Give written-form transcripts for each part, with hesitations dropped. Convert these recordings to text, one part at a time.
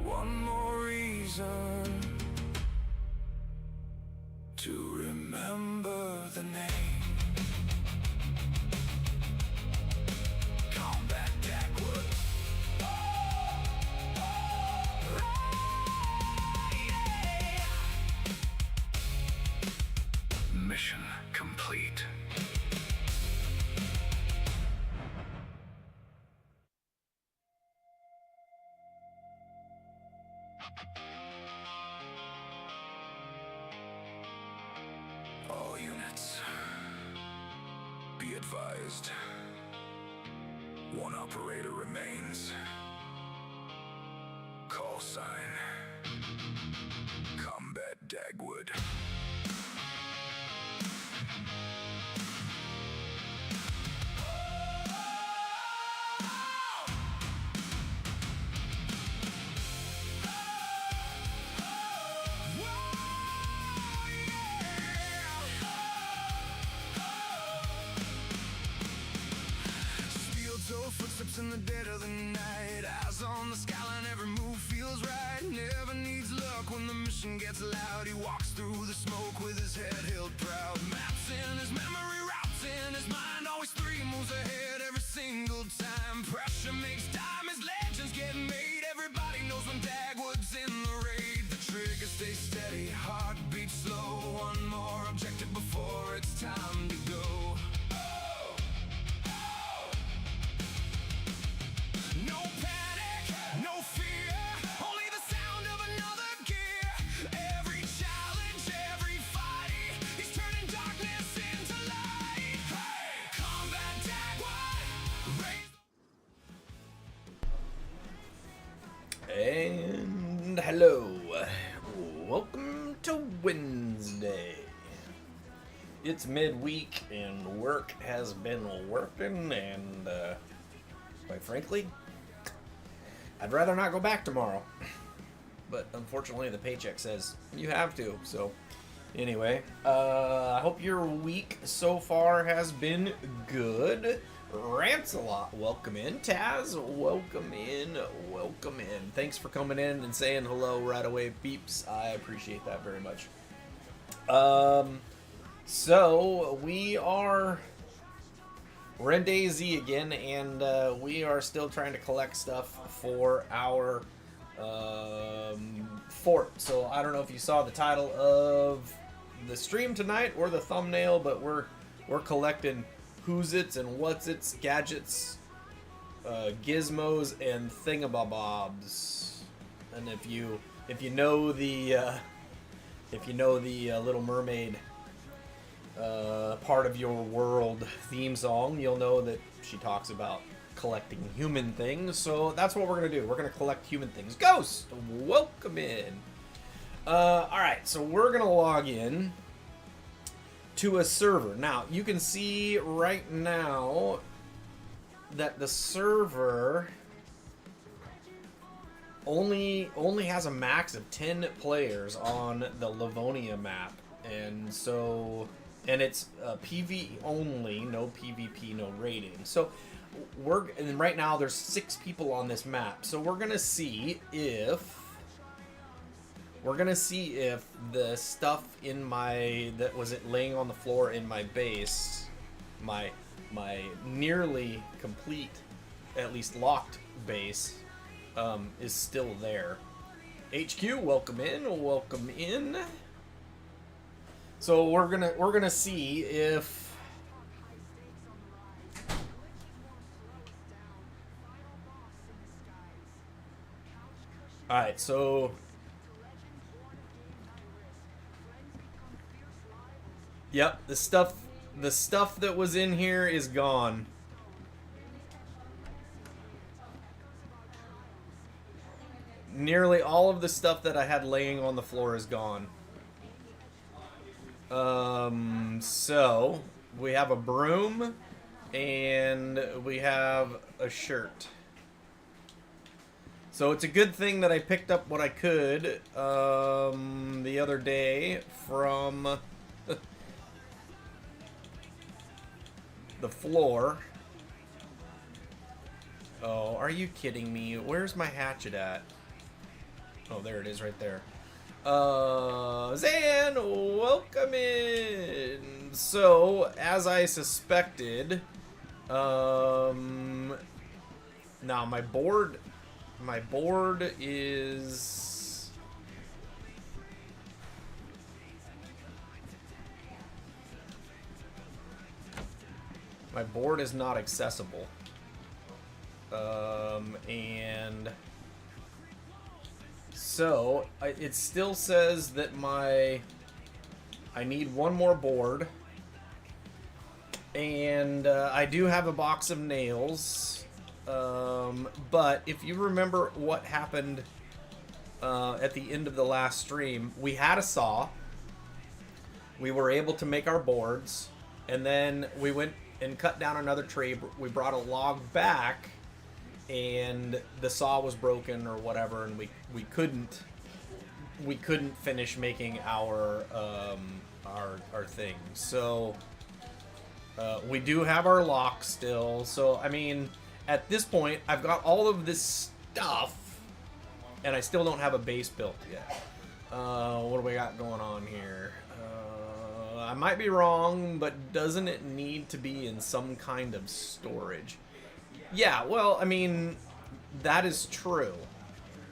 One more reason to remember the name. Combat Dagwood. Yeah. Mission complete. All units, be advised. One operator remains. Call sign, Combat Dagwood. Footsteps in the dead of the night, eyes on the skyline, every move feels right. Never needs luck when the mission gets loud. He walks through the smoke with his head held proud. Maps in his memory, routes in his mind, always 3 moves ahead every single time. Pressure makes time as legends get made. Everybody knows when Dagwood's in the raid. The trigger stays steady, heart beats slow. One more objective before it's time to go. No panic, no fear, only the sound of another gear. Every challenge, every fight, he's turning darkness into light. Hey, Combat Dagwood, And hello, welcome to Wednesday. It's midweek and work has been working, and quite frankly, I'd rather not go back tomorrow. But unfortunately, the paycheck says you have to. So anyway, I hope your week so far has been good. Rancelot, welcome in. Taz, welcome in. Welcome in. Thanks for coming in and saying hello right away, peeps. I appreciate that very much. So we're in DayZ again, and we are still trying to collect stuff for our fort. So I don't know if you saw the title of the stream tonight or the thumbnail, but we're collecting who's its and what's its, gadgets, gizmos, and thingamabobs. And if you know the Little Mermaid part of your world theme song, you'll know that she talks about collecting human things. So that's what we're gonna do. We're gonna collect human things. Ghost, welcome in. Alright, so we're gonna log in to a server. Now you can see right now that the server only has a max of 10 players on the Livonia map, and it's PvE only, no PvP, no raiding. So and right now there's 6 people on this map. So we're gonna see if the stuff in that was laying on the floor in my base, my nearly complete, at least locked base, is still there. HQ, welcome in, welcome in. So we're gonna see if alright, so yep, the stuff that was in here is gone. Nearly all of the stuff that I had laying on the floor is gone. So we have a broom and we have a shirt. So it's a good thing that I picked up what I could the other day from the floor. Oh, are you kidding me? Where's my hatchet at? Oh, there it is right there. Zan, welcome in. So, as I suspected, now my board is... My board is not accessible. And so it still says that I need one more board, and I do have a box of nails, but if you remember what happened at the end of the last stream, we had a saw, we were able to make our boards, and then we went and cut down another tree. We brought a log back, and the saw was broken or whatever, and we couldn't finish making our thing. So we do have our lock still. So I mean, at this point, I've got all of this stuff, and I still don't have a base built yet. What do we got going on here? I might be wrong, but doesn't it need to be in some kind of storage? Yeah, well, I mean, that is true.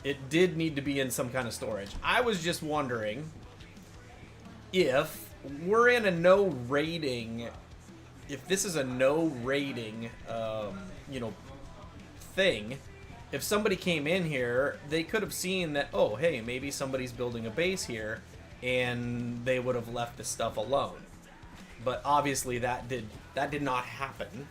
It did need to be in some kind of storage. I was just wondering if we're in a no rating, if this is a no rating, you know, thing, if somebody came in here, they could have seen that, oh, hey, maybe somebody's building a base here, and they would have left the stuff alone. But obviously that did not happen.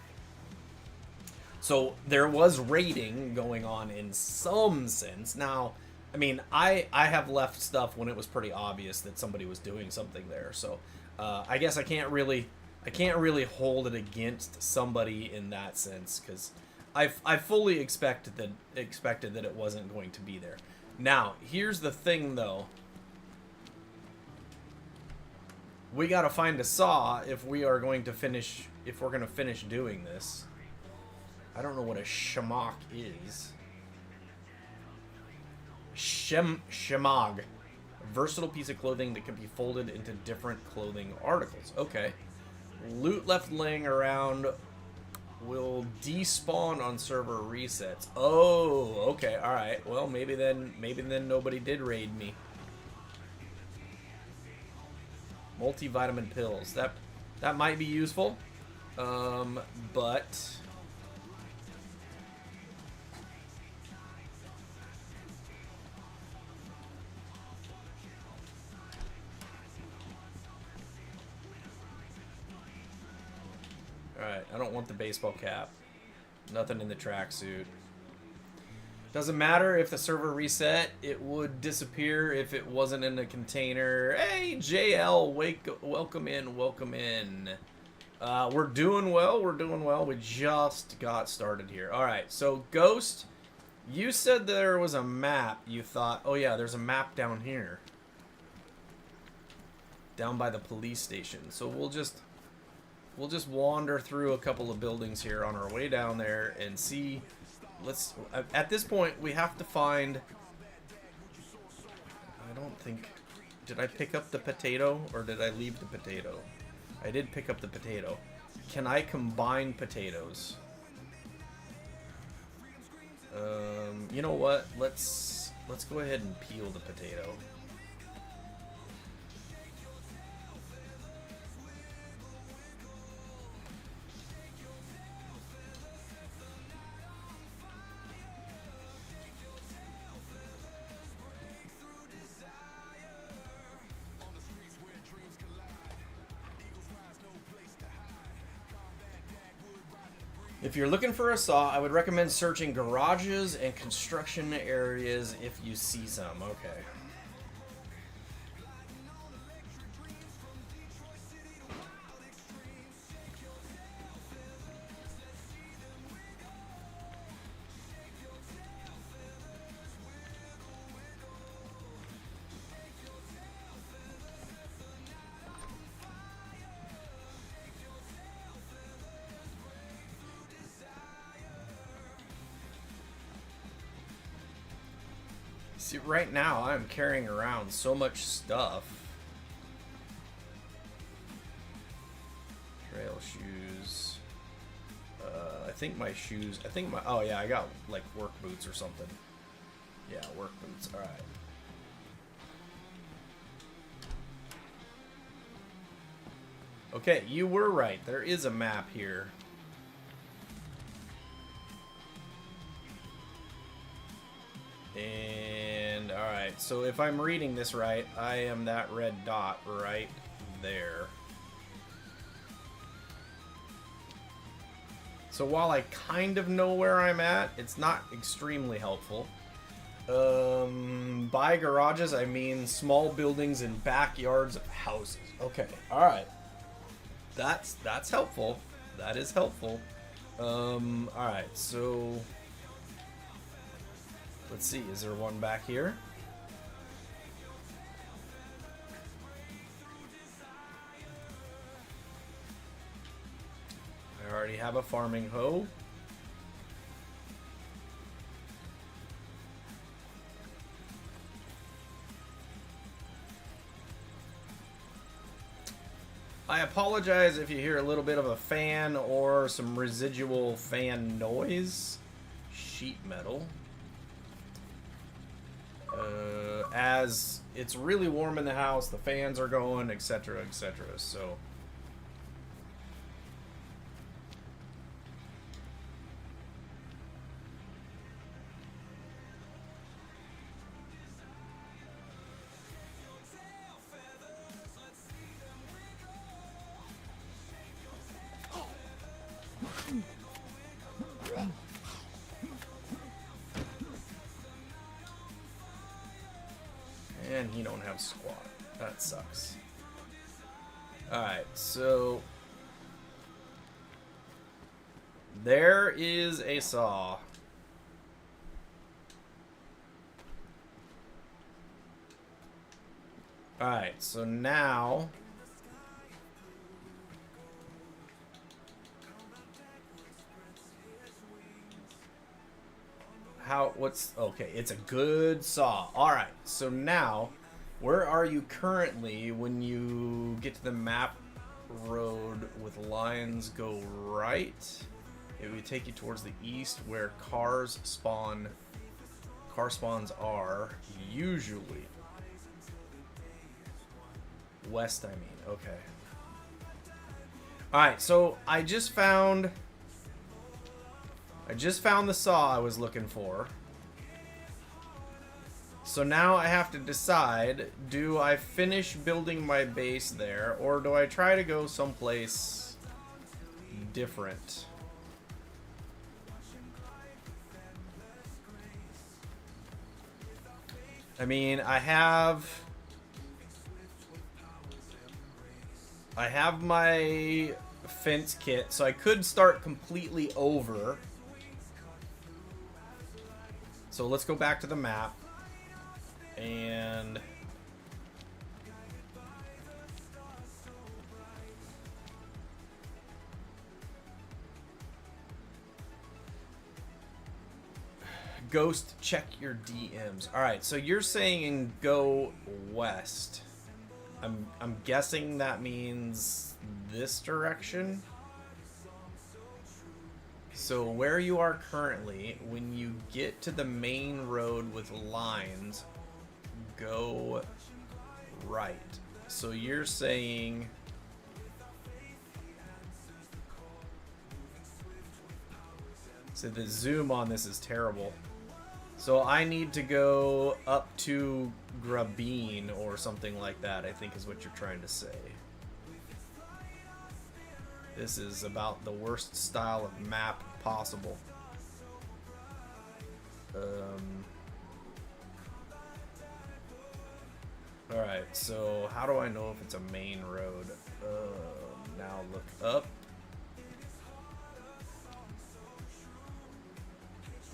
So there was raiding going on in some sense. Now, I mean, I have left stuff when it was pretty obvious that somebody was doing something there. So I guess I can't really hold it against somebody in that sense, because I fully expected that it wasn't going to be there. Now, here's the thing though. We gotta find a saw if we're going to finish doing this. I don't know what a shamrock is. Shamag. A versatile piece of clothing that can be folded into different clothing articles. Okay. Loot left laying around will despawn on server resets. Oh, okay, alright. Well, maybe then nobody did raid me. Multivitamin pills. That might be useful. But alright, I don't want the baseball cap. Nothing in the tracksuit. Doesn't matter if the server reset, it would disappear if it wasn't in a container. Hey, JL, welcome in, welcome in. We're doing well, We just got started here. Alright, so Ghost, you said there was a map. You thought, oh yeah, there's a map down here. Down by the police station. So we'll just wander through a couple of buildings here on our way down there and see. At this point, we have to find... I don't think... Did I pick up the potato, or did I leave the potato? I did pick up the potato. Can I combine potatoes? You know what? Let's go ahead and peel the potato. If you're looking for a saw, I would recommend searching garages and construction areas if you see some. Okay. See, right now I'm carrying around so much stuff. Trail shoes. I think my shoes. Oh yeah, I got like work boots or something. Yeah, work boots. All right. Okay, you were right. There is a map here. And alright, so if I'm reading this right, I am that red dot right there. So while I kind of know where I'm at, it's not extremely helpful. By garages, I mean small buildings in backyards of houses. Okay, alright. That's helpful. That is helpful. Alright, so let's see, is there one back here? I already have a farming hoe. I apologize if you hear a little bit of a fan or some residual fan noise. Sheet metal. As it's really warm in the house, the fans are going, etc., etc. So and you don't have squat. That sucks. Alright, so there is a saw. Alright, so now okay, it's a good saw. Alright, so now, where are you currently when you get to the map road with lines go right? It would take you towards the east where car spawns are, usually. West, I mean, okay. Alright, so I just found the saw I was looking for. So now I have to decide, do I finish building my base there, or do I try to go someplace different? I mean, I have my fence kit, so I could start completely over. So let's go back to the map and Ghost, check your DMs. All right, so you're saying go west. I'm guessing that means this direction. So where you are currently, when you get to the main road with lines, go right. So you're saying so the zoom on this is terrible. So I need to go up to Grabine or something like that, I think is what you're trying to say. This is about the worst style of map possible. Alright, so how do I know if it's a main road? Now look up.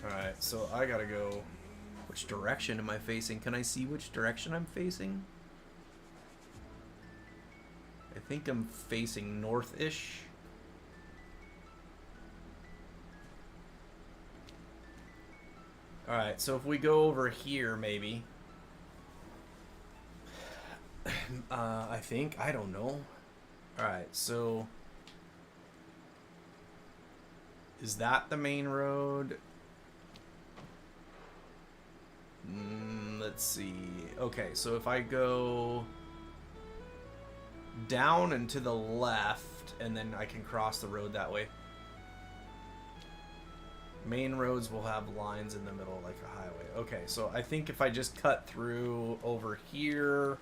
Alright, so I gotta go. Which direction am I facing? Can I see which direction I'm facing? I think I'm facing north-ish. Alright, so if we go over here, maybe. I think. I don't know. Alright, so... is that the main road? Let's see. Okay, so if I go down and to the left, and then I can cross the road that way. Main roads will have lines in the middle like a highway. Okay, so I think if I just cut through over here...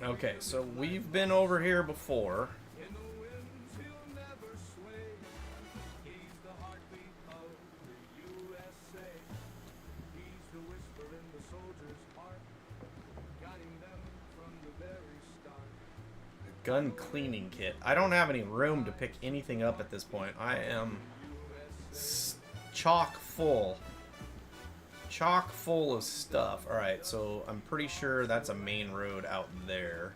Okay, so we've been over here before. Gun cleaning kit. I don't have any room to pick anything up at this point. I am chock full. Chock full of stuff. Alright, so I'm pretty sure that's a main road out there.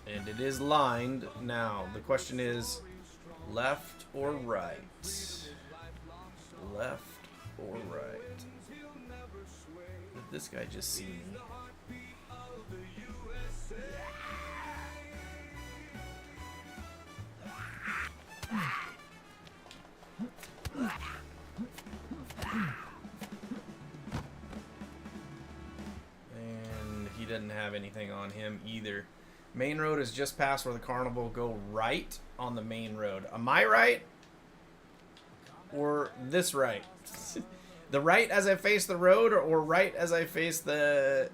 And it is lined. Now, the question is, left or right? Left or right? Did this guy just see me? And he doesn't have anything on him either. Main road is just past where the carnival. Go right on the main road. Am I right? Or this right? The right as I face the road, or right as I face the...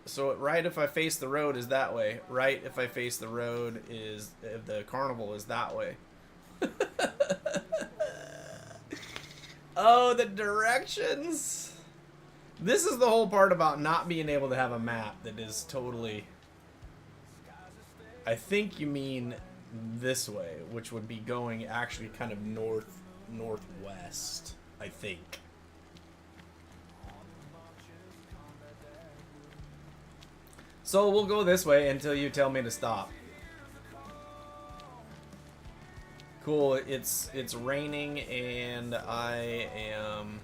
So right if I face the road is that way. Right if I face the road is... the carnival is that way. Oh, the directions. This is the whole part about not being able to have a map that is totally... I think you mean this way, which would be going actually kind of northwest, I think. So we'll go this way until you tell me to stop. Cool, it's raining and I am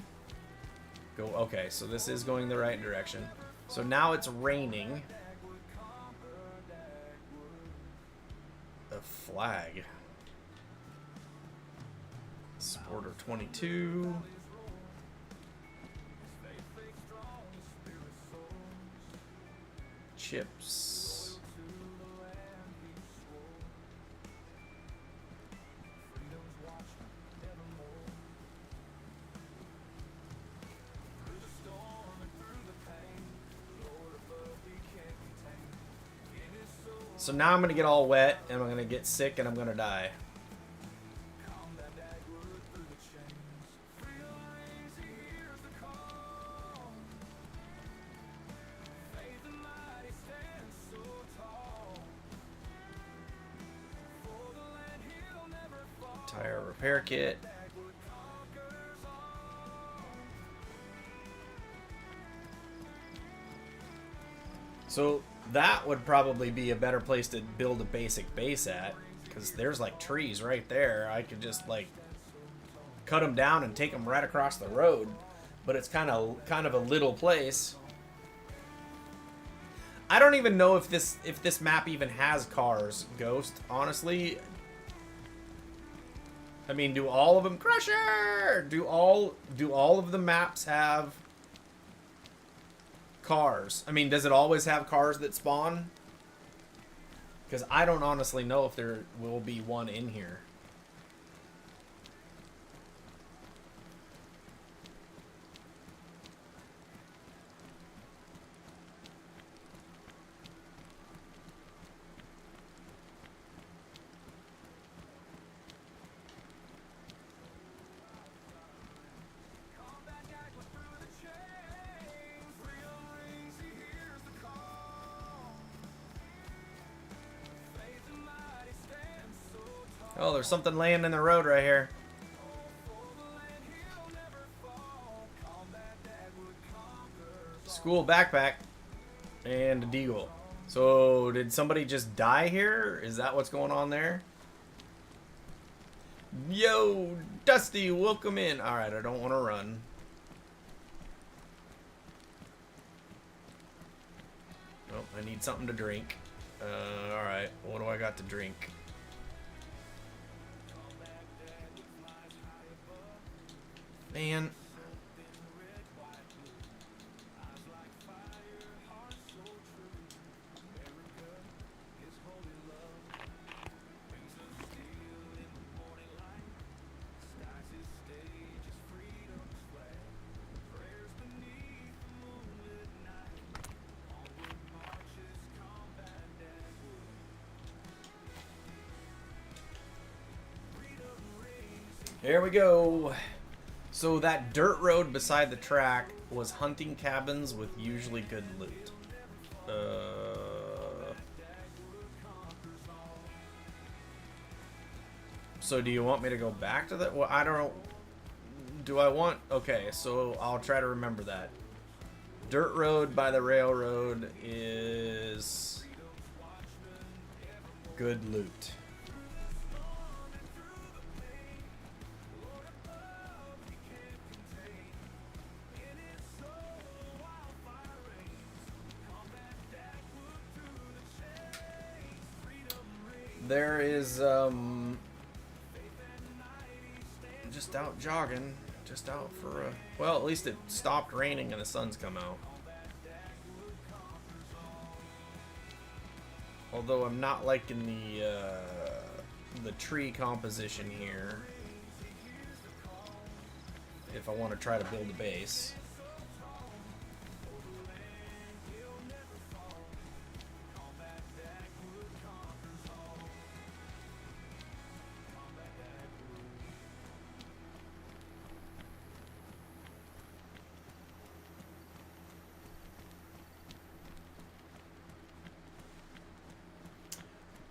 okay, so this is going the right direction. So now it's raining. A flag. Sporter 22. Chips. So now I'm going to get all wet, and I'm going to get sick, and I'm going to die. Tire repair kit. So that would probably be a better place to build a basic base at, because there's like trees right there. I could just like cut them down and take them right across the road, but it's kind of a little place. I don't even know if this map even has cars, Ghost, honestly. I mean, do all of them... Crusher! Do all of the maps have cars? I mean, does it always have cars that spawn? Because I don't honestly know if there will be one in here. Oh, there's something laying in the road right here. School backpack and a deagle. So did somebody just die here? Is that what's going on there? Yo, Dusty, welcome in. All right, I don't want to run. Oh, I need something to drink. All right, what do I got to drink? Man. Here we go. So that dirt road beside the track was hunting cabins with usually good loot. So do you want me to go back to that? Well, I don't know. Do I want... Okay, so I'll try to remember that. Dirt road by the railroad is good loot. There is, just out jogging, just out for a, well, at least it stopped raining and the sun's come out. Although I'm not liking the tree composition here. If I want to try to build a base.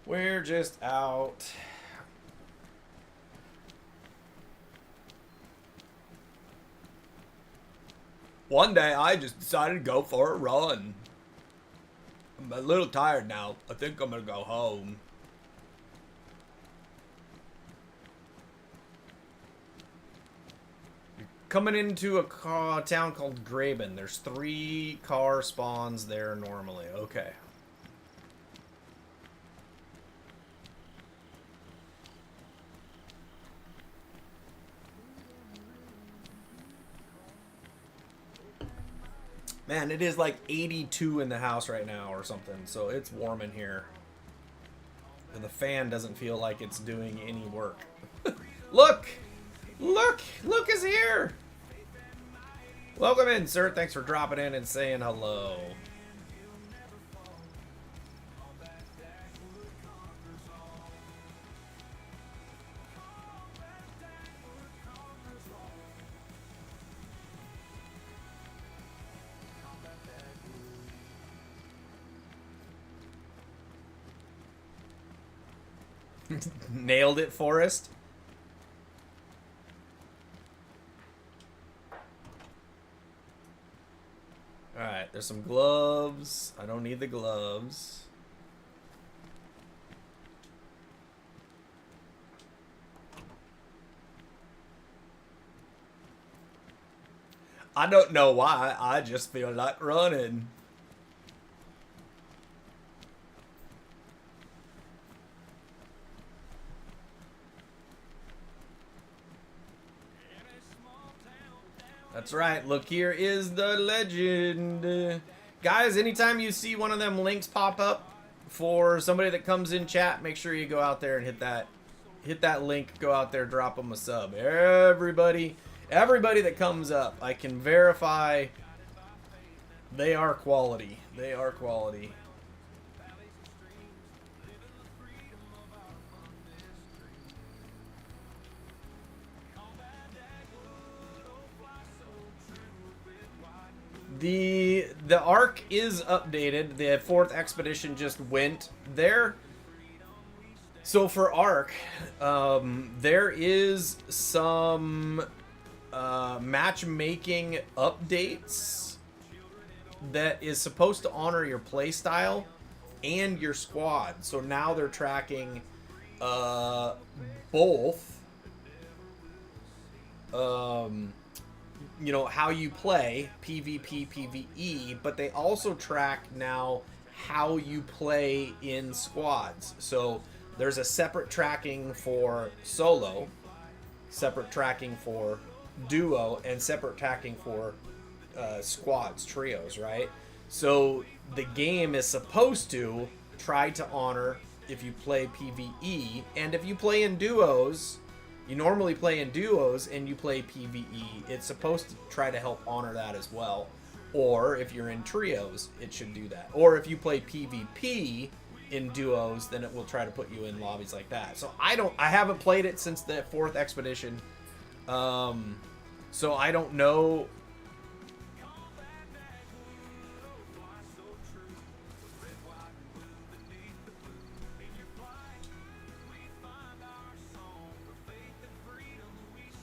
We're just out. One day I just decided to go for a run. I'm a little tired now. I think I'm gonna go home. You're coming into a town called Graben. There's 3 car spawns there normally. Okay. Man, it is like 82 in the house right now or something, so it's warm in here. And the fan doesn't feel like it's doing any work. Look! Look! Luke is here! Welcome in, sir. Thanks for dropping in and saying hello. Nailed it, Forrest. Alright, there's some gloves. I don't need the gloves. I don't know why. I just feel like running. That's right. Look, here is the legend. Guys, anytime you see one of them links pop up for somebody that comes in chat, make sure you go out there and hit that link. Go out there, drop them a sub. Everybody that comes up, I can verify they are quality. They are quality. The Ark is updated. The 4th expedition just went there. So for Arc, there is some matchmaking updates that is supposed to honor your playstyle and your squad. So now they're tracking both, you know, how you play, PvP, PvE, but they also track now how you play in squads. So there's a separate tracking for solo, separate tracking for duo, and separate tracking for squads, trios, right? So the game is supposed to try to honor if you play PvE, and if you play in duos, you normally play in duos and you play PvE, it's supposed to try to help honor that as well. Or if you're in trios, it should do that. Or if you play PvP in duos, then it will try to put you in lobbies like that. So I haven't played it since the 4th expedition. So I don't know.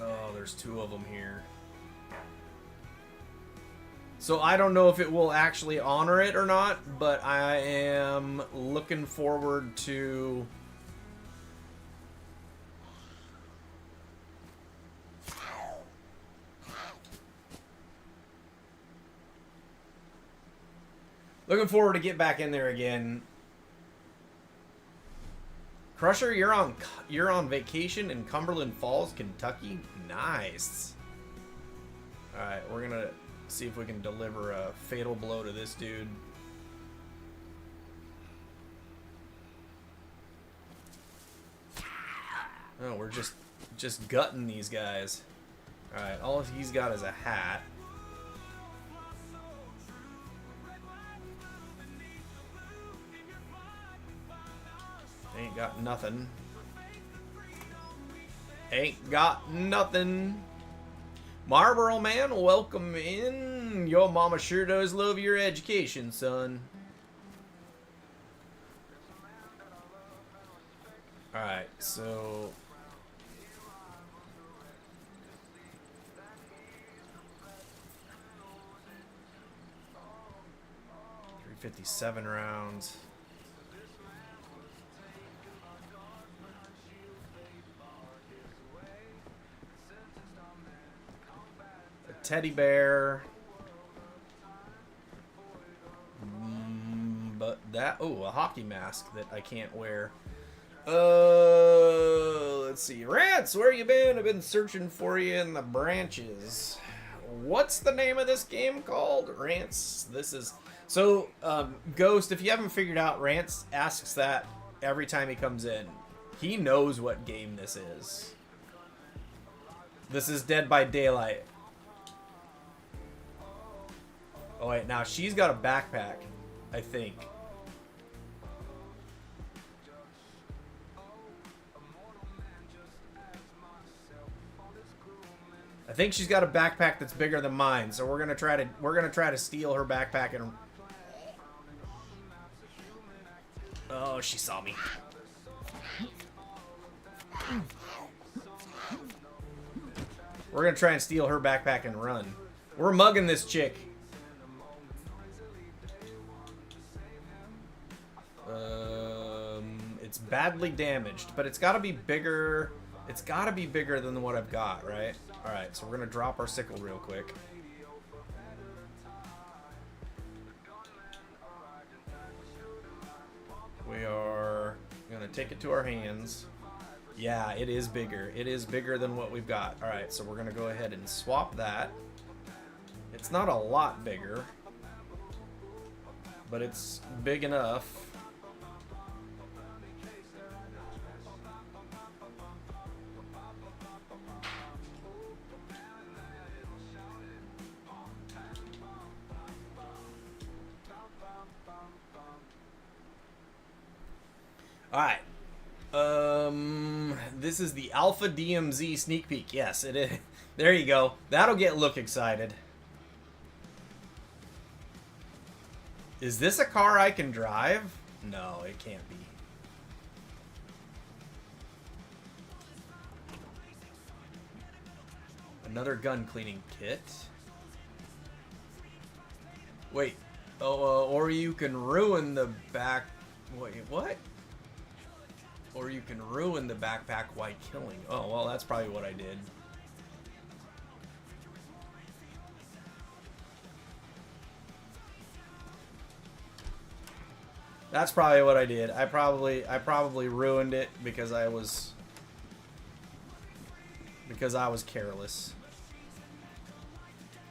Oh, there's 2 of them here. So I don't know if it will actually honor it or not, but I am looking forward to... Looking forward to get back in there again. Crusher, you're on vacation in Cumberland Falls, Kentucky. Nice. All right, we're gonna see if we can deliver a fatal blow to this dude. Oh, we're just gutting these guys. All right, all he's got is a hat. Ain't got nothing. Ain't got nothing. Marlboro Man, welcome in. Your mama sure does love your education, son. Alright, so... .357 rounds. Teddy bear. But that... Oh, a hockey mask that I can't wear. Let's see. Rants, where you been? I've been searching for you in the branches. What's the name of this game called? Rants. This is... So, Ghost, if you haven't figured out, Rants asks that every time he comes in. He knows what game this is. This is Dead by Daylight. Oh wait, now she's got a backpack, I think. I think she's got a backpack that's bigger than mine, so we're gonna try to steal her backpack and... Oh, she saw me. We're gonna try and steal her backpack and run. We're mugging this chick. It's badly damaged, but it's got to be bigger. It's got to be bigger than what I've got, right? All right, so we're gonna drop our sickle real quick. We are gonna take it to our hands. Yeah, it is bigger. It is bigger than what we've got. All right, so we're gonna go ahead and swap that. It's not a lot bigger, but it's big enough. All right. This is the Alpha DMZ sneak peek. Yes, it is. There you go. That'll get Look excited. Is this a car I can drive? No, it can't be. Another gun cleaning kit. Wait. Oh, or you can ruin the back... Wait, what? Or you can ruin the backpack while killing. Oh, well, that's probably what I did. That's probably what I did. I probably ruined it because I was careless.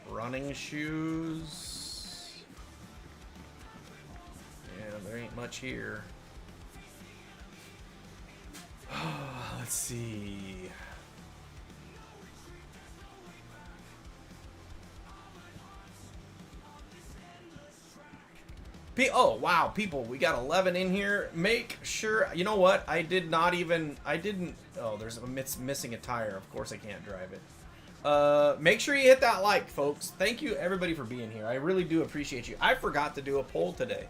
Running shoes. Yeah, there ain't much here. Let's see. Oh, wow, people, we got 11 in here. Make sure, you know what? I didn't, oh, it's missing a tire. Of course I can't drive it. Make sure you hit that like, folks. Thank you, everybody, for being here. I really do appreciate you. I forgot to do a poll today.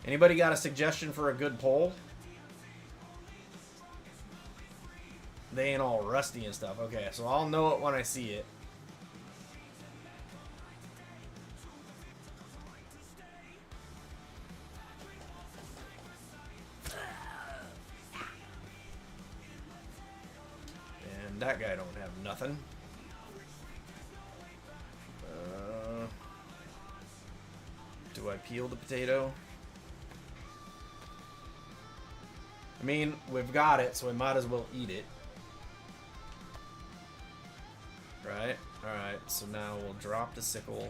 Anybody got a suggestion for a good poll? They ain't all rusty and stuff. Okay, so I'll know it when I see it. And that guy don't have nothing. Do I peel the potato? I mean, we've got it, so we might as well eat it. Right? Alright, so now we'll drop the sickle.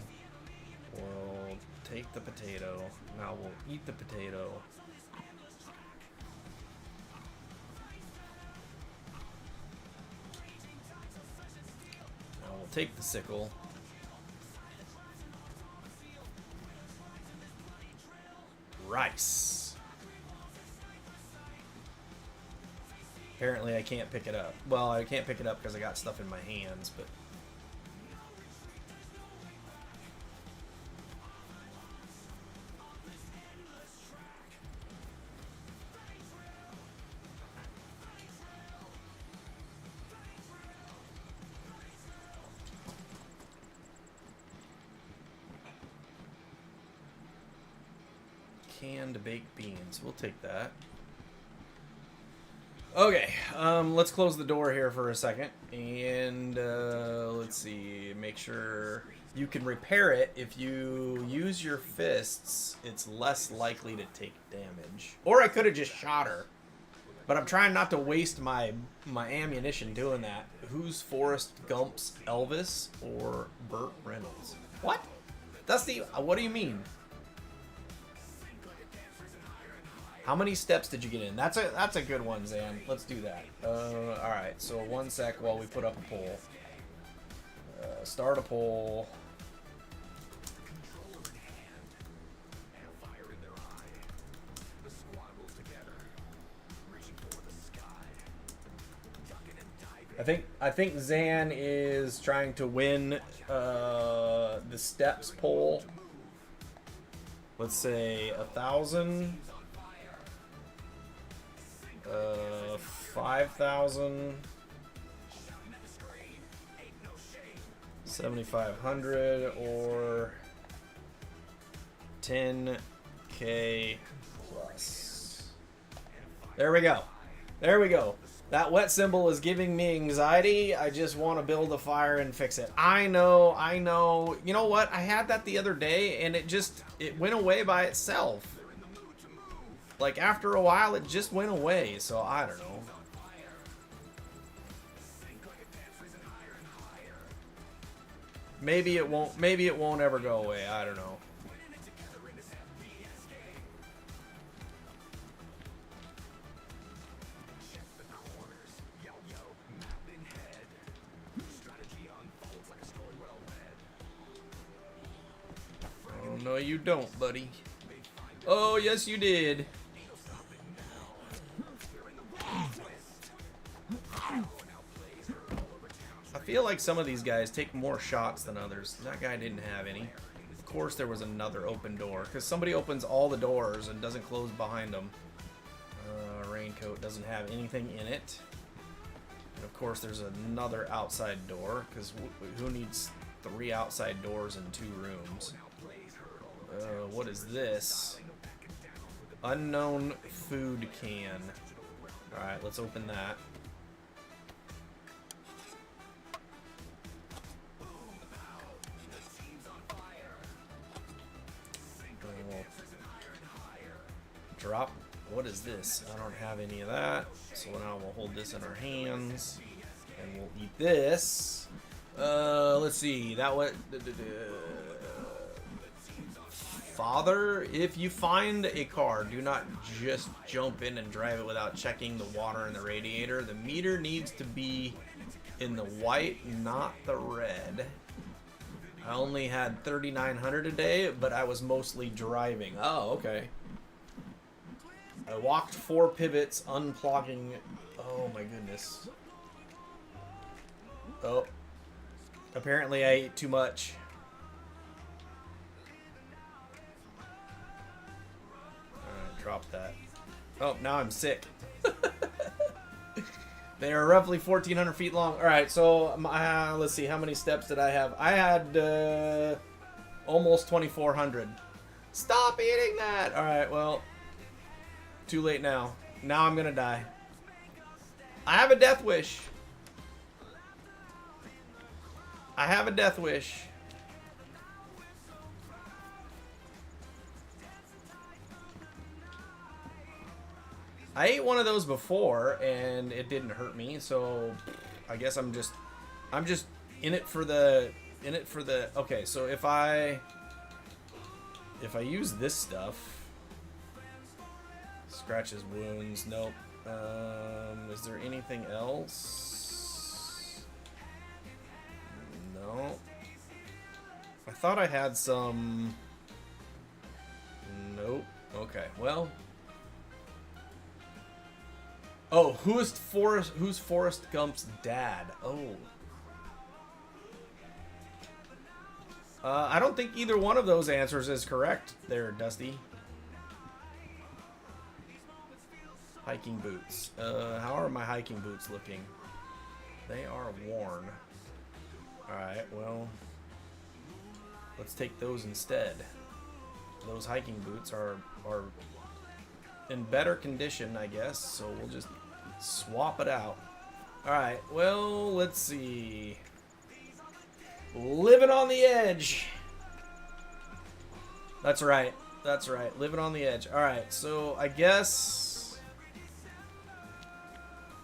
We'll take the potato. Now we'll eat the potato. Now we'll take the sickle. Rice. Apparently I can't pick it up. Well, I can't pick it up because I got stuff in my hands, but... Canned baked beans. We'll take that. Okay, let's close the door here for a second, and let's see, make sure you can repair it. If you use your fists, it's less likely to take damage. Or I could have just shot her, but I'm trying not to waste my ammunition doing that. Who's Forrest Gump's Elvis or Burt Reynolds? What? That's the, what do you mean? How many steps did you get in? That's a good one, Zan. Let's do that. Alright, so 1 sec while we put up a poll. Start a poll. I think Zan is trying to win the steps poll. Let's say 1,000. 5,000, 7,500, or 10K plus. There we go. There we go. That wet symbol is giving me anxiety. I just want to build a fire and fix it. I know. You know what? I had that the other day, and it went away by itself. Like, after a while, it just went away, so I don't know. Maybe it won't ever go away, I don't know. Oh, no, you don't, buddy. Oh, yes, you did. I feel like some of these guys take more shots than others. That guy didn't have any. Of course there was another open door, because somebody opens all the doors and doesn't close behind them. Raincoat doesn't have anything in it. And of course, there's another outside door, because who needs 3 outside doors in 2 rooms? What is this? Unknown food can. Alright, let's open that. Drop. What is this? I don't have any of that. So now we'll hold this in our hands. And we'll eat this. Let's see. That what? Father, if you find a car, do not just jump in and drive it without checking the water in the radiator. The meter needs to be in the white, not the red. I only had 3,900 a day, but I was mostly driving. Oh, okay. I walked 4 pivots, unplugging. Oh my goodness. Oh. Apparently I ate too much. Drop that. Oh, now I'm sick. They are roughly 1,400 feet long. Alright, so let's see. How many steps did I have? I had almost 2,400. Stop eating that! Alright, well. Too late now. Now I'm gonna die. I have a death wish. I have a death wish. I ate one of those before and it didn't hurt me, so I guess I'm just in it for the okay, so if I use this stuff, scratches wounds, nope. Is there anything else? No. I thought I had some. Nope. Okay, well. Oh, who's Forrest Gump's dad? Oh. I don't think either one of those answers is correct there, Dusty. Hiking boots. How are my hiking boots looking? They are worn. Alright, well. Let's take those instead. Those hiking boots are in better condition, I guess, so we'll just swap it out. Alright, well, let's see. Living on the edge. That's right. That's right. Living on the edge. Alright, so I guess...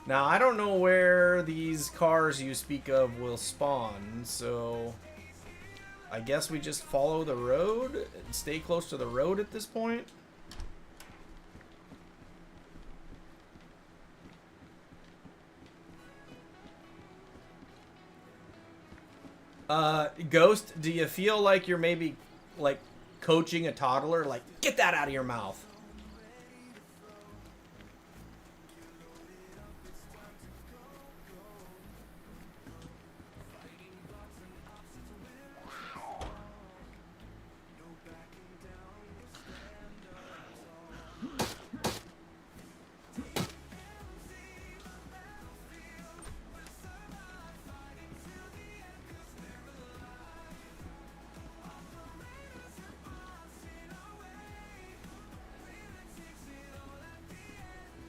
Now, I don't know where these cars you speak of will spawn, so... I guess we just follow the road and stay close to the road at this point. Ghost, do you feel like you're maybe, like, coaching a toddler? Like, get that out of your mouth.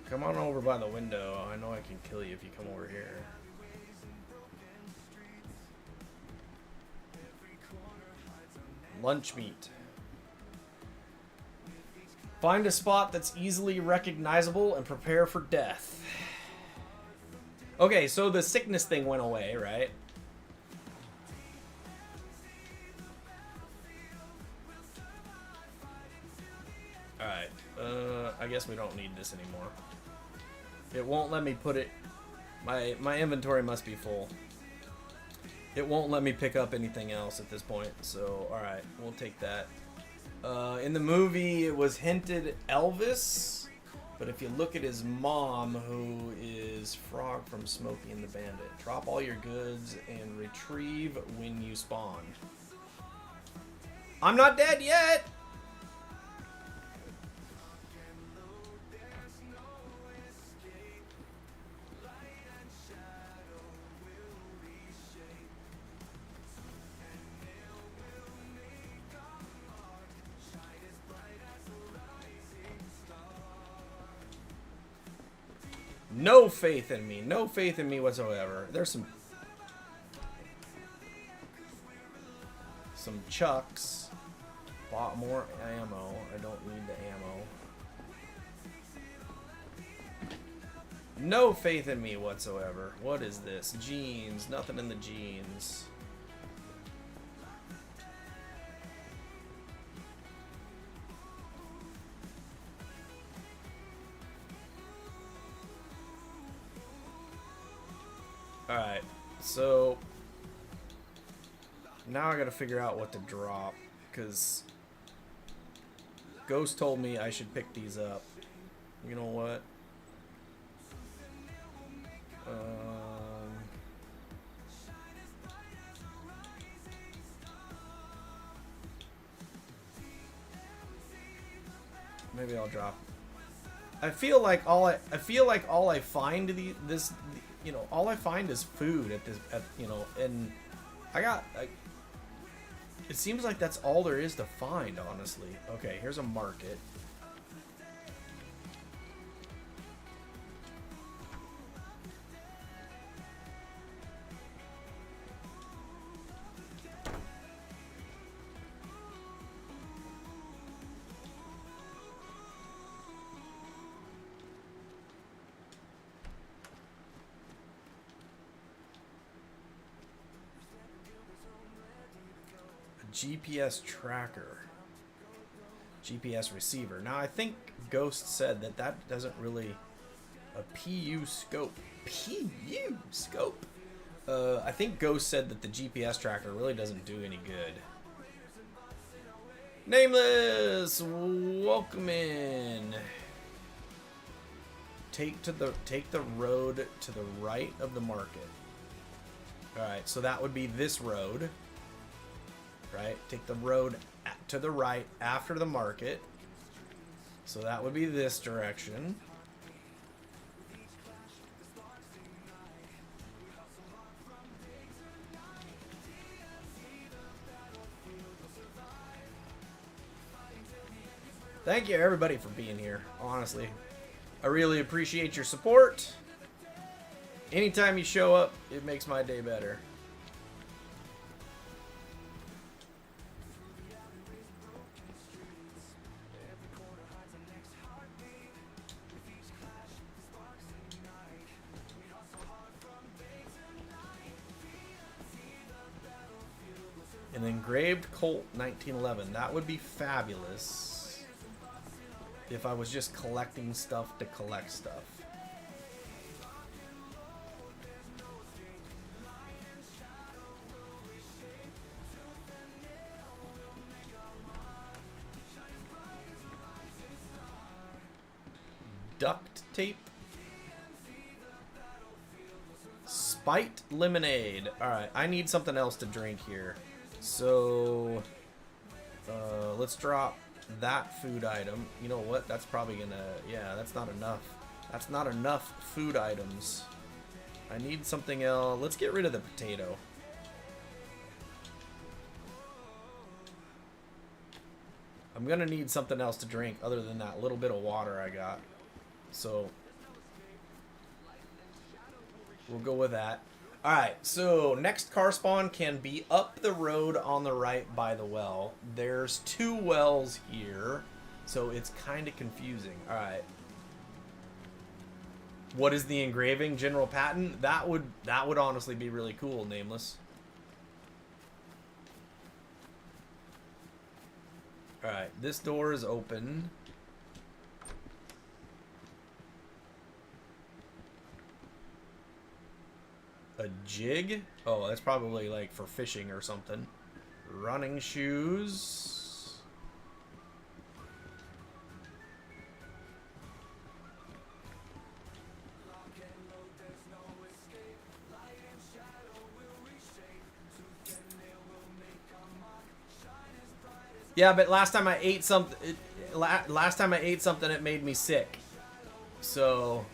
Come on over by the window. I know I can kill you if you come over here. Lunch meat. Find a spot that's easily recognizable and prepare for death. Okay, so the sickness thing went away, right? Alright, I guess we don't need this anymore. It won't let me put it... My inventory must be full. It won't let me pick up anything else at this point, so alright, we'll take that. In the movie, it was hinted Elvis, but if you look at his mom, who is Frog from Smokey and the Bandit, drop all your goods and retrieve when you spawn. I'm not dead yet! No faith in me. No faith in me whatsoever. There's some chucks. Bought more ammo. I don't need the ammo. No faith in me whatsoever. What is this? Jeans. Nothing in the jeans. Alright, so now I gotta figure out what to drop, because Ghost told me I should pick these up. You know what? Maybe I'll drop. I feel like all I find all I find is food and it seems like that's all there is to find, honestly. Okay, here's a market. GPS tracker, GPS receiver. Now I think Ghost said that doesn't really a PU scope. PU scope. I think Ghost said that the GPS tracker really doesn't do any good. Nameless, welcome in. Take the road to the right of the market. All right, so that would be this road. Right, take the road to the right after the market. So that would be this direction. Thank you everybody for being here, honestly. I really appreciate your support. Anytime you show up, it makes my day better. An engraved Colt 1911. That would be fabulous if I was just collecting stuff to collect stuff. Duct tape. Spiked lemonade. Alright, I need something else to drink here. So, let's drop that food item. You know what? That's probably gonna... Yeah, that's not enough. That's not enough food items. I need something else. Let's get rid of the potato. I'm gonna need something else to drink other than that little bit of water I got. So, we'll go with that. Alright, so next car spawn can be up the road on the right by the well. There's 2 wells here, so it's kind of confusing. Alright. What is the engraving? General patent? That would honestly be really cool, Nameless. Alright, this door is open. A jig? Oh, that's probably like for fishing or something. Running shoes. Yeah, but last time I ate something, it made me sick. So.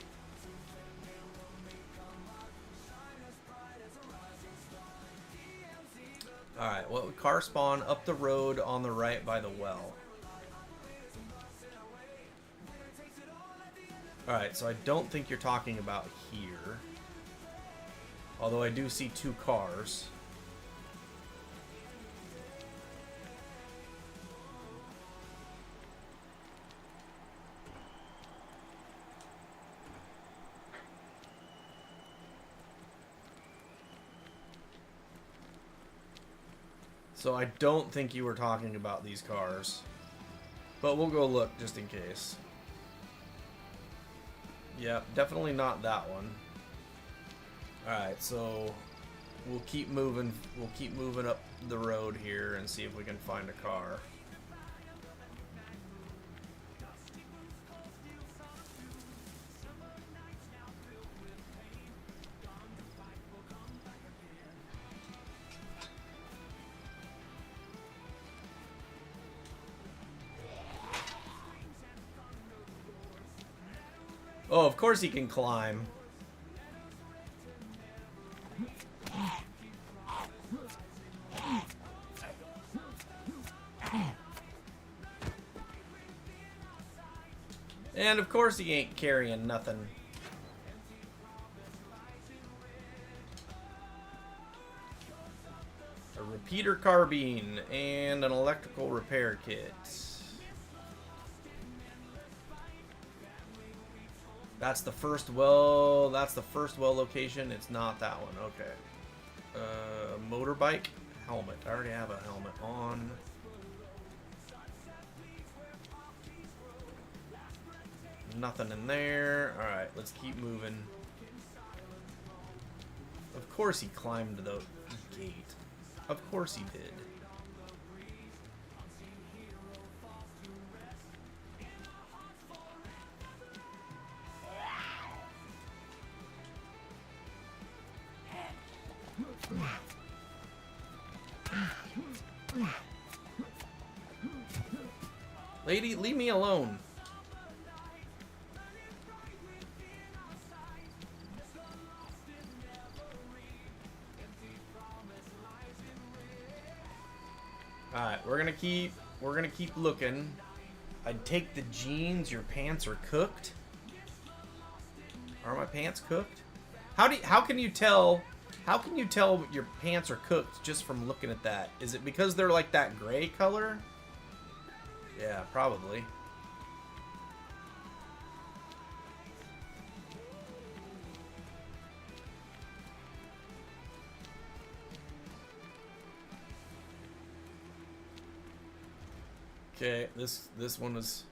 Alright, well, car spawn up the road on the right by the well. Alright, so I don't think you're talking about here. Although I do see 2 cars. So I don't think you were talking about these cars. But we'll go look just in case. Yep, definitely not that one. Alright, so we'll keep moving. We'll keep moving up the road here and see if we can find a car. Oh, of course he can climb. And of course he ain't carrying nothing. A repeater carbine and an electrical repair kit. That's the first well. That's the first well location. It's not that one. Okay. Motorbike helmet. I already have a helmet on. Nothing in there. All right, let's keep moving. Of course he climbed the gate. Of course he did. Lady, leave me alone. Alright, we're gonna keep looking. I'd take the jeans. Your pants are cooked. Are my pants cooked? How can you tell your pants are cooked just from looking at that? Is it because they're like that gray color? Yeah, probably. Okay, this one was.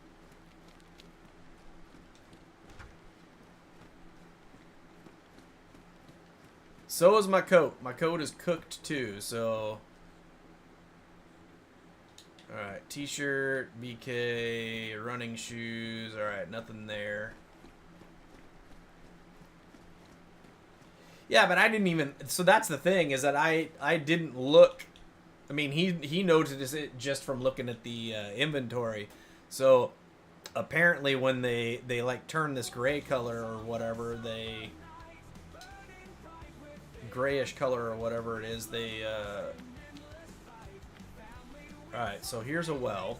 So is my coat. My coat is cooked too, so. Alright, t-shirt, BK, running shoes. Alright, nothing there. Yeah, but I didn't even. So that's the thing, is that I didn't look. I mean, he noticed it just from looking at the inventory. So apparently when they like turn this gray color or whatever, they grayish color or whatever it is, they alright, so here's a well.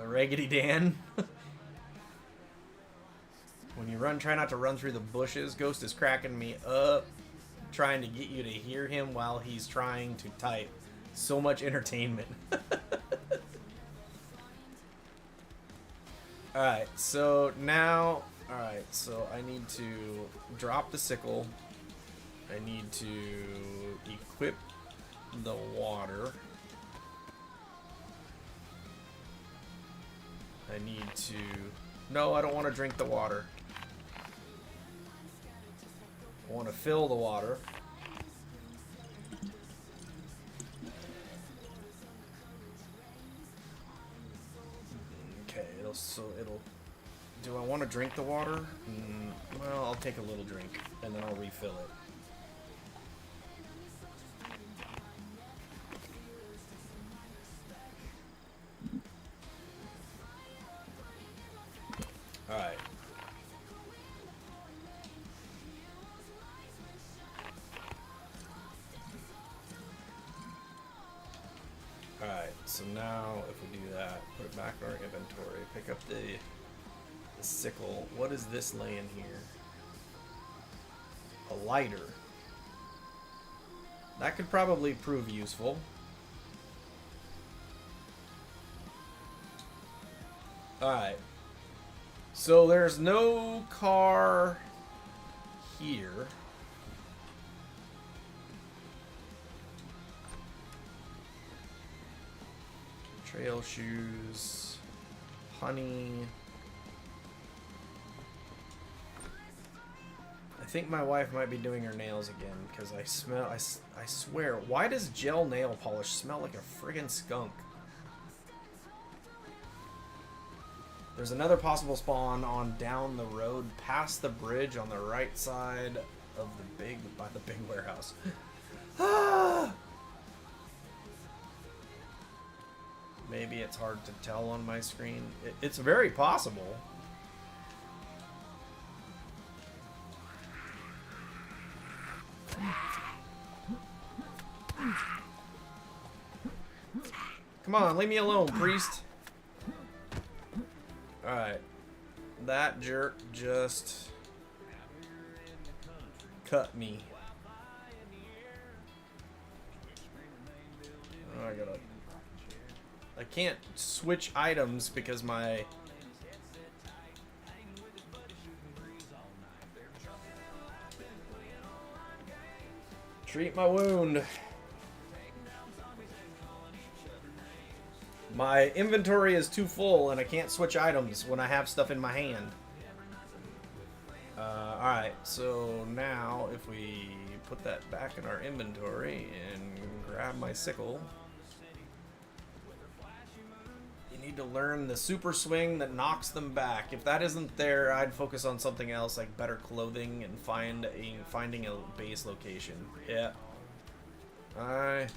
Raggedy Dan. When you run, try not to run through the bushes. Ghost is cracking me up, trying to get you to hear him while he's trying to type. So much entertainment. Alright, so now... Alright, so I need to drop the sickle. I need to equip the water. I need to... No, I don't want to drink the water. I want to fill the water. Okay, it'll... Do I want to drink the water? Well, I'll take a little drink, and then I'll refill it. so now if we do that, put it back in our inventory, pick up the sickle. What is this laying here? A lighter. That could probably prove useful. Alright. So there's no car here. Trail shoes. Honey. I think my wife might be doing her nails again because I swear, why does gel nail polish smell like a friggin' skunk? There's another possible spawn on down the road past the bridge on the right side of the by the big warehouse. Maybe it's hard to tell on my screen. It's very possible. Come on, leave me alone, priest. Alright. That jerk just cut me. Oh, I can't switch items because my... Treat my wound. My inventory is too full and I can't switch items when I have stuff in my hand. Alright, so now if we put that back in our inventory and grab my sickle, you need to learn the super swing that knocks them back. If that isn't there, I'd focus on something else like better clothing and finding a base location. Yeah. Alright.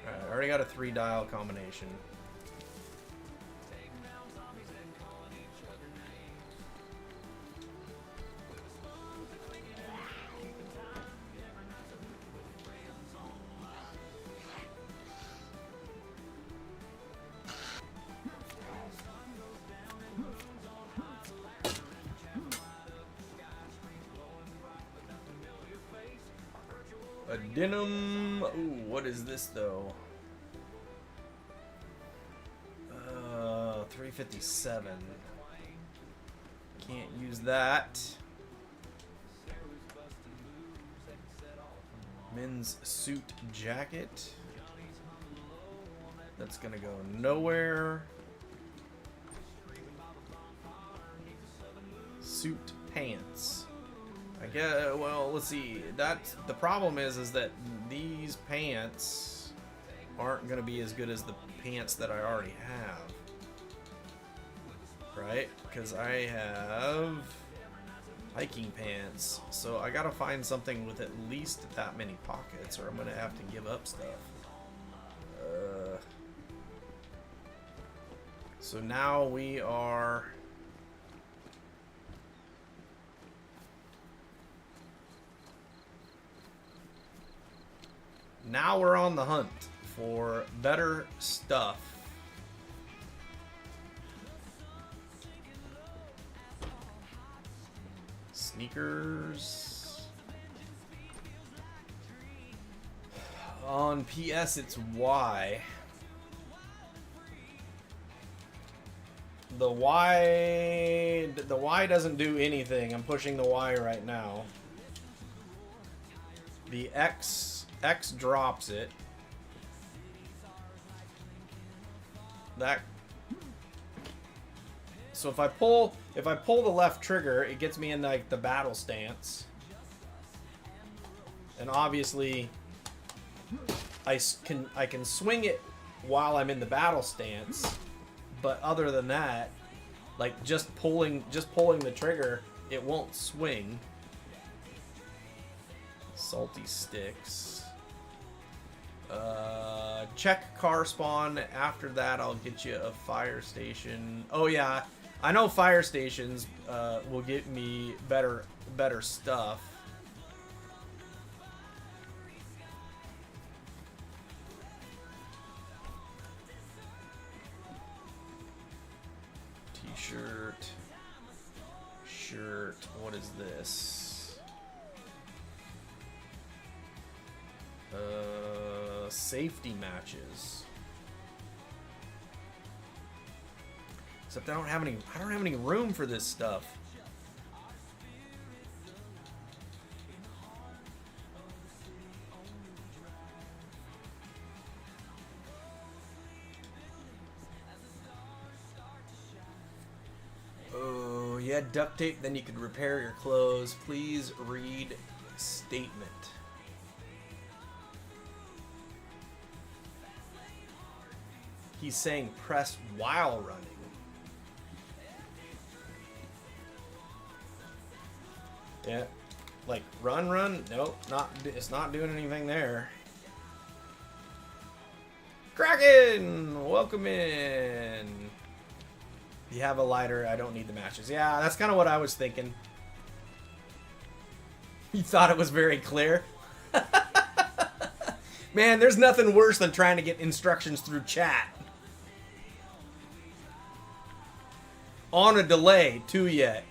I already got a 3-dial combination. A denim. Ooh, what is this though? 357. Can't use that. Men's suit jacket. That's gonna go nowhere. Suit pants. I guess, well, let's see. That's the problem is that these pants aren't gonna be as good as the pants that I already have. Right? Because I have hiking pants. So I gotta find something with at least that many pockets or I'm gonna have to give up stuff. So now we are... Now we're on the hunt for better stuff. Sneakers. On PS, it's Y. The Y doesn't do anything. I'm pushing the Y right now. The X drops it. That. So if I pull the left trigger, it gets me in like the battle stance. And obviously I can swing it while I'm in the battle stance, but other than that, like just pulling the trigger, it won't swing. Salty sticks. Check car spawn. After that, I'll get you a fire station. Oh yeah, I know fire stations will get me better stuff. T-shirt. Shirt. What is this? Safety matches. Except I don't have any room for this stuff. Oh, yeah, duct tape, then you could repair your clothes. Please read statement. He's saying press while running. Yeah, like run. Nope, it's not doing anything there. Kraken, welcome in. You have a lighter. I don't need the matches. Yeah, that's kind of what I was thinking. You thought it was very clear. Man, there's nothing worse than trying to get instructions through chat. On a delay, too, yet.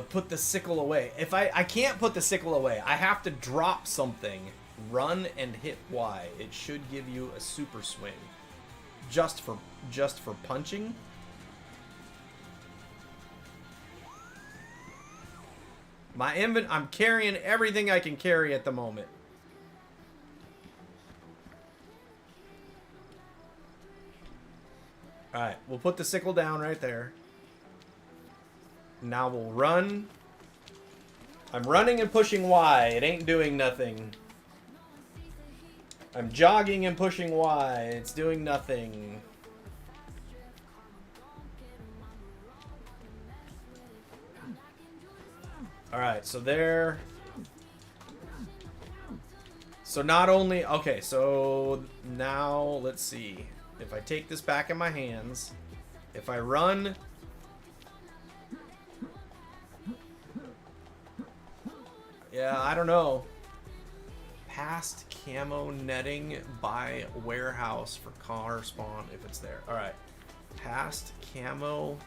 Put the sickle away. If I can't put the sickle away, I have to drop something, run and hit Y. It should give you a super swing. Just for punching. I'm carrying everything I can carry at the moment. Alright, we'll put the sickle down right there. Now we'll run. I'm running and pushing Y. It ain't doing nothing. I'm jogging and pushing Y. It's doing nothing. Alright, so there. So not only... Okay, so now let's see. If I take this back in my hands, if I run... Yeah, I don't know. Past camo netting by warehouse for car spawn if it's there. Alright. Past camo.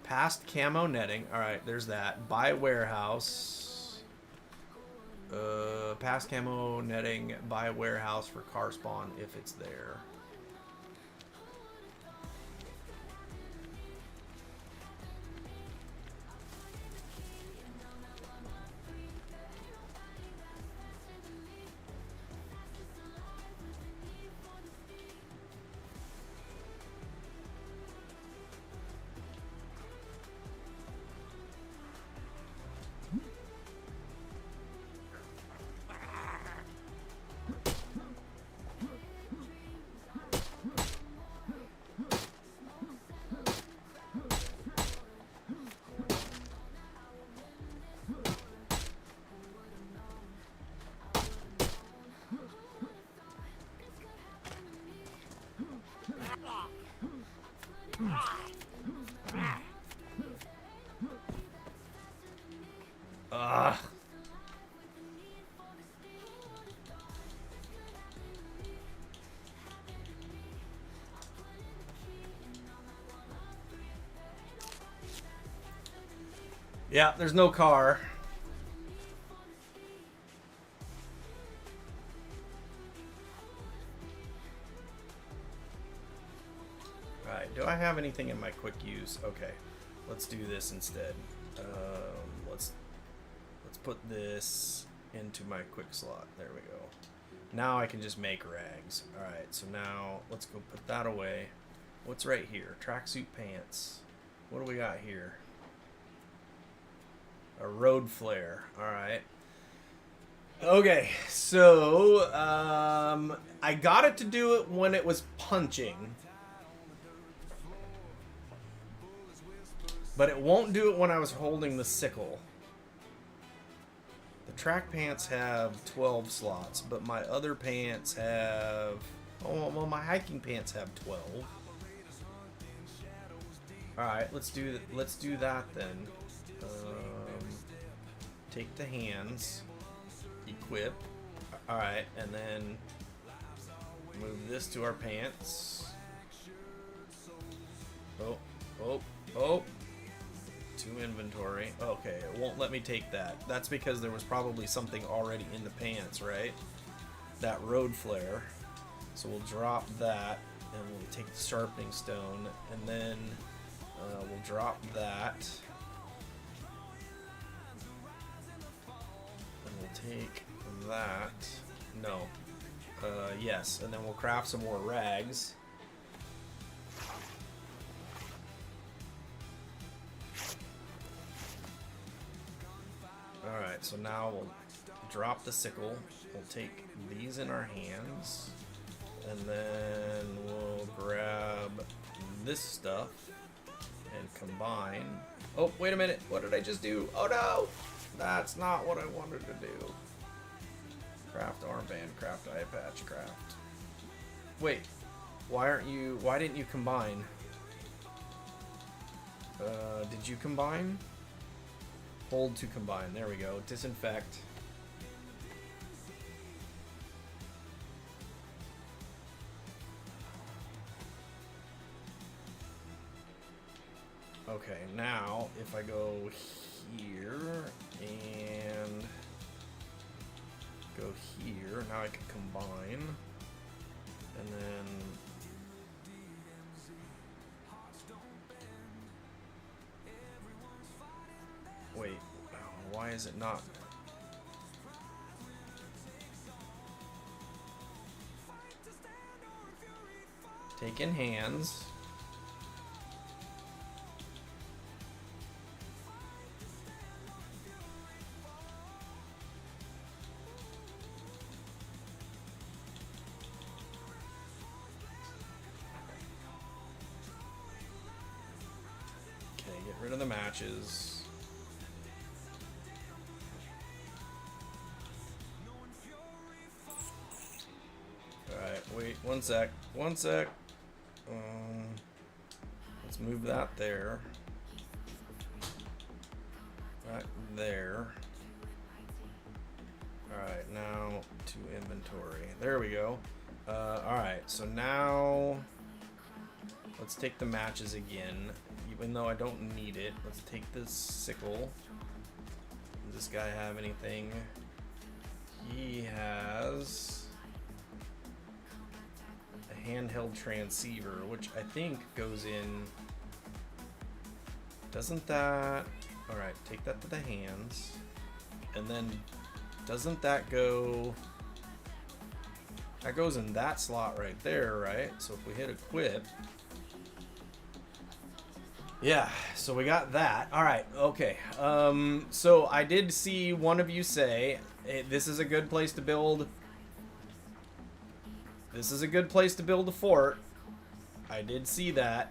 Past camo netting. Alright, there's that. By warehouse. Past camo netting by warehouse for car spawn if it's there. Yeah, there's no car. Alright, do I have anything in my quick use? Okay, let's do this instead. Let's put this into my quick slot. There we go. Now I can just make rags. Alright, so now let's go put that away. What's right here? Tracksuit pants. What do we got here? A road flare. Alright. Okay, so I got it to do it when it was punching, but it won't do it when I was holding the sickle. The track pants have 12 slots, but my other pants have, oh well, my hiking pants have 12. All right, let's do that then. Take the hands, equip. All right, and then move this to our pants. Oh. To inventory. Okay, it won't let me take that. That's because there was probably something already in the pants, right? That road flare. So we'll drop that, and we'll take the sharpening stone, and then we'll drop that. And we'll take that. No. Yes, and then we'll craft some more rags. Alright, so now we'll drop the sickle. We'll take these in our hands. And then we'll grab this stuff and combine. Oh, wait a minute. What did I just do? Oh no! That's not what I wanted to do. Craft armband, craft eye patch, craft. Wait, why didn't you combine? Did you combine? Hold to combine. There we go. Disinfect. Okay, now if I go here and go here, now I can combine. And then wait, why is it not? Take in hands. Okay, get rid of the matches. Wait, one sec. Let's move that there. Right there. Alright, now to inventory. There we go. Alright, so now let's take the matches again. Even though I don't need it, let's take this sickle. Does this guy have anything? He has handheld transceiver, which I think goes in. Doesn't that? All right, take that to the hands, and then doesn't that go? That goes in that slot right there, right? So if we hit equip, yeah. So we got that. All right. Okay. So I did see one of you say this is a good place to build. This is a good place to build a fort. I did see that.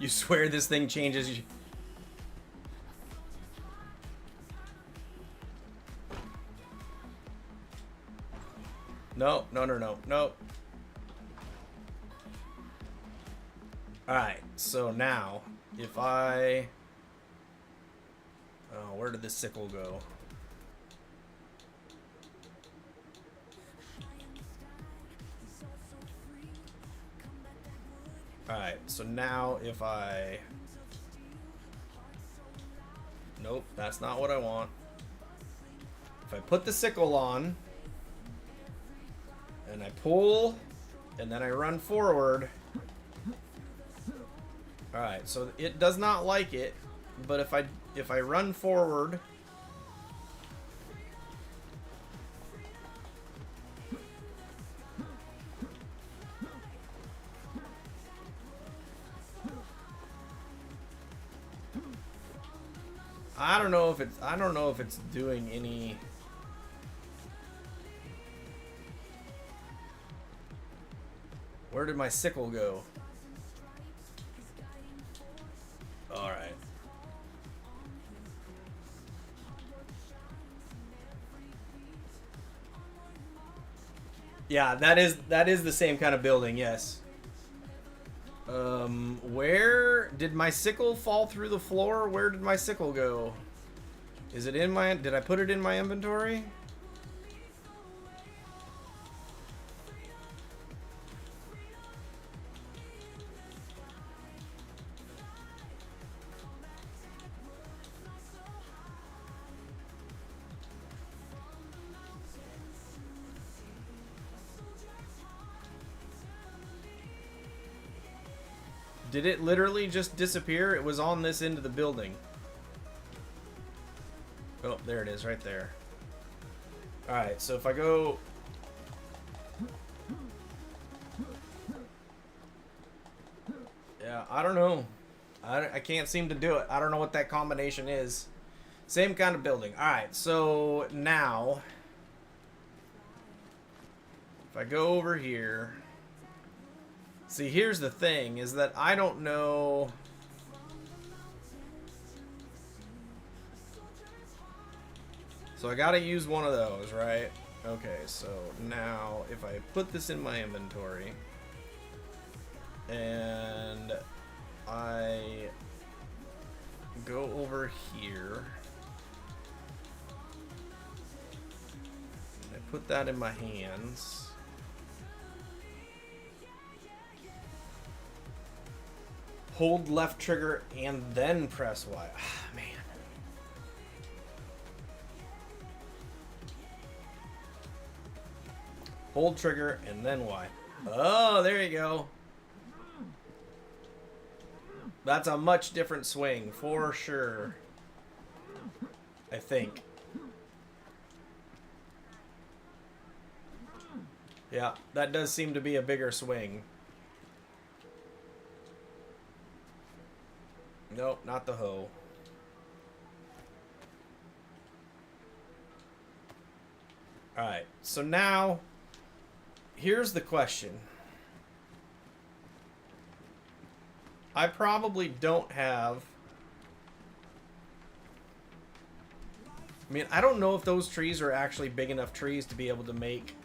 You swear this thing changes you. No. Alright, so now, if I... Oh, where did this sickle go? Alright, so now if I... Nope, that's not what I want. If I put the sickle on, and I pull, and then I run forward. Alright, so it does not like it, but if I run forward, I don't know if it's doing any. Where did my sickle go? All right. Yeah, that is the same kind of building, yes. Where did my sickle fall through the floor? Where did my sickle go? Is it in my, did I put it in my inventory? Did it literally just disappear? It was on this end of the building. Oh, there it is, right there. Alright, so if I go... Yeah, I don't know. I can't seem to do it. I don't know what that combination is. Same kind of building. Alright, so now... If I go over here... See, here's the thing, is that I don't know... So I gotta use one of those, right? Okay, so now if I put this in my inventory and I go over here, and I put that in my hands. Hold left trigger and then press Y. Ah, man. Hold trigger and then Y. Oh, there you go. That's a much different swing, for sure. I think. Yeah, that does seem to be a bigger swing. Nope, not the hoe. Alright, so now, here's the question. I probably don't have... I mean, I don't know if those trees are actually big enough trees to be able to make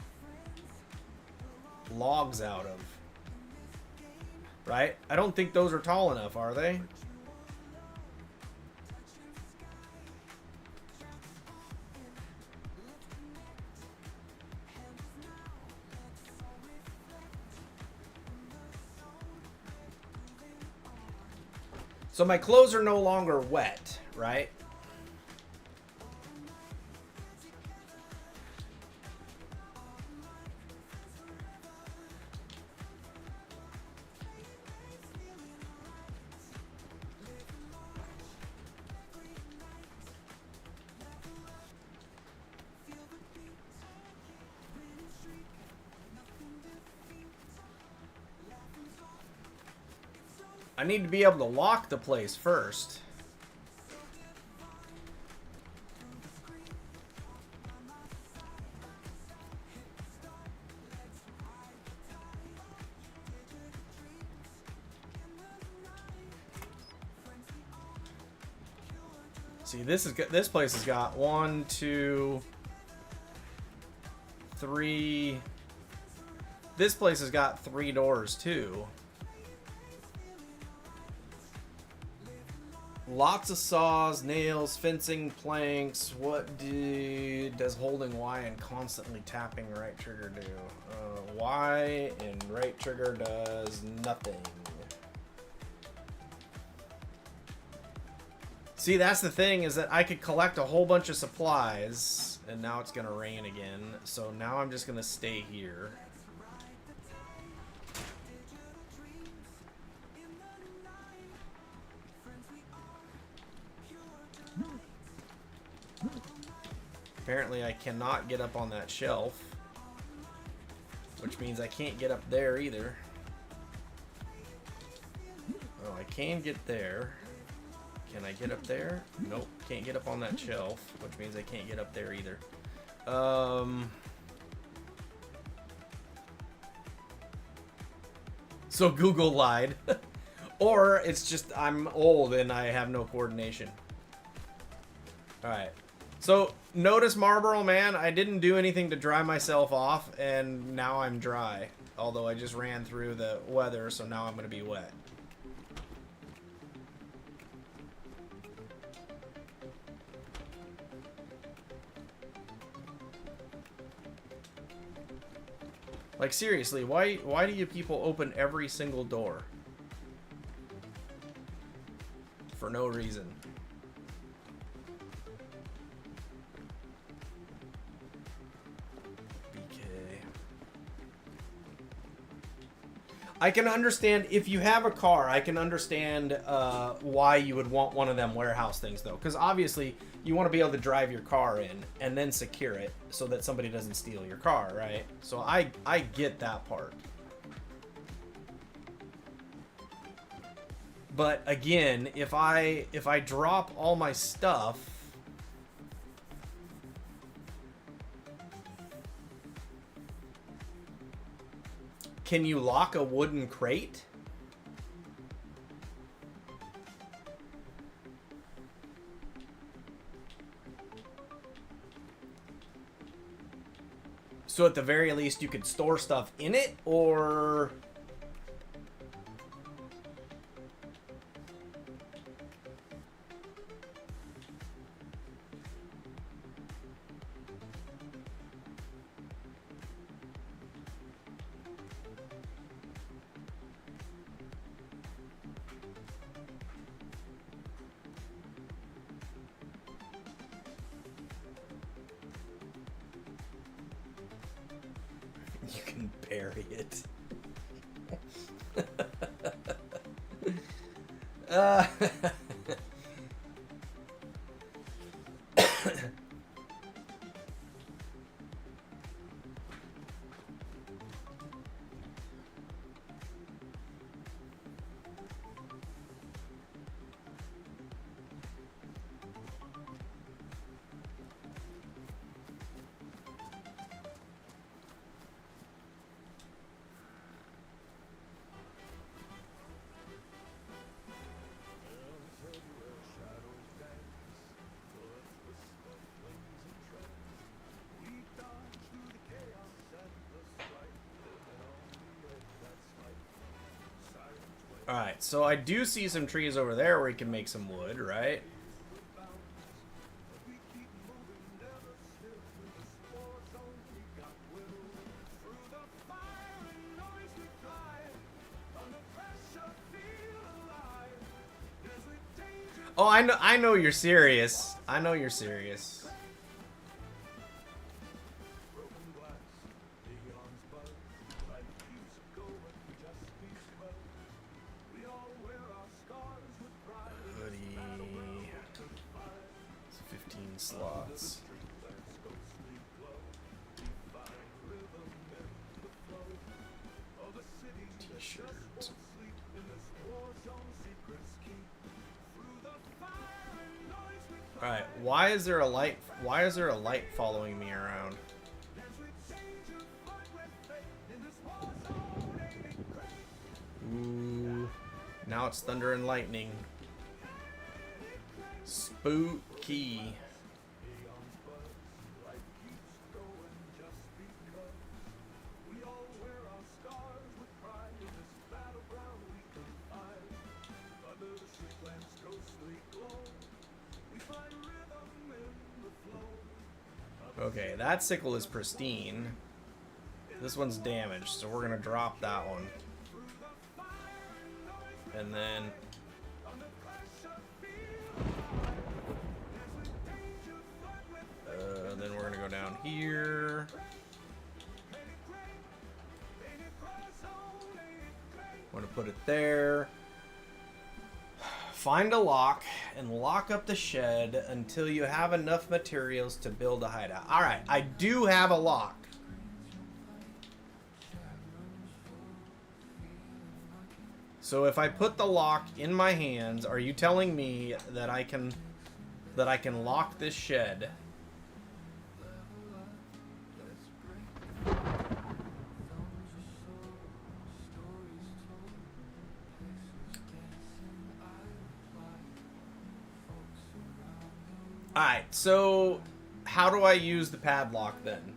logs out of. Right? I don't think those are tall enough, are they? So my clothes are no longer wet, right? I need to be able to lock the place first. See, this place has got 1, 2, 3. This place has got 3 doors too. Lots of saws, nails, fencing, planks. What does holding Y and constantly tapping right trigger do? Y and right trigger does nothing. See, that's the thing, is that I could collect a whole bunch of supplies, and now it's gonna rain again. So now I'm just gonna stay here. Apparently I cannot get up on that shelf, which means I can't get up there either. Oh, I can get there. Can I get up there? Nope, can't get up on that shelf, which means I can't get up there either. So Google lied. Or it's just I'm old and I have no coordination. Alright. So, notice Marlboro Man, I didn't do anything to dry myself off, and now I'm dry. Although I just ran through the weather, so now I'm going to be wet. Like, seriously, why do you people open every single door? For no reason. I can understand if you have a car, I can understand why you would want one of them warehouse things, though. Because obviously, you want to be able to drive your car in and then secure it so that somebody doesn't steal your car, right? So I get that part. But again, if I drop all my stuff, can you lock a wooden crate? So at the very least you could store stuff in it, or... You can bury it. Alright, so I do see some trees over there where you can make some wood, right? Oh, I know you're serious. I know you're serious. Slots. T-shirt. All right, why is there a light? Why is there a light following me around? Ooh, now it's thunder and lightning. Spooky. Okay, that sickle is pristine. This one's damaged, so we're gonna drop that one. And then here. I'm gonna put it there. Find a lock and lock up the shed until you have enough materials to build a hideout. All right, I do have a lock. So if I put the lock in my hands, are you telling me that I can lock this shed? Alright, so how do I use the padlock then?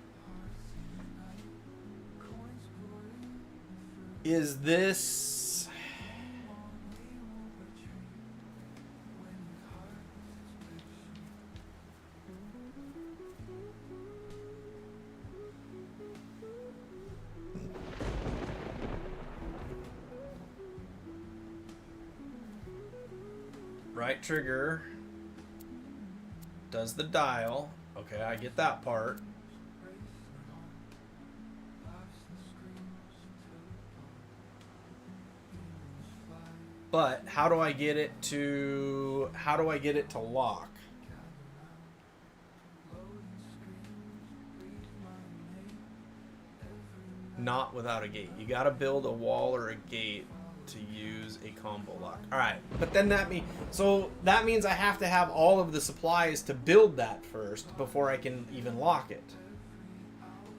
Is this... right trigger does the dial. Okay, I get that part. But how do I get it to lock? Not without a gate. You got to build a wall or a gate to use a combo lock. All right, but then that means I have to have all of the supplies to build that first before I can even lock it.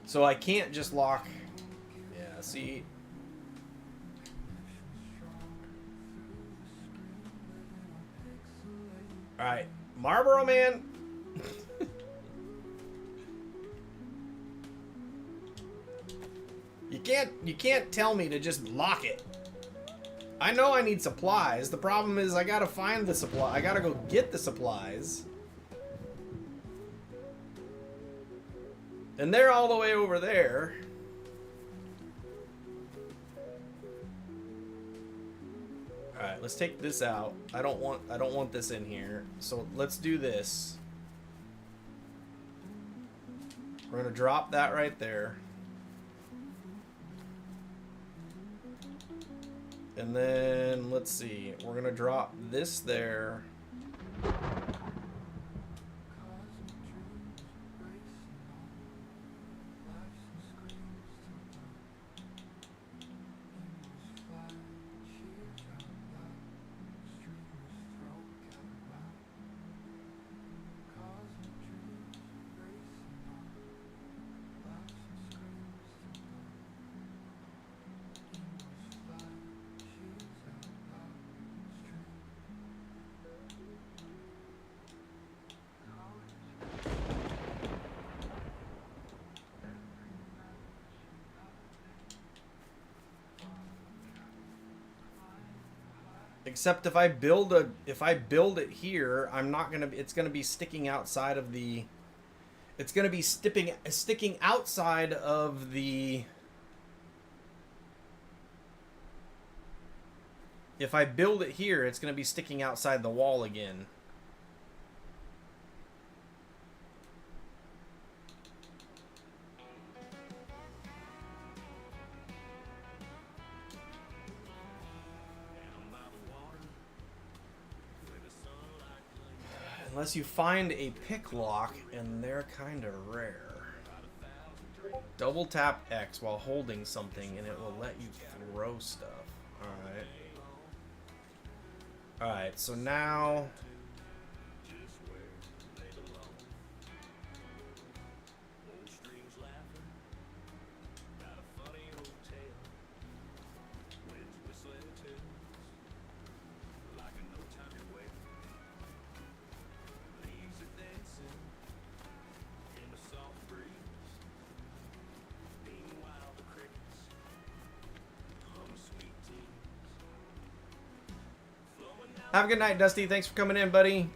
So I can't just lock. Yeah, see. All right, Marlboro Man. You can't tell me to just lock it. I know I need supplies. The problem is I gotta find the supply. I gotta go get the supplies. And they're all the way over there. Alright, let's take this out. I don't want this in here. So let's do this. We're gonna drop that right there. And then, let's see, we're gonna drop this there. Except if I build it here, it's gonna be sticking outside of the. It's gonna be sticking outside of the. If I build it here, it's gonna be sticking outside the wall again. Unless you find a pick lock, and they're kind of rare. Double tap X while holding something, and it will let you throw stuff. Alright. Alright, so now... Have a good night, Dusty. Thanks for coming in, buddy.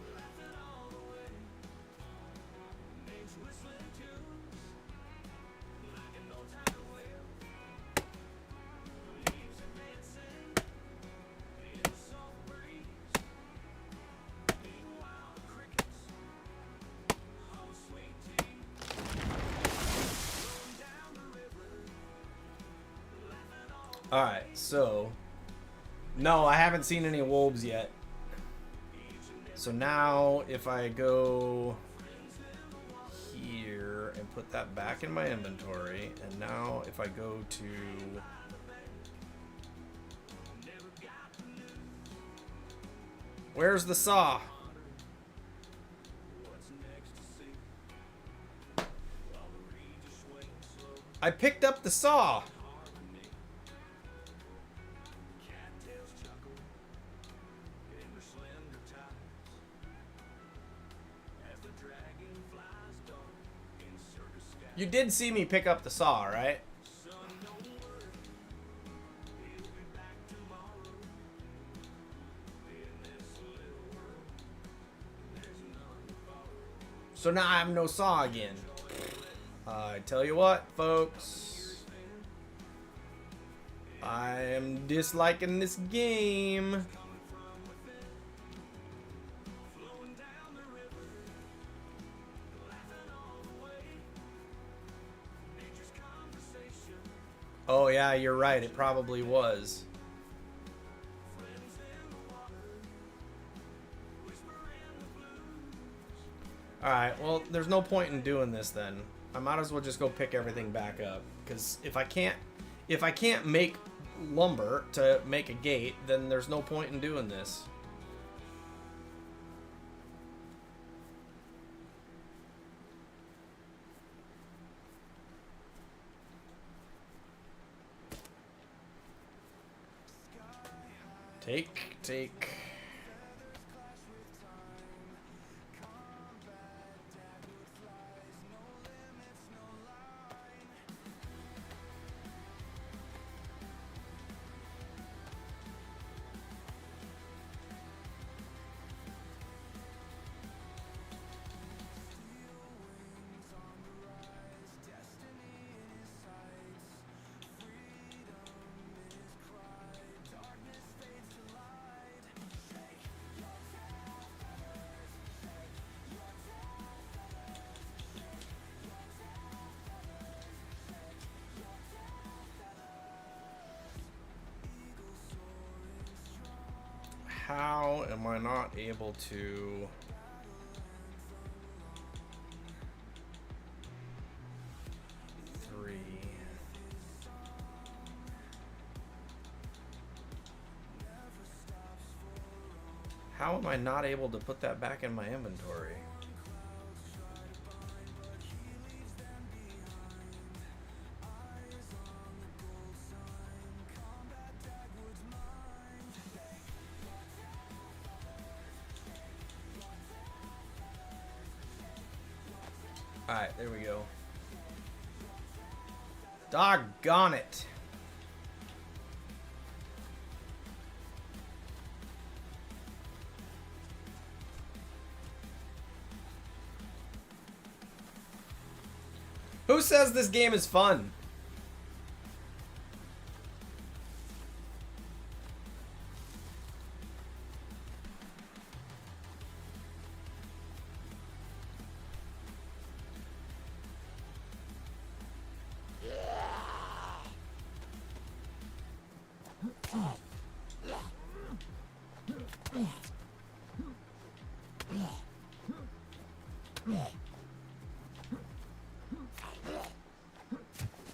Alright, so... No, I haven't seen any wolves yet. So now, if I go here and put that back in my inventory, and now if I go to... Where's the saw? I picked up the saw. You did see me pick up the saw, right? So now I have no saw again. I tell you what, folks. I am disliking this game. Oh yeah, you're right. It probably was. Alright, well, there's no point in doing this then. I might as well just go pick everything back up. Because if I can't make lumber to make a gate, then there's no point in doing this. Take. How am I not able to... How am I not able to put that back in my inventory? Alright, there we go. Doggone it. Who says this game is fun?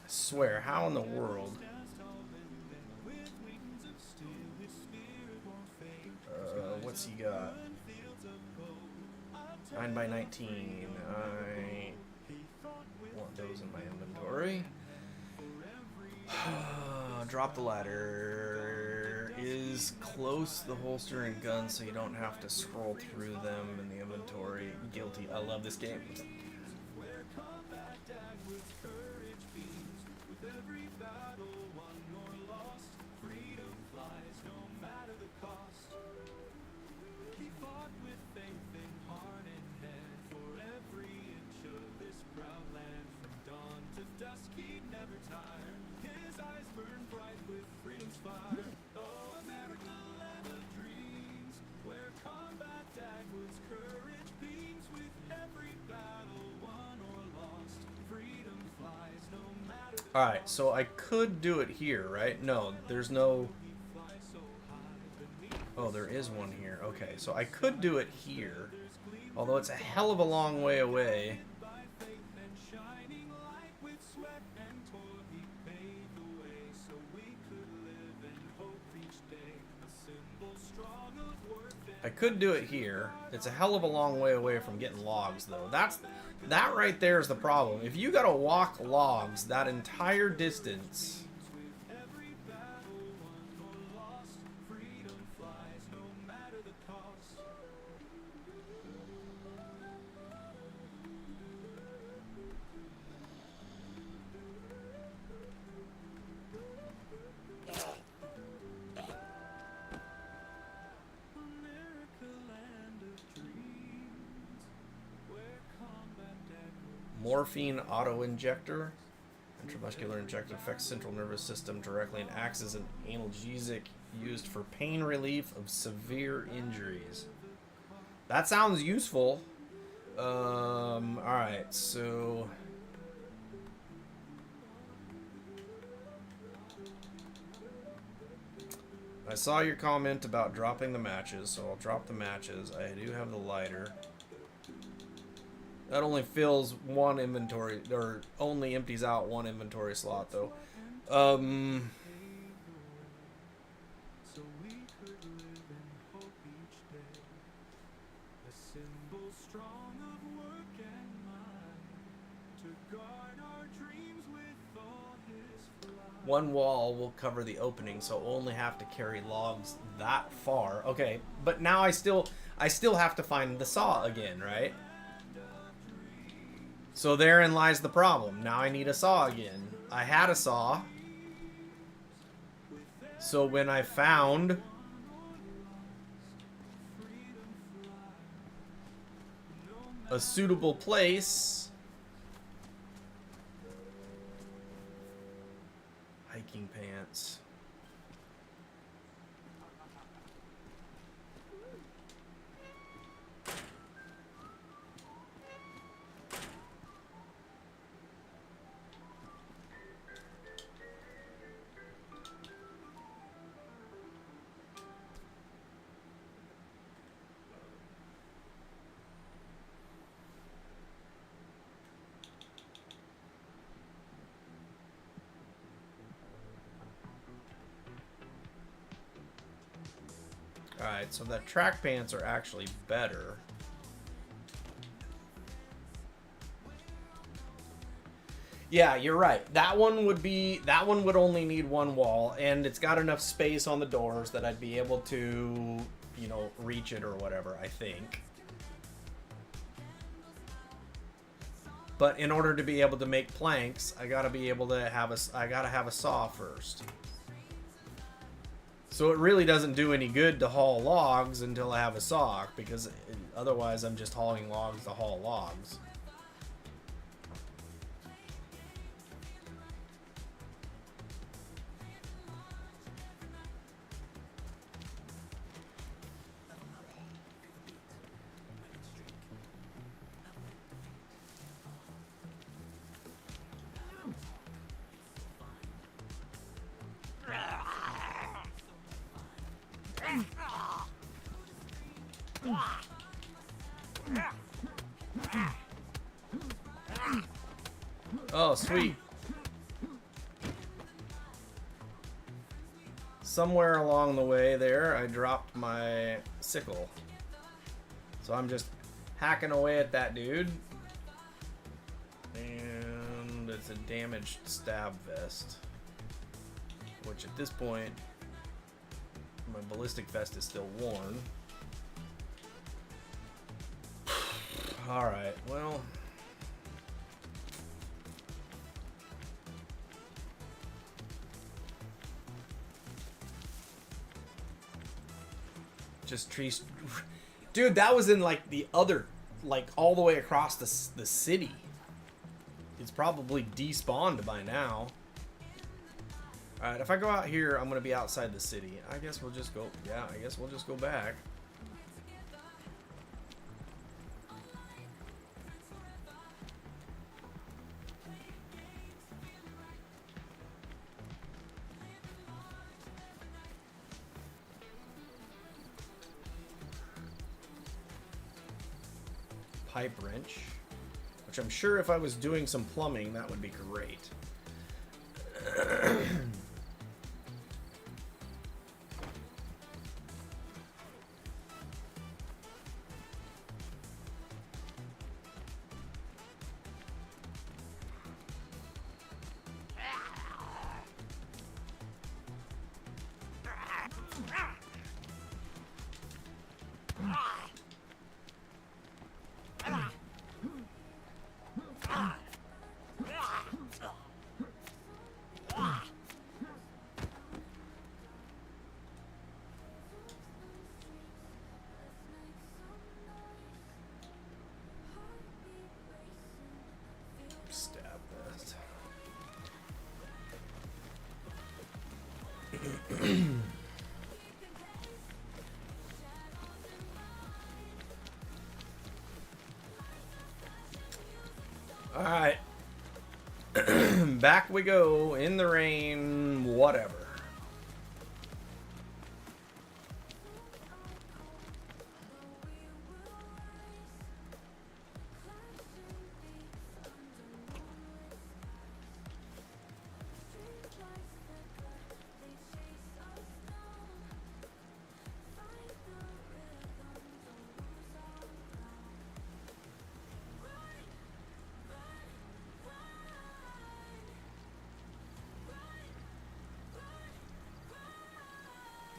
I swear, how in the world? What's he got? 9 by 19. I want those in my inventory. Drop the ladder. Is close the holster and gun so you don't have to scroll through them in the inventory. Guilty. I love this game. Alright, so I could do it here, right? No, there's no... Oh, there is one here. Okay, so I could do it here. Although it's a hell of a long way away. I could do it here. It's a hell of a long way away from getting logs, though. That right there is the problem. If you gotta walk logs that entire distance... Morphine auto-injector. Intramuscular injector affects central nervous system directly and acts as an analgesic used for pain relief of severe injuries. That sounds useful. Alright, so... I saw your comment about dropping the matches, so I'll drop the matches. I do have the lighter. That only fills one inventory, or only empties out one inventory slot, though. One wall will cover the opening, so only have to carry logs that far. Okay, but now I still have to find the saw again, right? So therein lies the problem. Now I need a saw again. I had a saw. So when I found a suitable place, hiking pants. Alright, so the track pants are actually better. Yeah, you're right. That one would only need one wall, and it's got enough space on the doors that I'd be able to, you know, reach it or whatever, I think. But in order to be able to make planks, I gotta have a saw first. So it really doesn't do any good to haul logs until I have a saw, because otherwise I'm just hauling logs to haul logs. Oh, sweet. Somewhere along the way there, I dropped my sickle. So I'm just hacking away at that dude. And it's a damaged stab vest. Which at this point, my ballistic vest is still worn. Alright, well... just trees. Dude, that was in like the other, like all the way across the city. It's probably despawned by now. Alright, if I go out here, I'm gonna be outside the city. I guess we'll just go, yeah, I guess we'll just go back. pipe wrench, which I'm sure if I was doing some plumbing, that would be great. Stab that. All right. Back we go in the rain, whatever.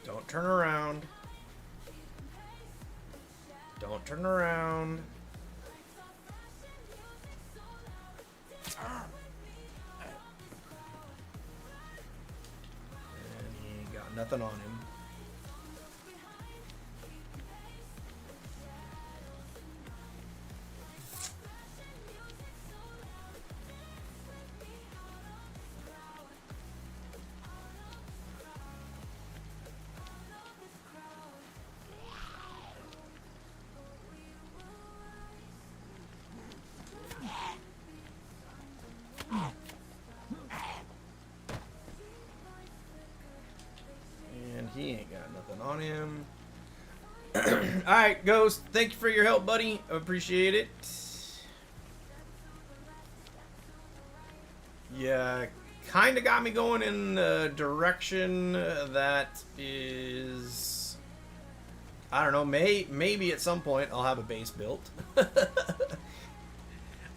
Don't turn around. Don't turn around. And he got nothing on him. He ain't got nothing on him. Alright, Ghost. Thank you for your help, buddy. I appreciate it. Yeah, kind of got me going in a direction that is... I don't know, maybe at some point I'll have a base built.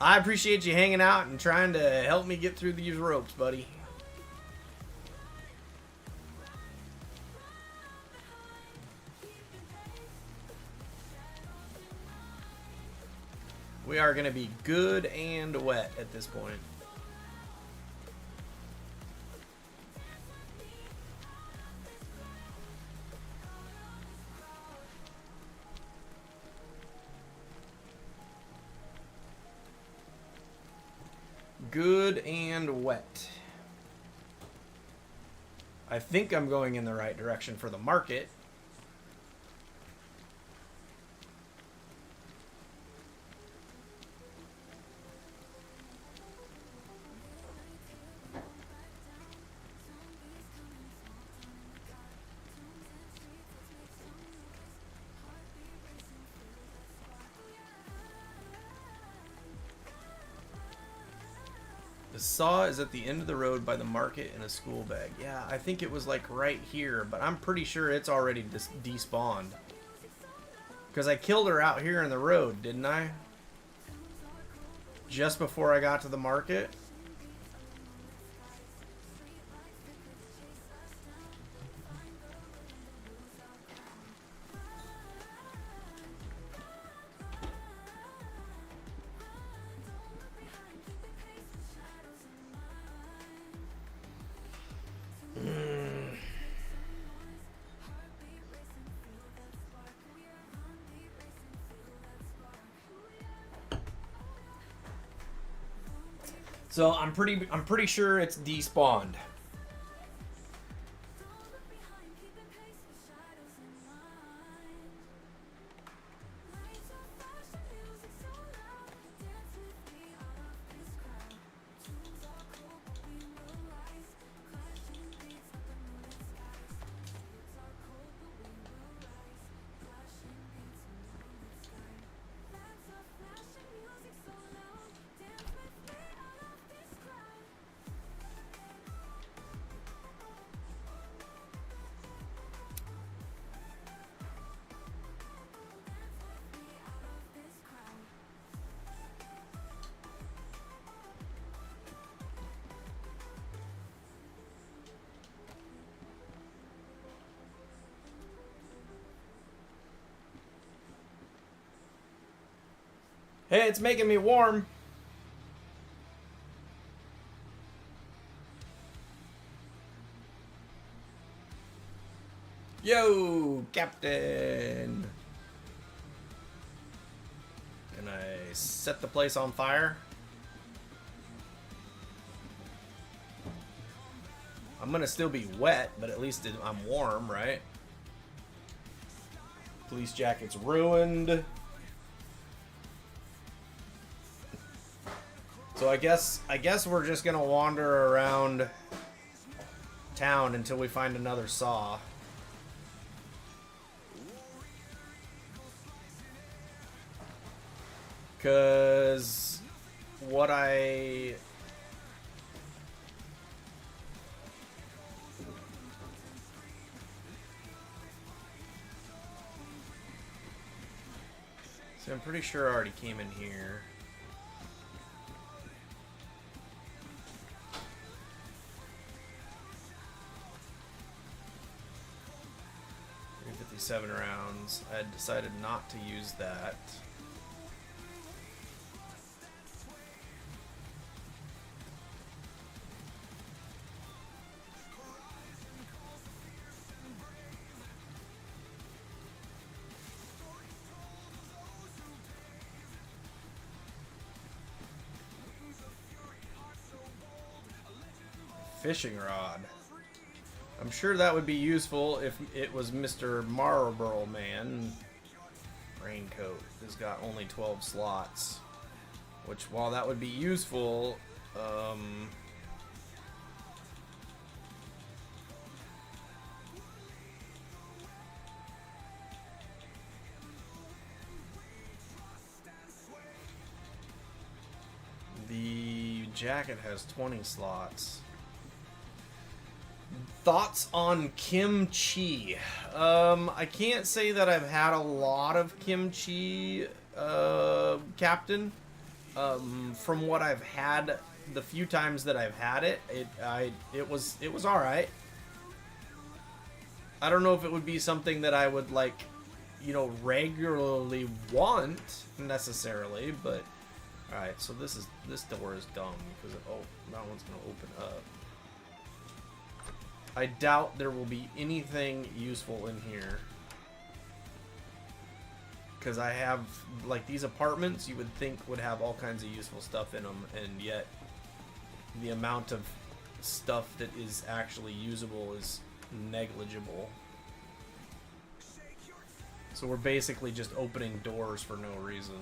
I appreciate you hanging out and trying to help me get through these ropes, buddy. We are going to be good and wet at this point. Good and wet. I think I'm going in the right direction for the market. The saw is at the end of the road by the market in a school bag. Yeah, I think it was like right here, but I'm pretty sure it's already despawned. Because I killed her out here in the road, didn't I? Just before I got to the market. So I'm pretty sure it's despawned. Hey, it's making me warm. Yo, Captain. Can I set the place on fire? I'm gonna still be wet, but at least I'm warm, right? Police jacket's ruined. So I guess we're just gonna wander around town until we find another saw. Cause what I see, I'm pretty sure I already came in here. .357 rounds. I had decided not to use that. Fishing rod. I'm sure that would be useful if it was Mr. Marlboro Man. Raincoat has got only 12 slots. Which, while that would be useful, the jacket has 20 slots. Thoughts on kimchi? I can't say that I've had a lot of kimchi, Captain. From what I've had, the few times that I've had it, it was all right. I don't know if it would be something that I would like, you know, regularly want necessarily, but all right. So this door is dumb because that one's gonna open up. I doubt there will be anything useful in here. Because I have, like, these apartments you would think would have all kinds of useful stuff in them, and yet the amount of stuff that is actually usable is negligible. So we're basically just opening doors for no reason.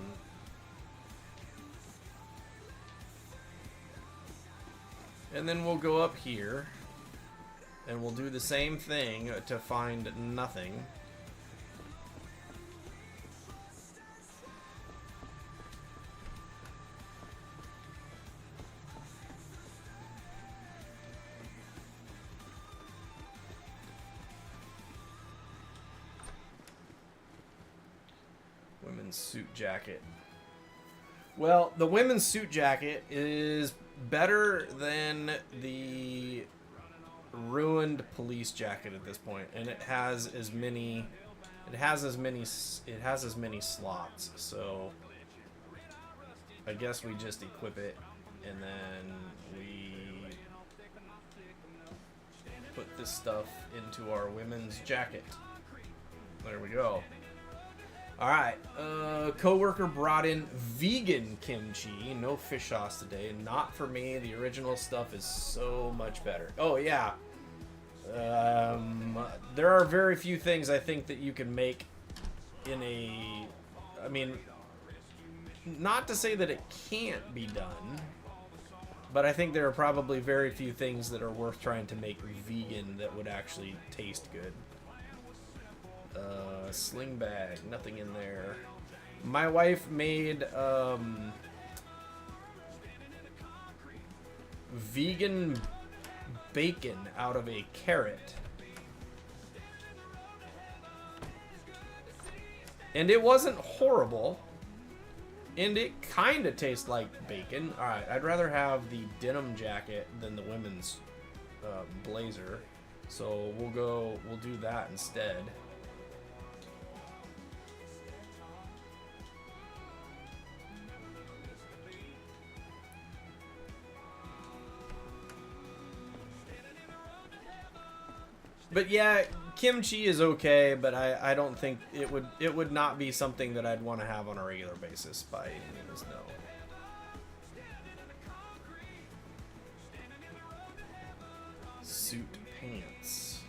And then we'll go up here. And we'll do the same thing to find nothing. Women's suit jacket. Well, the women's suit jacket is better than the ruined police jacket at this point, and it has as many slots, so I guess we just equip it and then we put this stuff into our women's jacket. There we go. Alright, coworker brought in vegan kimchi. No fish sauce today. Not for me. The original stuff is so much better. Oh, yeah. There are very few things I think that you can make in a... I mean, not to say that it can't be done, but I think there are probably very few things that are worth trying to make vegan that would actually taste good. Sling bag, nothing in there. My wife made vegan bacon out of a carrot. And it wasn't horrible. And it kind of tastes like bacon. Alright, I'd rather have the denim jacket than the women's blazer. So we'll do that instead. But yeah, kimchi is okay, but I don't think it would not be something that I'd want to have on a regular basis by any means, no. Suit pants.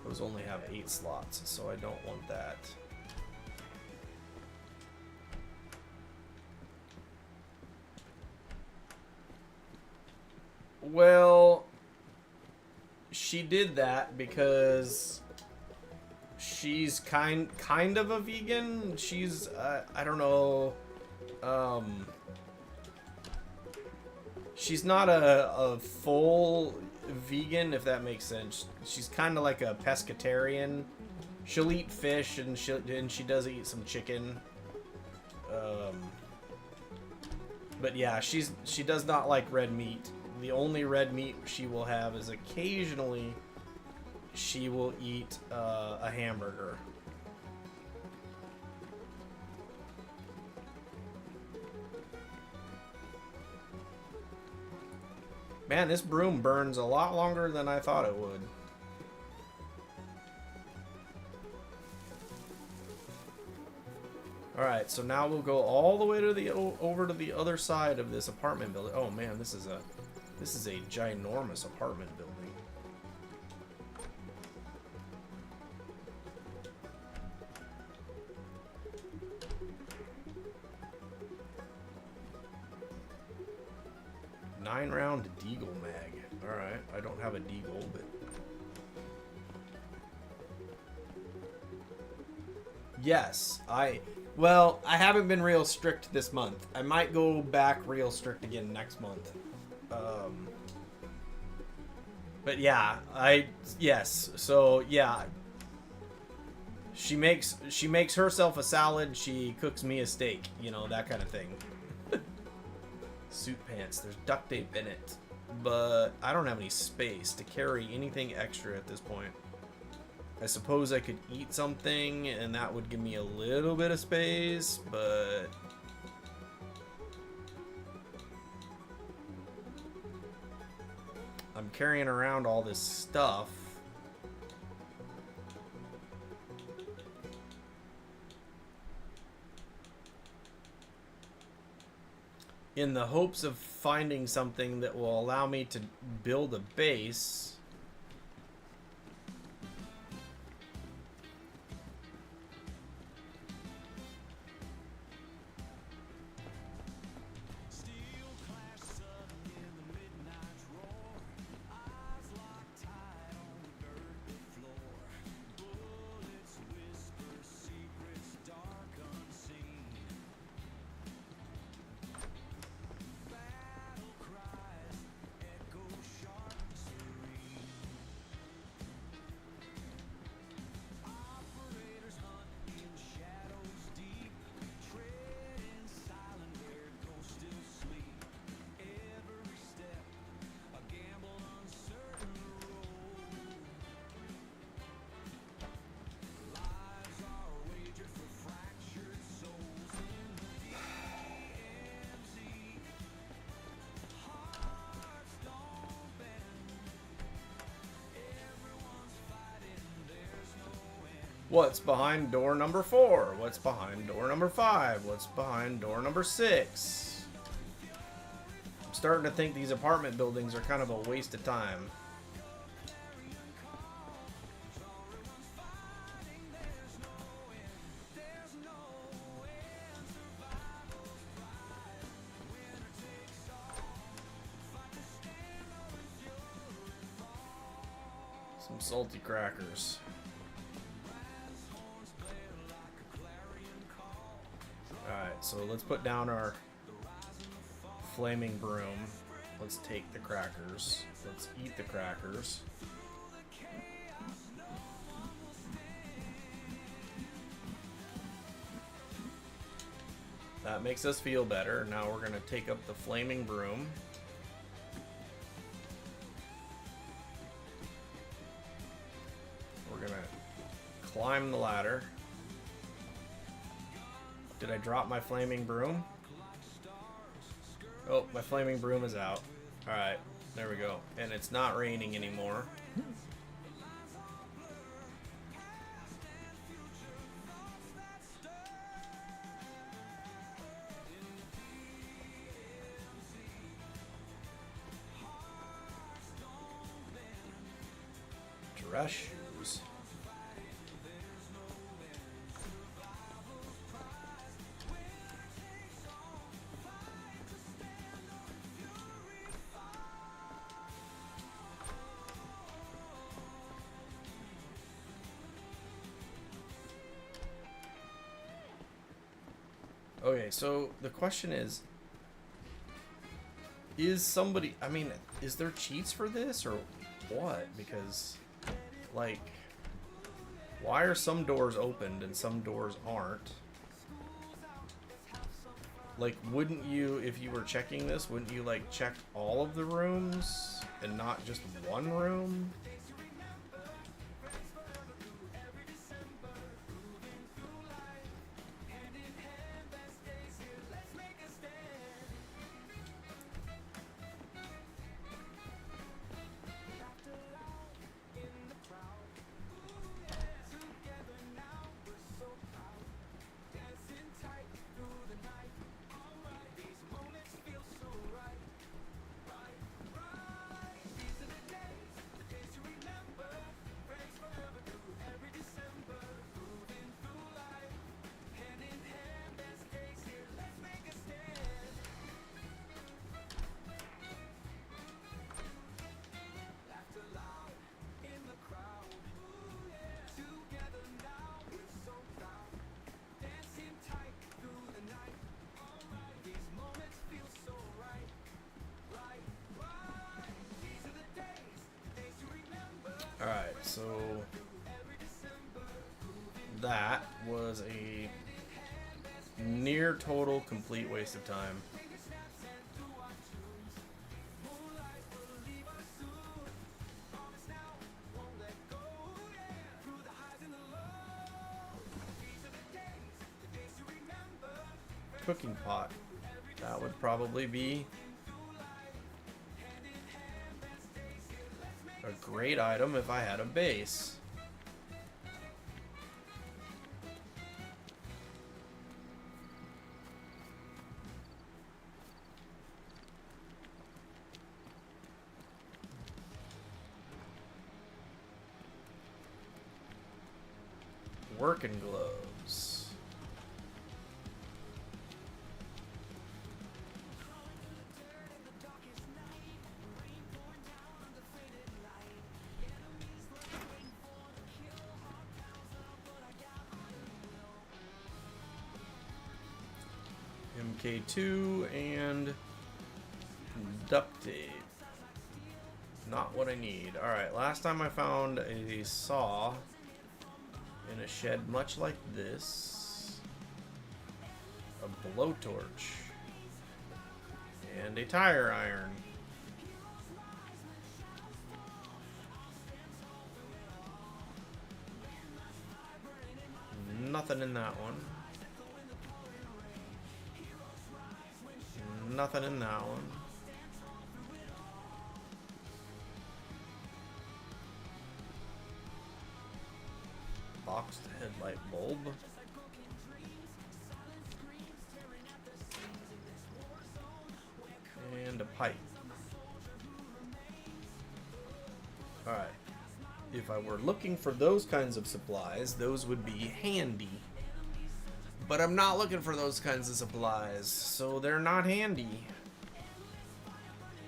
Those only have 8 slots, so I don't want that. Well, she did that because she's kind of a vegan. She's I don't know. She's not a full vegan, if that makes sense. She's kind of like a pescatarian. She'll eat fish and she does eat some chicken. But yeah, she does not like red meat. The only red meat she will have is occasionally she will eat a hamburger. Man, this broom burns a lot longer than I thought it would. Alright, so now we'll go all the way to the over to the other side of this apartment building. Oh man, this is a ginormous apartment building. Nine-round Deagle mag. Alright, I don't have a Deagle, but... Yes, well, I haven't been real strict this month. I might go back real strict again next month. But yeah, yes. So yeah, she makes herself a salad. She cooks me a steak. You know, that kind of thing. Suit pants. There's duct tape in it, but I don't have any space to carry anything extra at this point. I suppose I could eat something and that would give me a little bit of space, but I'm carrying around all this stuff. In the hopes of finding something that will allow me to build a base. What's behind door number 4? What's behind door number 5? What's behind door number 6? I'm starting to think these apartment buildings are kind of a waste of time. Some salty crackers. Alright, so let's put down our flaming broom. Let's take the crackers. Let's eat the crackers. That makes us feel better. Now we're going to take up the flaming broom. We're going to climb the ladder. Did I drop my flaming broom? Oh, my flaming broom is out. Alright, there we go. And it's not raining anymore. dress shoes. Okay, so the question is somebody, I mean, is there cheats for this or what? Because, like, why are some doors opened and some doors aren't? Like, wouldn't you, if you were checking this, wouldn't you, like, check all of the rooms and not just one room? Alright, so that was a near total complete waste of time. Cooking pot. That would probably be a great item if I had a base. Working gloves. MK2 and duct tape. Not what I need. Alright, last time I found a saw in a shed much like this, a blowtorch, and a tire iron. Nothing in that one. Nothing in that one. Boxed headlight bulb. And a pipe. Alright. If I were looking for those kinds of supplies, those would be handy. But I'm not looking for those kinds of supplies, so they're not handy.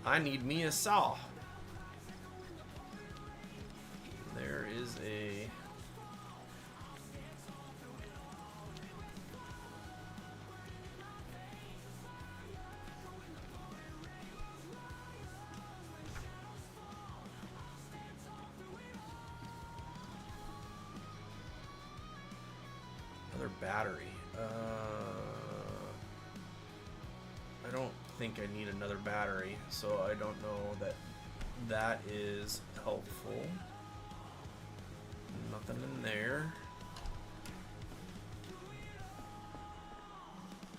I need me a saw. There is a... another battery. I don't think I need another battery, so I don't know that that is helpful. Nothing in there.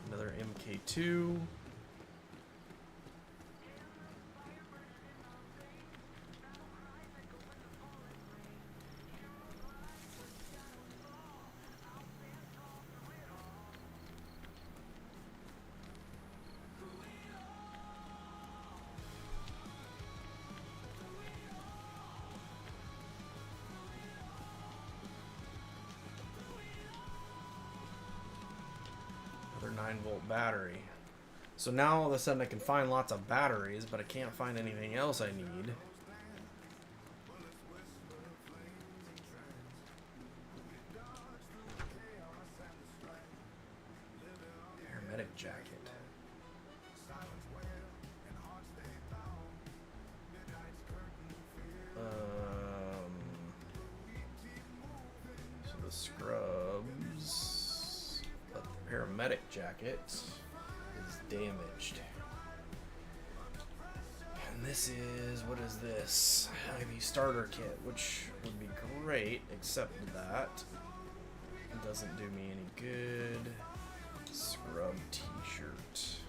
Another MK2. 9-volt battery. So now all of a sudden I can find lots of batteries, but I can't find anything else I need. Paramedic jacket. So the scrubs, but the paramedic jacket is damaged. And this is, what is this? IV starter kit, which would be great, except that it doesn't do me any good. Scrub t-shirt.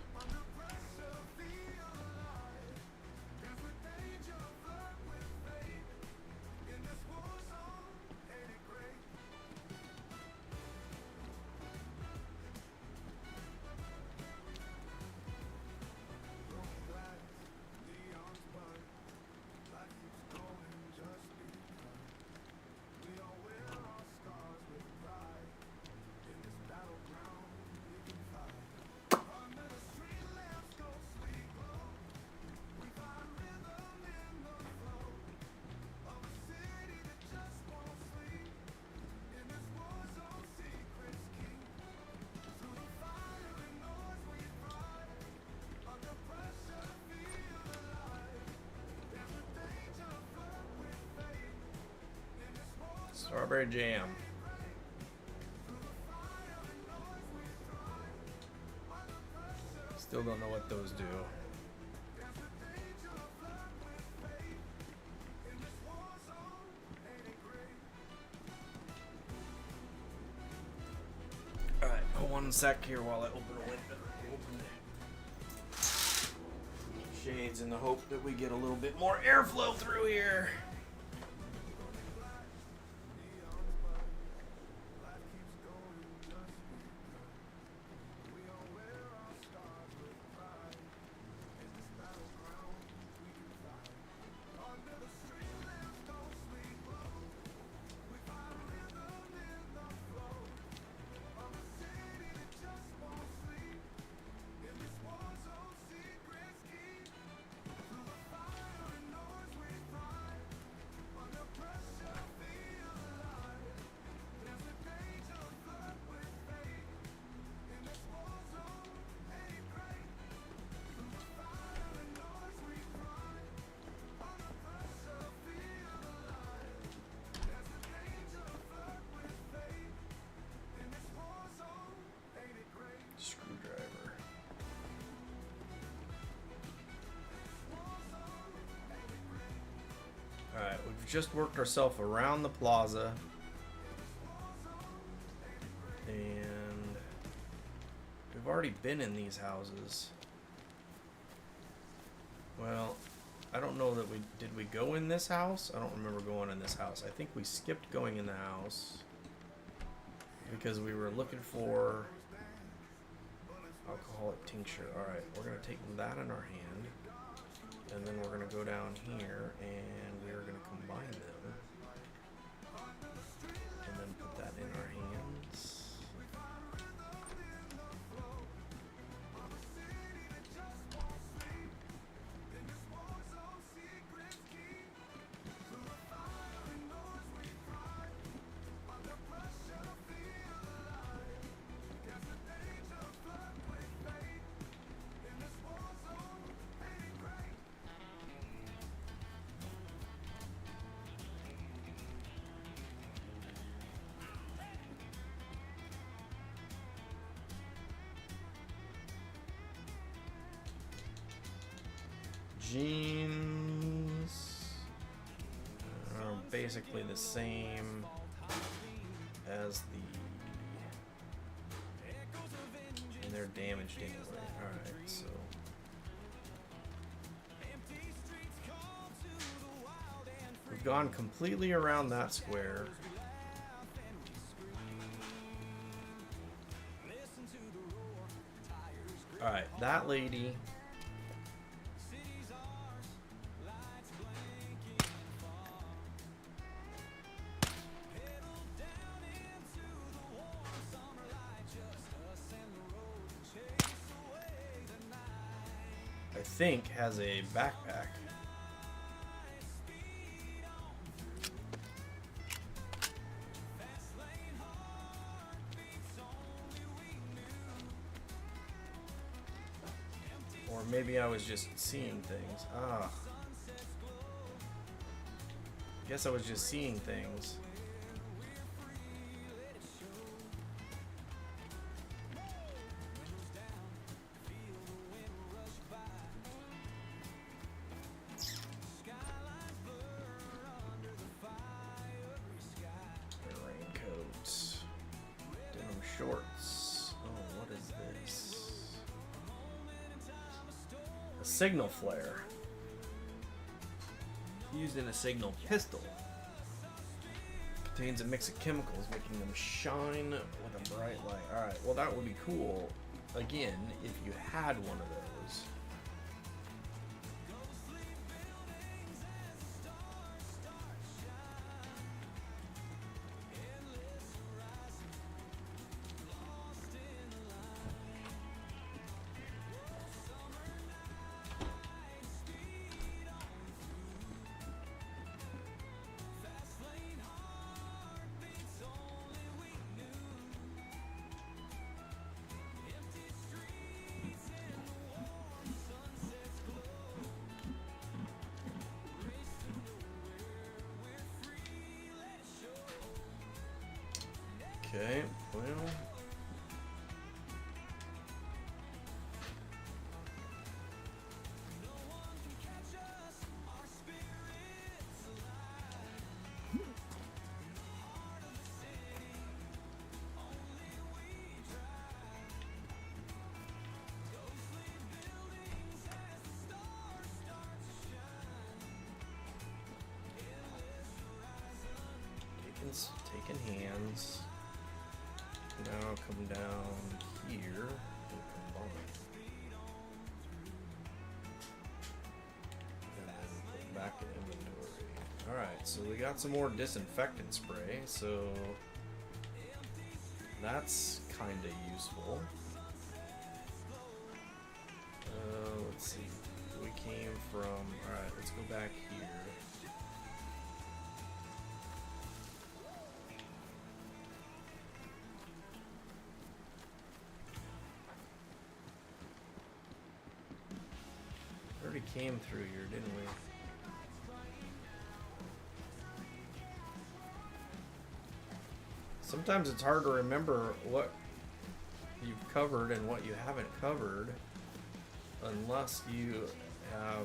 Strawberry jam. Still don't know what those do. Alright, hold one sec here while I open a window. Open shades in the hope that we get a little bit more airflow through here. Screwdriver. Alright, we've just worked ourselves around the plaza. And we've already been in these houses. Well, I don't know that did we go in this house? I don't remember going in this house. I think we skipped going in the house because we were looking for alcoholic tincture. Alright, we're going to take that in our hand, and then we're going to go down here, and we're going to combine them, and then put that in our hands. Jeans are basically the same as the, and they're damaged anyway. Alright, so we've gone completely around that square. Alright, that lady. think has a backpack. Or maybe I was just seeing things. Ah. Guess I was just seeing things. Raincoats. Denim shorts. Oh, what is this? A signal flare. Used in a signal pistol. Contains a mix of chemicals, making them shine with a bright light. Alright, well that would be cool, again, if you had one of those. Okay, well. Taking hands. Now come down here and combine. And then put back in inventory. Alright, so we got some more disinfectant spray, so that's kinda useful. Let's see. We came from, alright, let's go back here. Already came through here, didn't we? Sometimes it's hard to remember what you've covered and what you haven't covered unless you have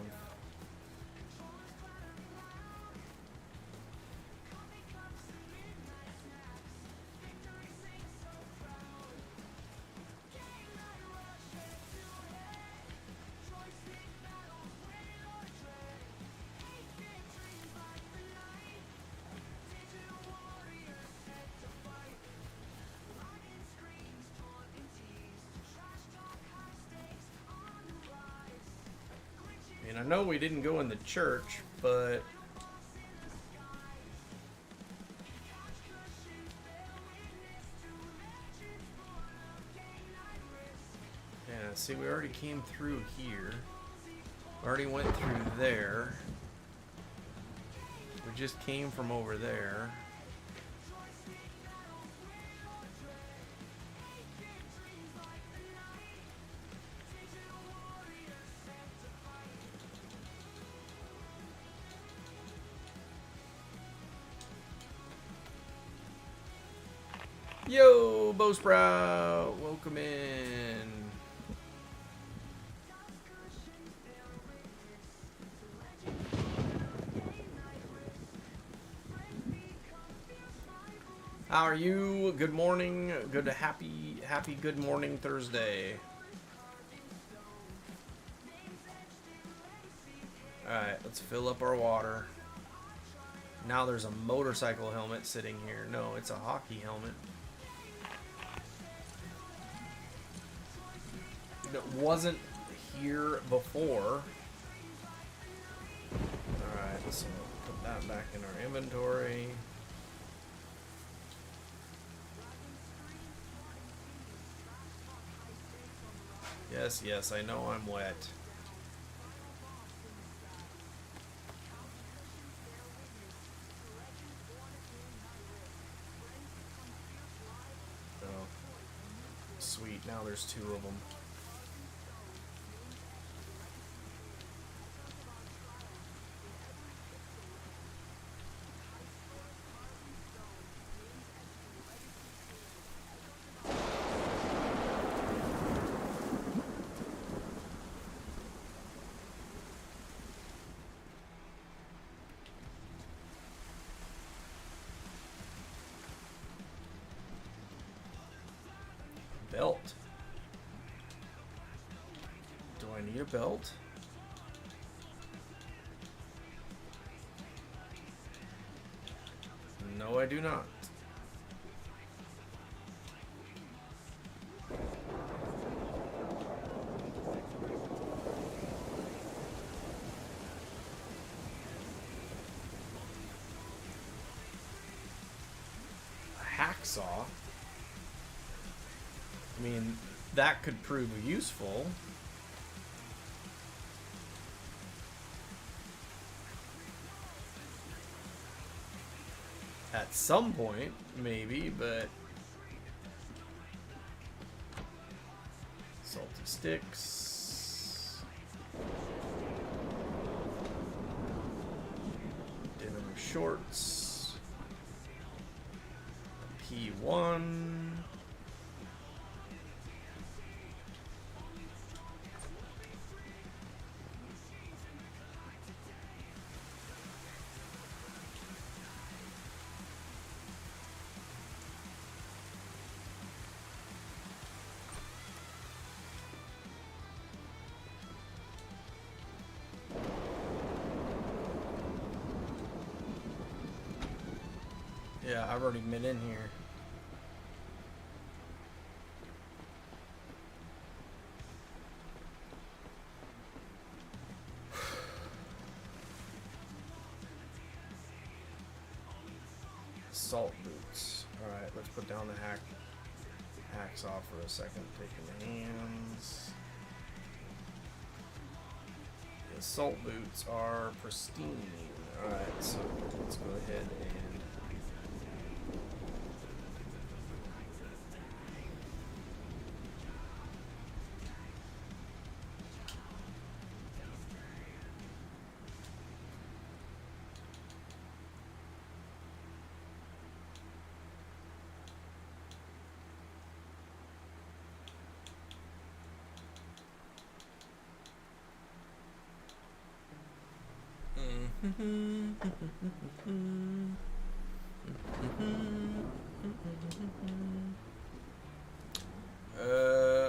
I know we didn't go in the church, but yeah, see, we already came through here. Already went through there. We just came from over there. Yo, Bo Sprout, welcome in. How are you? Good morning. Good happy good morning Thursday. All right, let's fill up our water. Now there's a motorcycle helmet sitting here. No, it's a hockey helmet. That wasn't here before. Alright, so put that back in our inventory. Yes, I know I'm wet. sweet. Now there's 2 of them. Belt. Do I need a belt? No, I do not. A hacksaw? I mean, that could prove useful. At some point, maybe, but... Salty sticks. Denim shorts. P1. Yeah, I've already been in here. Salt boots. Alright, let's put down the hacksaw for a second. Taking the hands. The salt boots are pristine. Alright, so let's go ahead and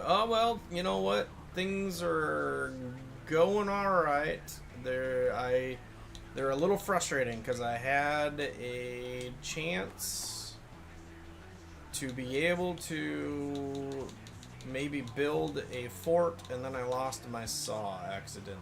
oh well, you know what? Things are going all right. They're a little frustrating because I had a chance to be able to maybe build a fort, and then I lost my saw accidentally.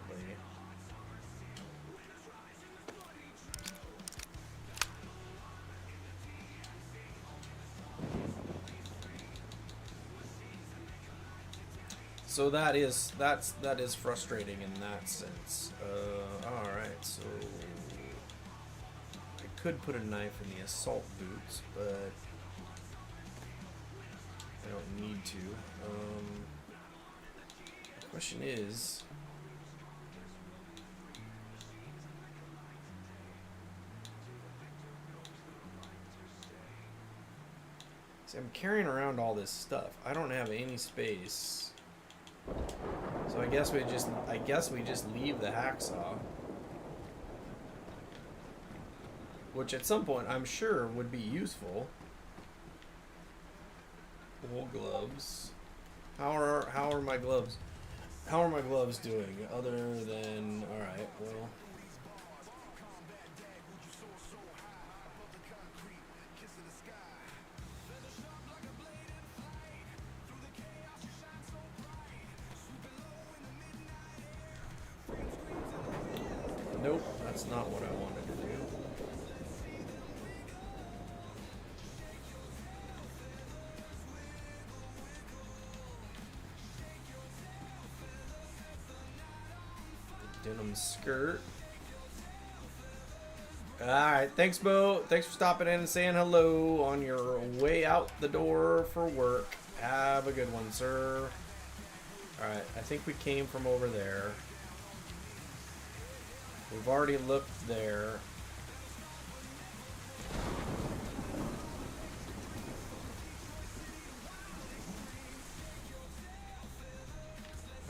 So that is frustrating in that sense. All right, so I could put a knife in the assault boots, but I don't need to. The question is, see, I'm carrying around all this stuff. I don't have any space. So I guess we just leave the hacksaw, which at some point I'm sure would be useful. Wool gloves. How are my gloves? How are my gloves doing? Other than, all right, well. Nope, that's not what I wanted to do. The denim skirt. Alright, thanks Bo. Thanks for stopping in and saying hello on your way out the door for work. Have a good one, sir. Alright, I think we came from over there. We've already looked there.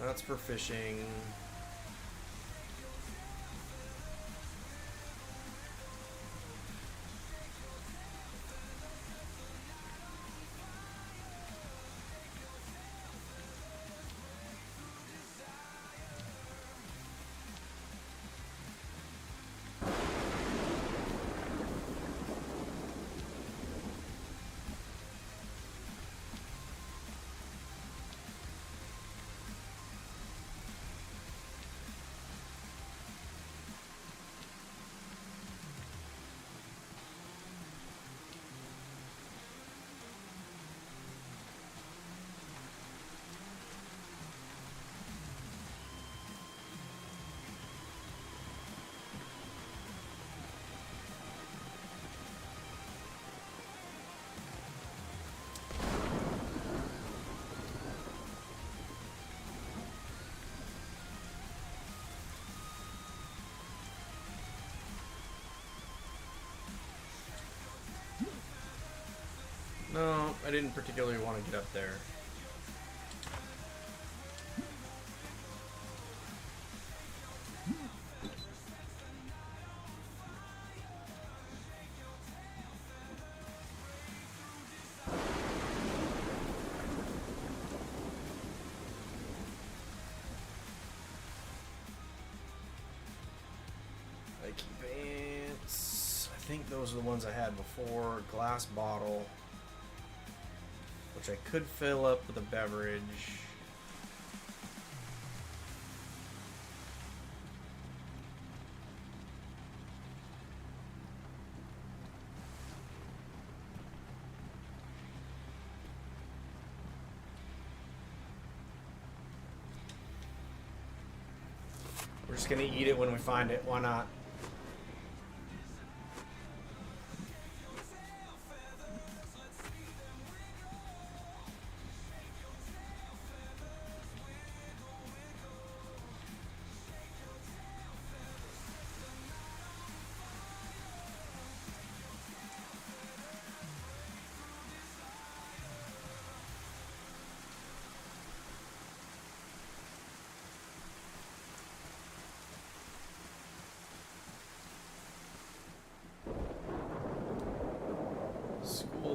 That's for fishing. No, I didn't particularly want to get up there. Like Vance. I think those are the ones I had before. Glass bottle, which I could fill up with a beverage. We're just gonna eat it when we find it. Why not?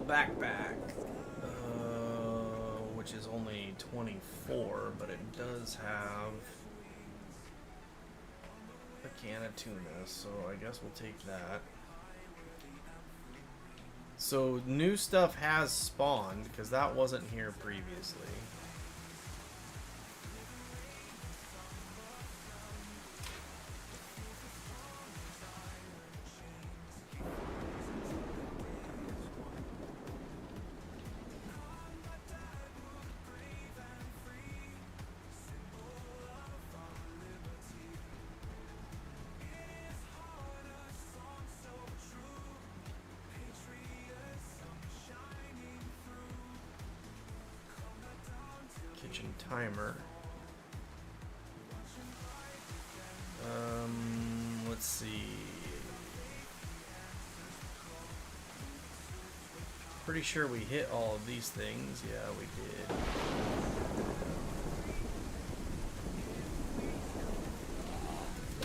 Backpack, which is only 24, but it does have a can of tuna, so I guess we'll take that. So new stuff has spawned, because that wasn't here previously. Kitchen timer. Let's see. Pretty sure we hit all of these things. Yeah, we did.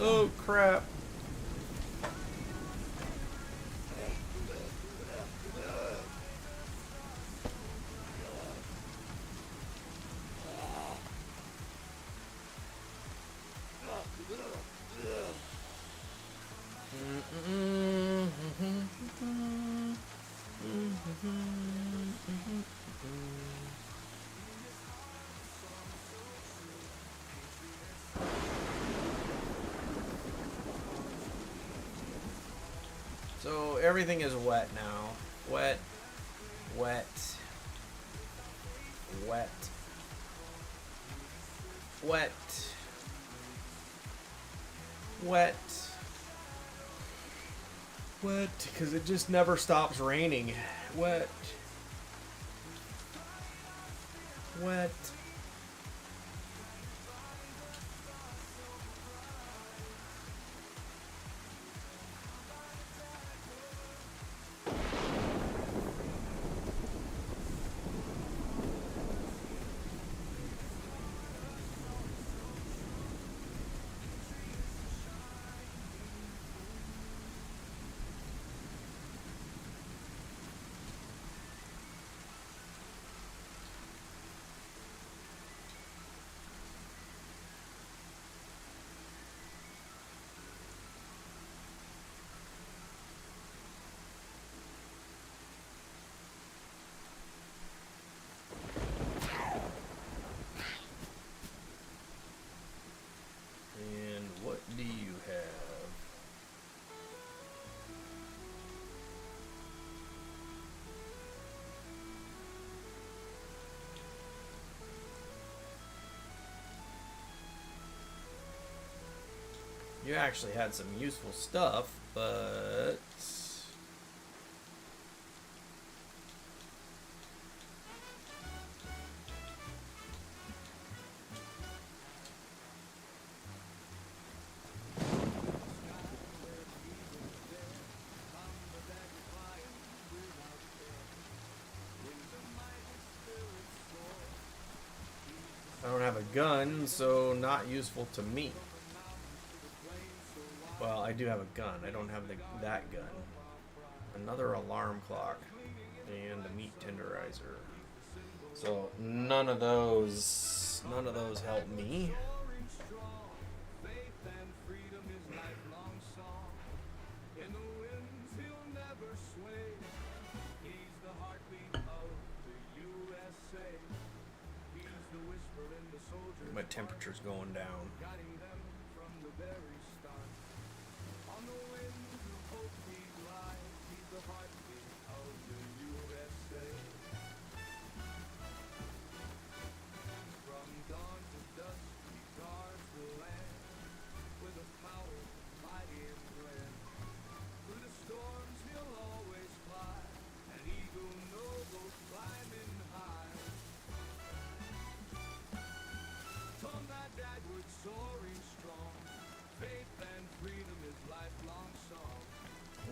Oh crap. So everything is wet now. Wet, wet, wet, wet, wet, wet, because it just never stops raining. Wet. wet. And what do you have? You actually had some useful stuff, but I don't have a gun, so not useful to me. Well, I do have a gun. I don't have that gun. Another alarm clock and a meat tenderizer. So none of those help me. My temperature's going down.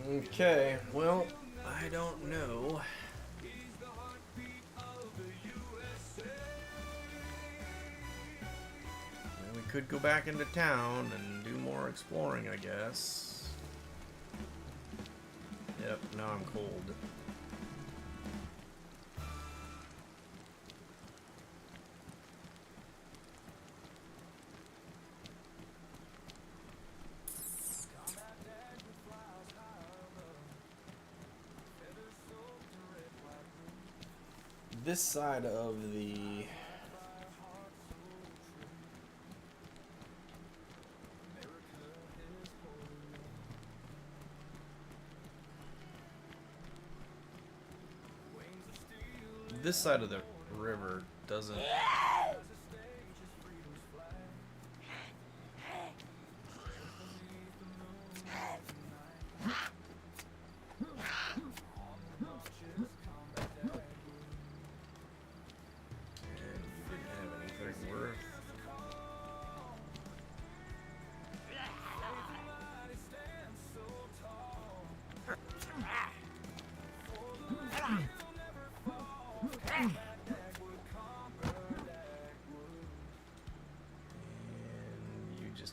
Okay, well, I don't know. Well, we could go back into town and do more exploring, I guess. Yep, now I'm cold. This side of the river doesn't.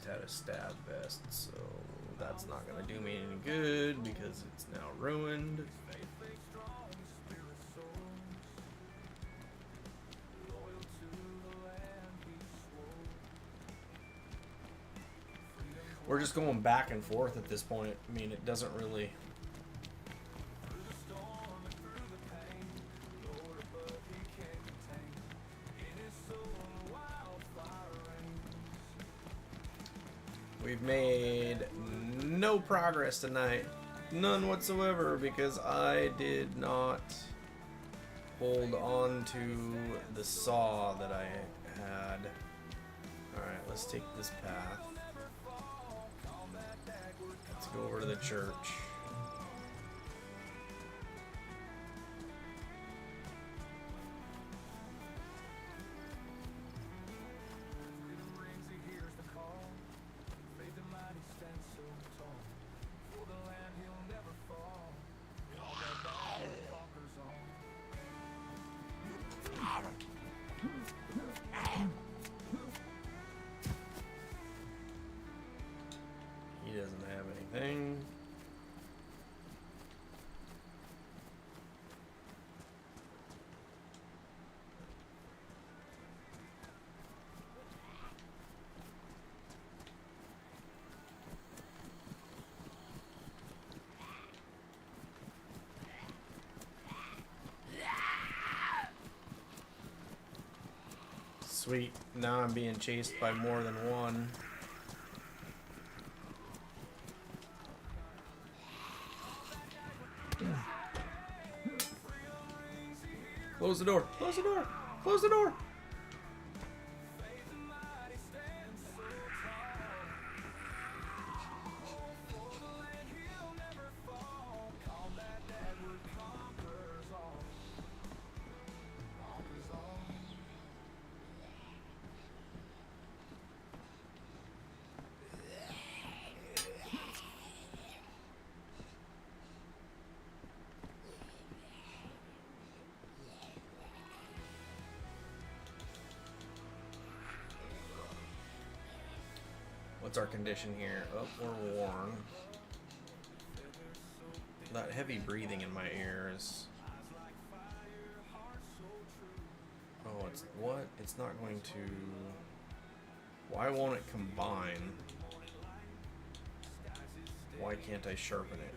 Had a stab vest, so that's not gonna do me any good because it's now ruined. We're just going back and forth at this point. I mean, it doesn't really. We've made no progress tonight. None whatsoever, because I did not hold on to the saw that I had. Alright, let's take this path. Let's go over to the church. doesn't have anything. Sweet, now I'm being chased by more than one. Close the door, close the door, close the door! What's our condition here? Oh, we're worn. That heavy breathing in my ears. Oh, it's what? It's not going to. Why won't it combine? Why can't I sharpen it?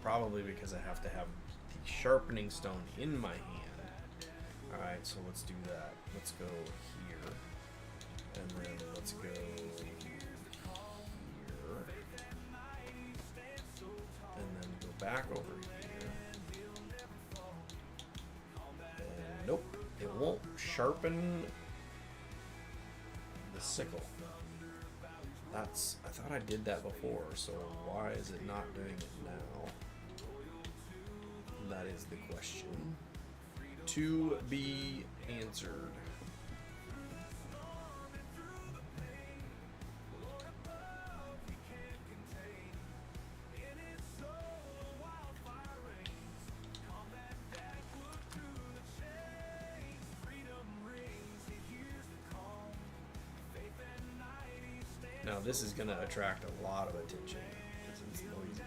Probably because I have to have the sharpening stone in my hand. Alright, so let's do that. Let's go here. And then let's go here. And then go back over here. And nope, it won't sharpen the sickle. I thought I did that before, so why is it not doing it now? That is the question. To be answered. Now this is going to attract a lot of attention because it's noisy.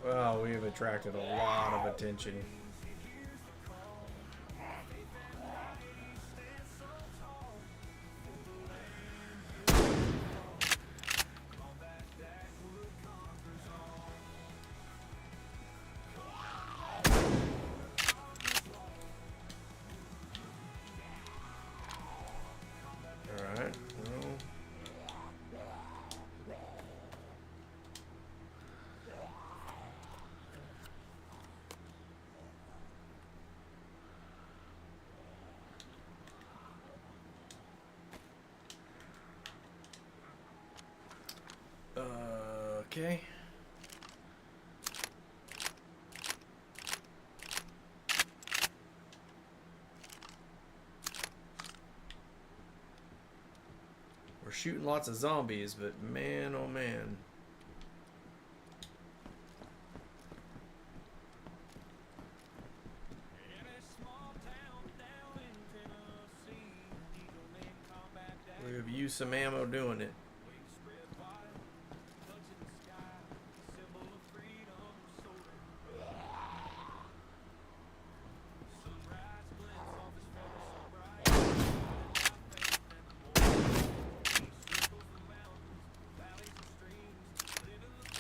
Well, we have attracted a lot of attention. Alright, well. Okay. We're shooting lots of zombies, but man, oh man. use some ammo doing it.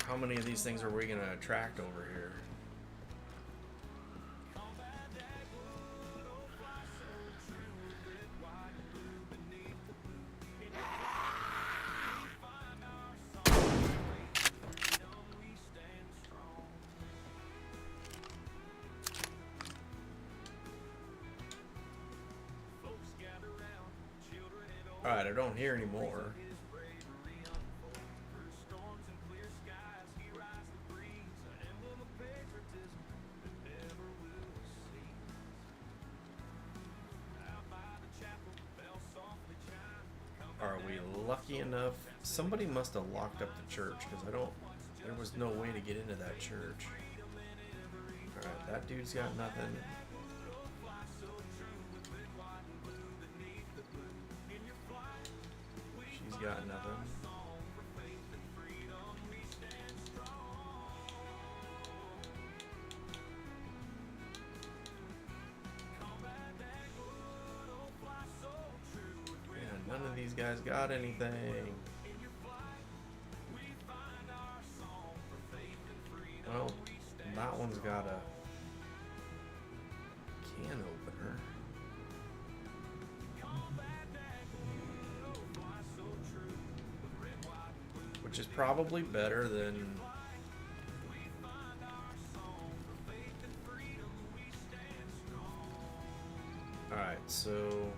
How many of these things are we gonna attract over here? Alright, I don't hear any more. Are we lucky enough? Somebody must have locked up the church because there was no way to get into that church. Alright, that dude's got nothing. She's got nothing. None of these guys got anything. Well, that one's got a can opener. Which is probably better than... Alright, so...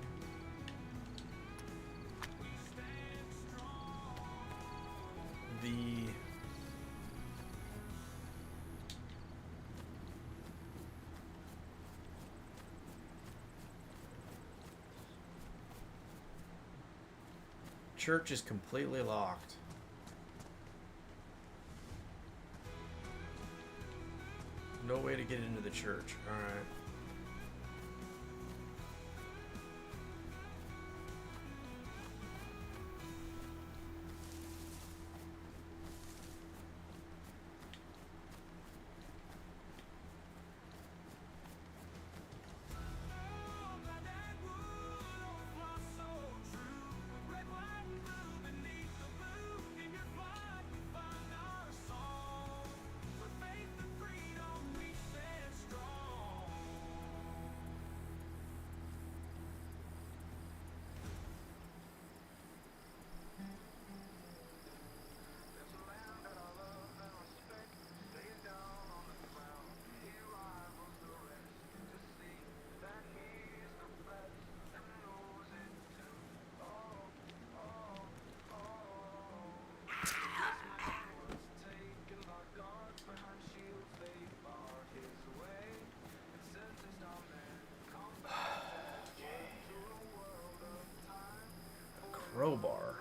The church is completely locked. No way to get into the church. All right. Crowbar.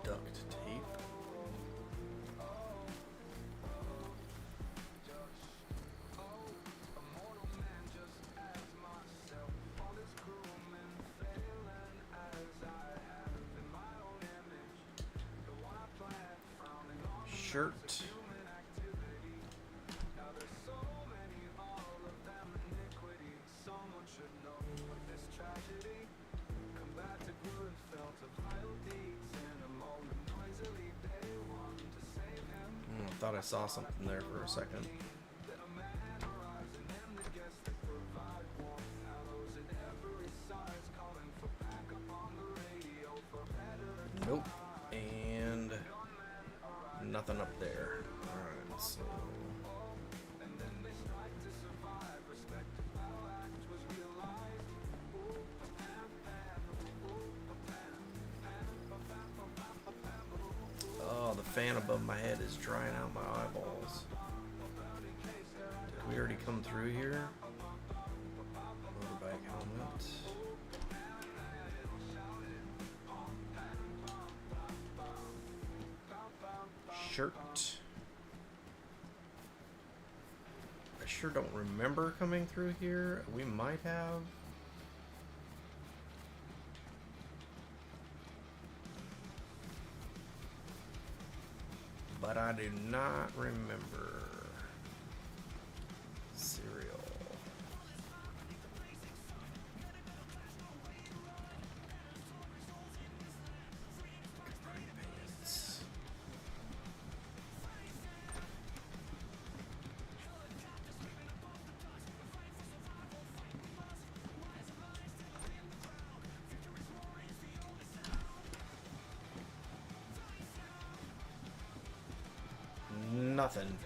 Duct tape. Shirt. I thought I saw something there for a second. Nope. And nothing up there. Alright, so... Oh, the fan above my head is drying out my eyeballs. Did we already come through here? Motorbike helmet. Shirt. I sure don't remember coming through here. We might have. But I do not remember. Cereal. Capri pants. Nothing.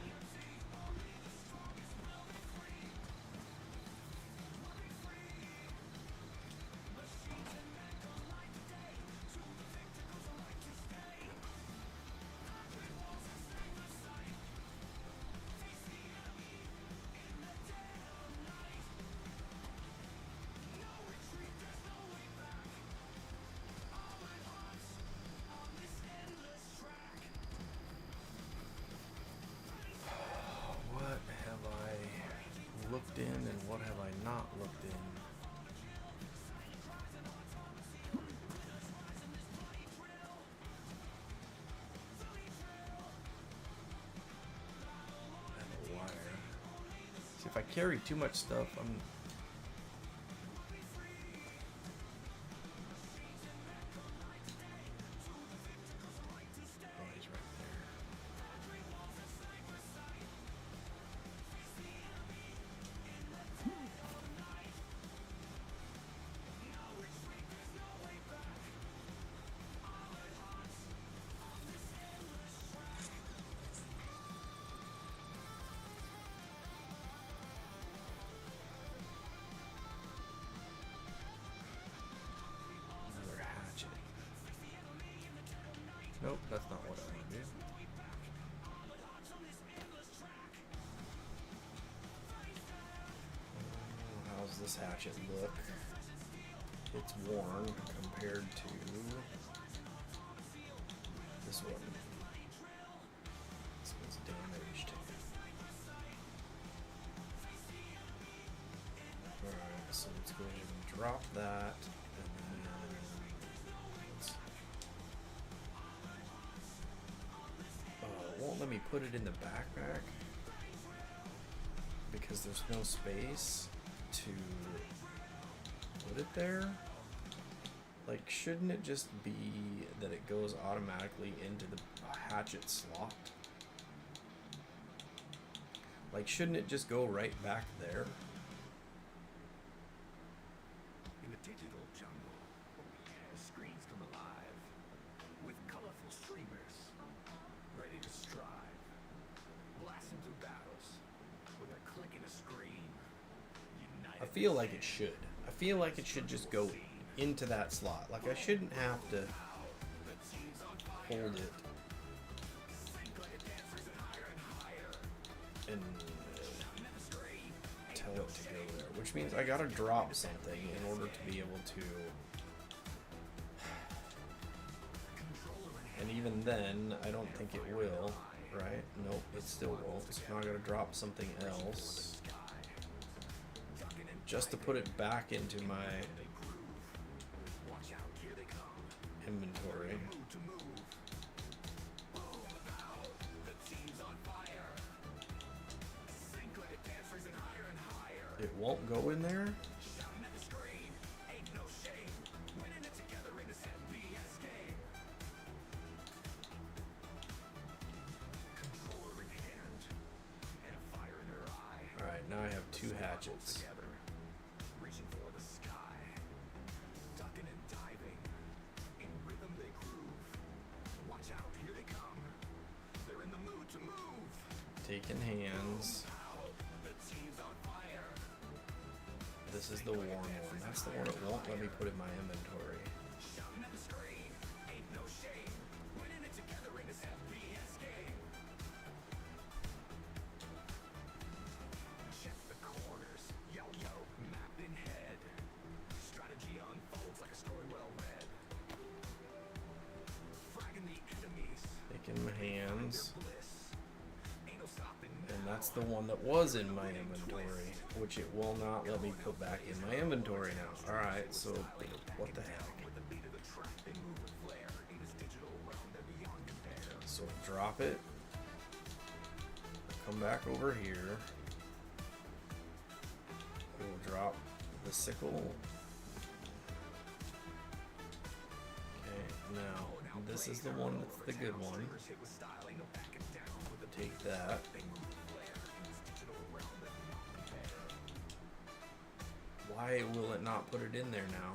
Looked in and what have I not looked in? And a wire. See, if I carry too much stuff, I'm. Oh, he's right there. Nope, that's not what I want to do. How's this hatchet look? It's worn compared to this one. This one's damaged. Alright, so let's go ahead and drop that. Won't let me put it in the backpack because there's no space to put it there. Like, shouldn't it just be that it goes automatically into the hatchet slot? Like, shouldn't it just go right back there? In the digital jungle, the screens come alive with colorful streamers, ready to strive, blasting through battles with a click and a scream. I feel like it should. I feel like it should just go into that slot. Like, I shouldn't have to hold it and tell it to go there, which means I gotta drop something in order to be able to. And even then, I don't think it will, right? Nope, it still won't. So now I gotta drop something else just to put it back into my inventory. It won't go in there? Alright, now I have two hatchets. Reaching for the sky, ducking and diving, in rhythm they groove. Watch out, here they come. They're in the mood to move. Taking hands. This is the worn one. That's the one it won't let me put in my inventory. that's the one that was in my inventory, which it will not let me put back in my inventory now. Alright, so what the heck? So drop it, come back over here, we'll drop the sickle. Okay, now this is the one that's the good one. Take that. Why will it not put it in there now?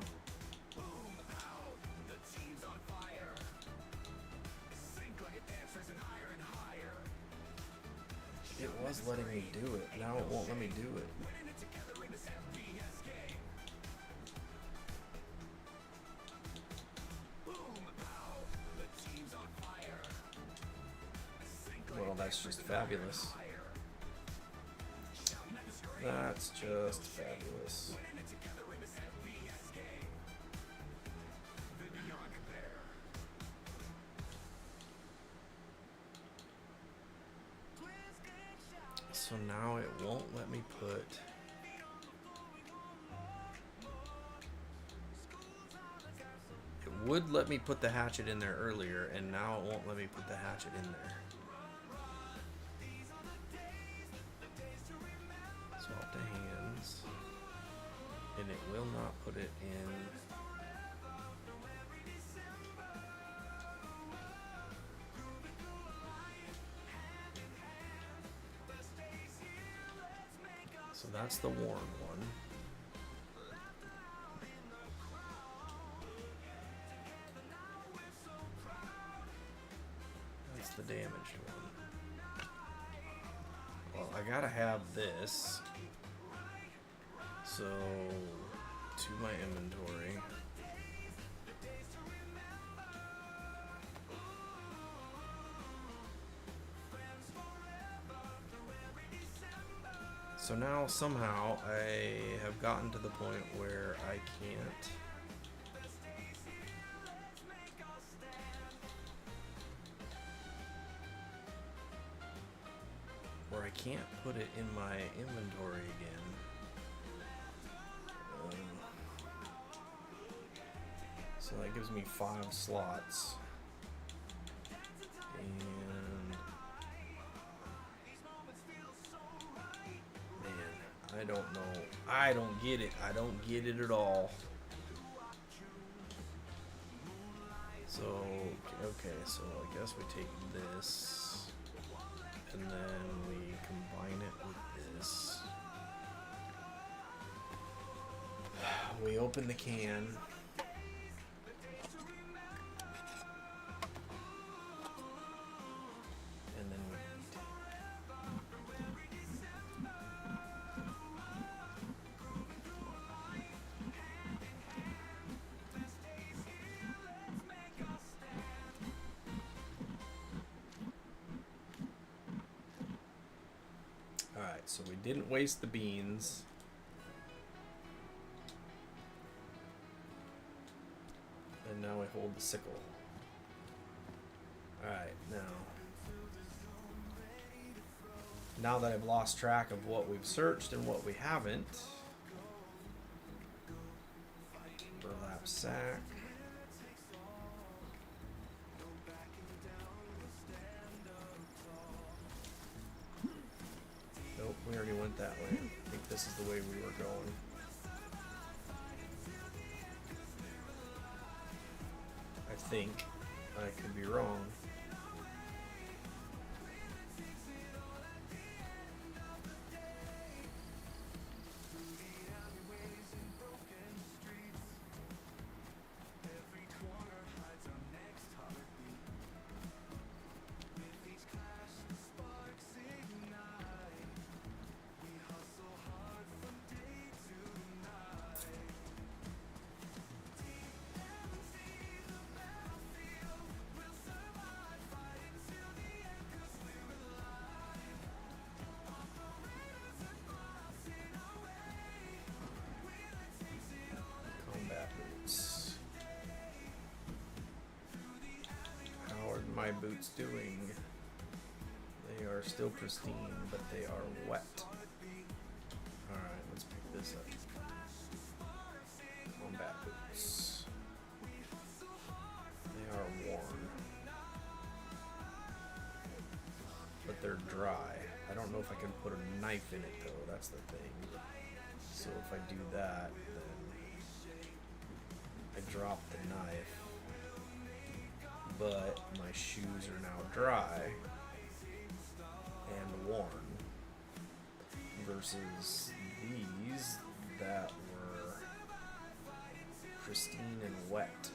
It was letting me do it. Now it won't let me do it. Well, that's just fabulous. That's just fabulous. So now it won't let me put... It would let me put the hatchet in there earlier, and now it won't let me put the hatchet in there. Swap to hands, and it will not put it in. So that's the worn one. That's the damaged one. Well, I gotta have this. So, to my inventory. So now somehow I have gotten to the point where I can't put it in my inventory again. So that gives me 5 slots. And man, I don't know. I don't get it. I don't get it at all. So, okay, so I guess we take this and then we combine it with this. We open the can. And then we Alright, so we didn't waste the beans. And now we hold the sickle. Alright, now that I've lost track of what we've searched and what we haven't. Burlap sack. Nope, we already went that way. I think this is the way we were going. I think. I could be wrong. My boots doing? They are are still pristine, but they are wet. Alright, let's pick this up. Combat boots. They are worn. But they're dry. I don't know if I can put a knife in it though, that's the thing. So if I do that, then I drop the knife. But my shoes are now dry and worn versus these that were pristine and wet.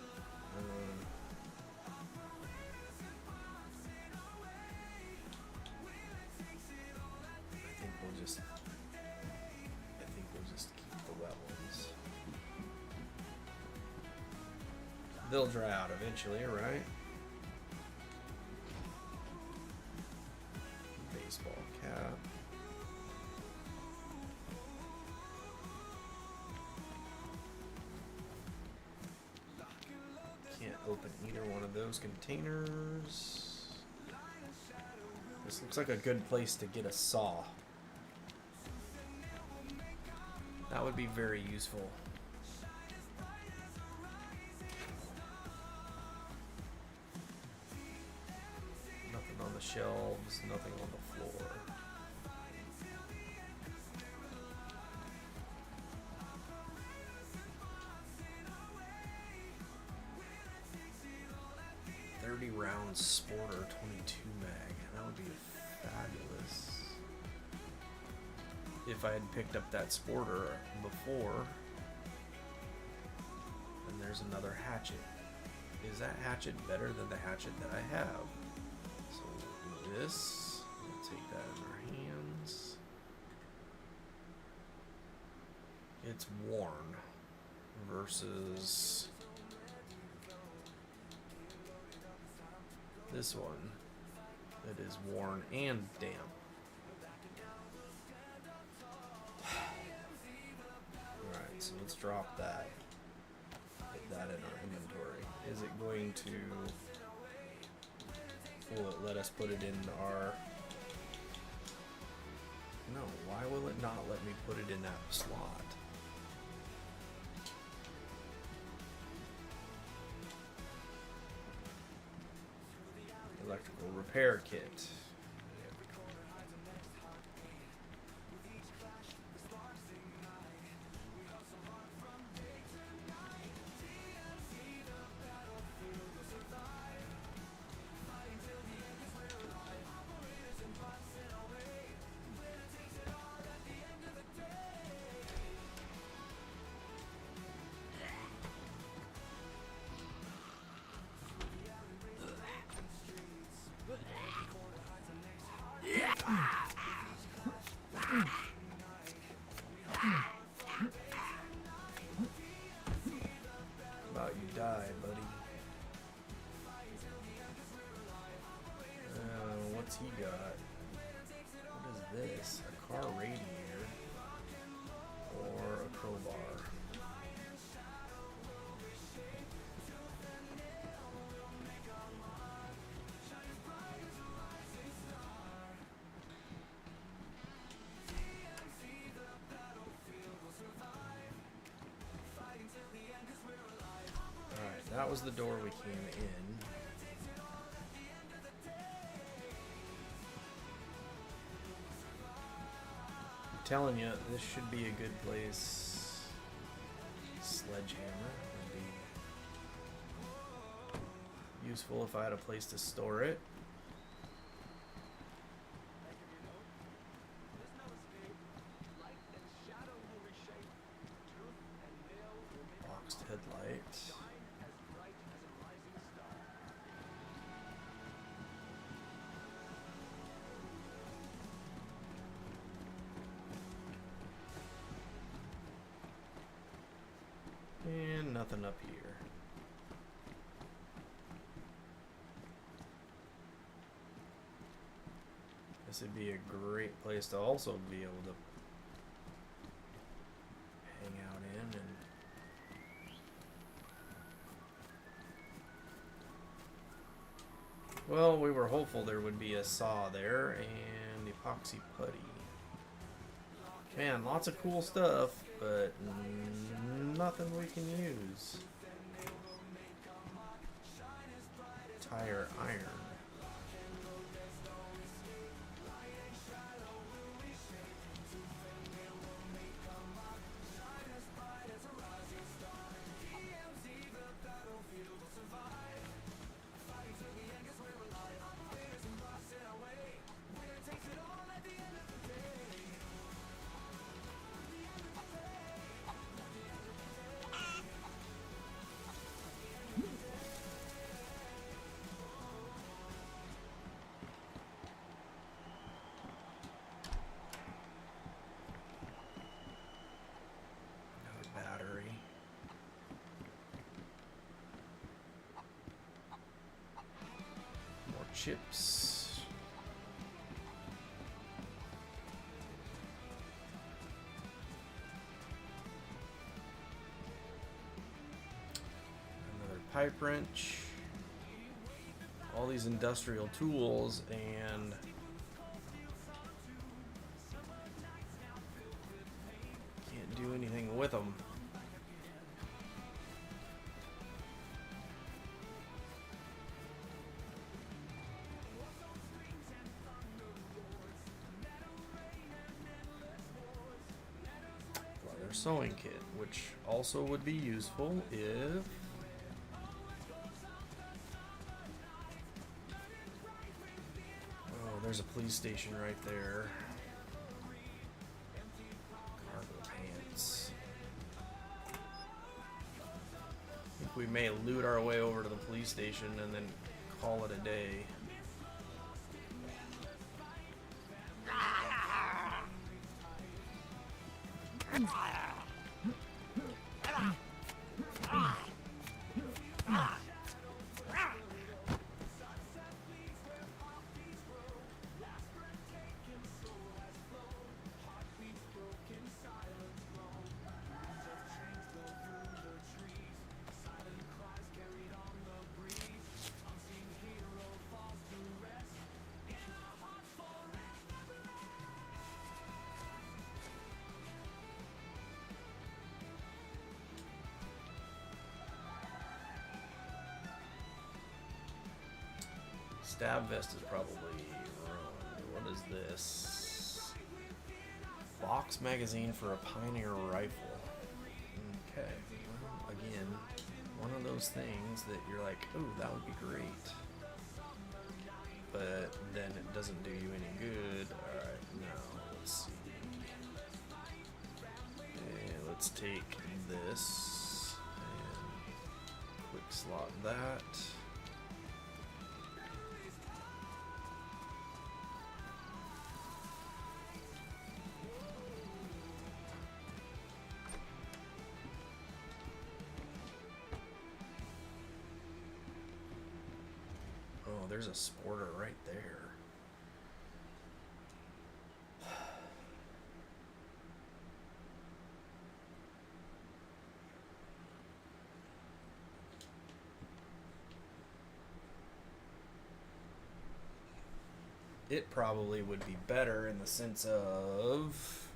I think we'll just keep the wet ones. They'll dry out eventually, right? Baseball cap. Can't open either one of those containers. This looks like a good place to get a saw. That would be very useful. Nothing on the shelves, nothing on the floor. .30-round Sporter 22 mag. That would be fabulous. If I had picked up that Sporter before. And there's another hatchet. Is that hatchet better than the hatchet that I have? So we'll do this. We'll take that in our hands. It's worn versus this one that is worn and damp. Alright, so let's drop that. Put that in our inventory. Is it going to... Will it let us put it in our... No, why will it not let me put it in that slot? Electrical repair kit. About you die, buddy. What's he got? What is this? A car radiator or a crowbar? That was the door we came in. I'm telling you, this should be a good place. Sledgehammer would be useful if I had a place to store it. Boxed headlight. And nothing up here. This would be a great place to also be able to hang out in and Well, we were hopeful there would be a saw there and epoxy putty. Man, lots of cool stuff, but nothing we can use. Tire iron. Chips. Another pipe wrench. All these industrial tools, and can't do anything with them. Sewing kit, which also would be useful if there's a police station right there. Cargo pants. I think we may loot our way over to the police station and then call it a day. Stab vest is probably ruined. What is this? Box magazine for a Pioneer rifle. Okay. Well, again, one of those things that you're like, oh, that would be great. But then it doesn't do you any good. Alright, now let's see. And let's take this and quick slot that. There's a sporter right there. It probably would be better in the sense of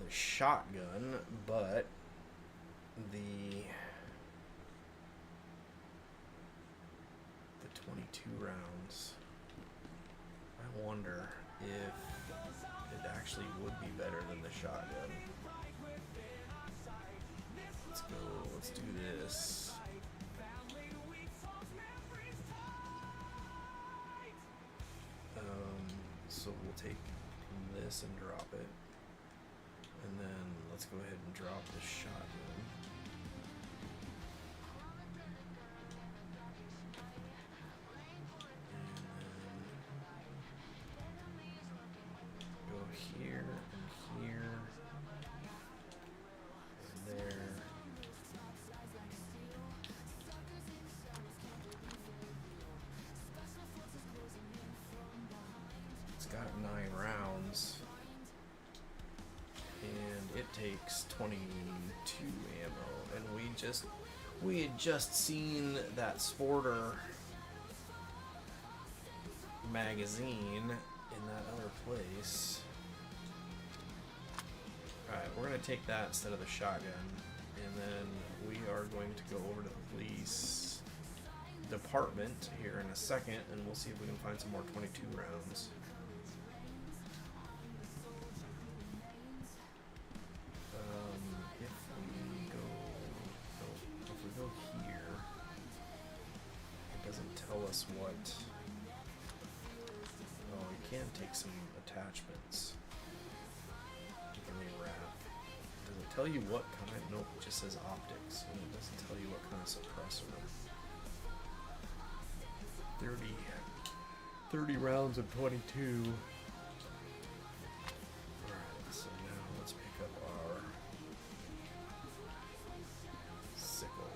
the shotgun, but the 22 rounds. I wonder if it actually would be better than the shotgun. Let's go, let's do this. So we'll take this and drop it. And then let's go ahead and drop the shotgun. Here and here and there. It's got 9 rounds and it takes 22 ammo, and we had just seen that sporter magazine in that other place. Alright, we're going to take that instead of the shotgun, and then we are going to go over to the police department here in a second, and we'll see if we can find some more 22 rounds. If we go here, it doesn't tell us what. Oh, we can take some attachments. Does it tell you what kind? Nope, it just says optics, and it doesn't tell you what kind of suppressor. 30 rounds of 22. Alright, so now let's pick up our sickle.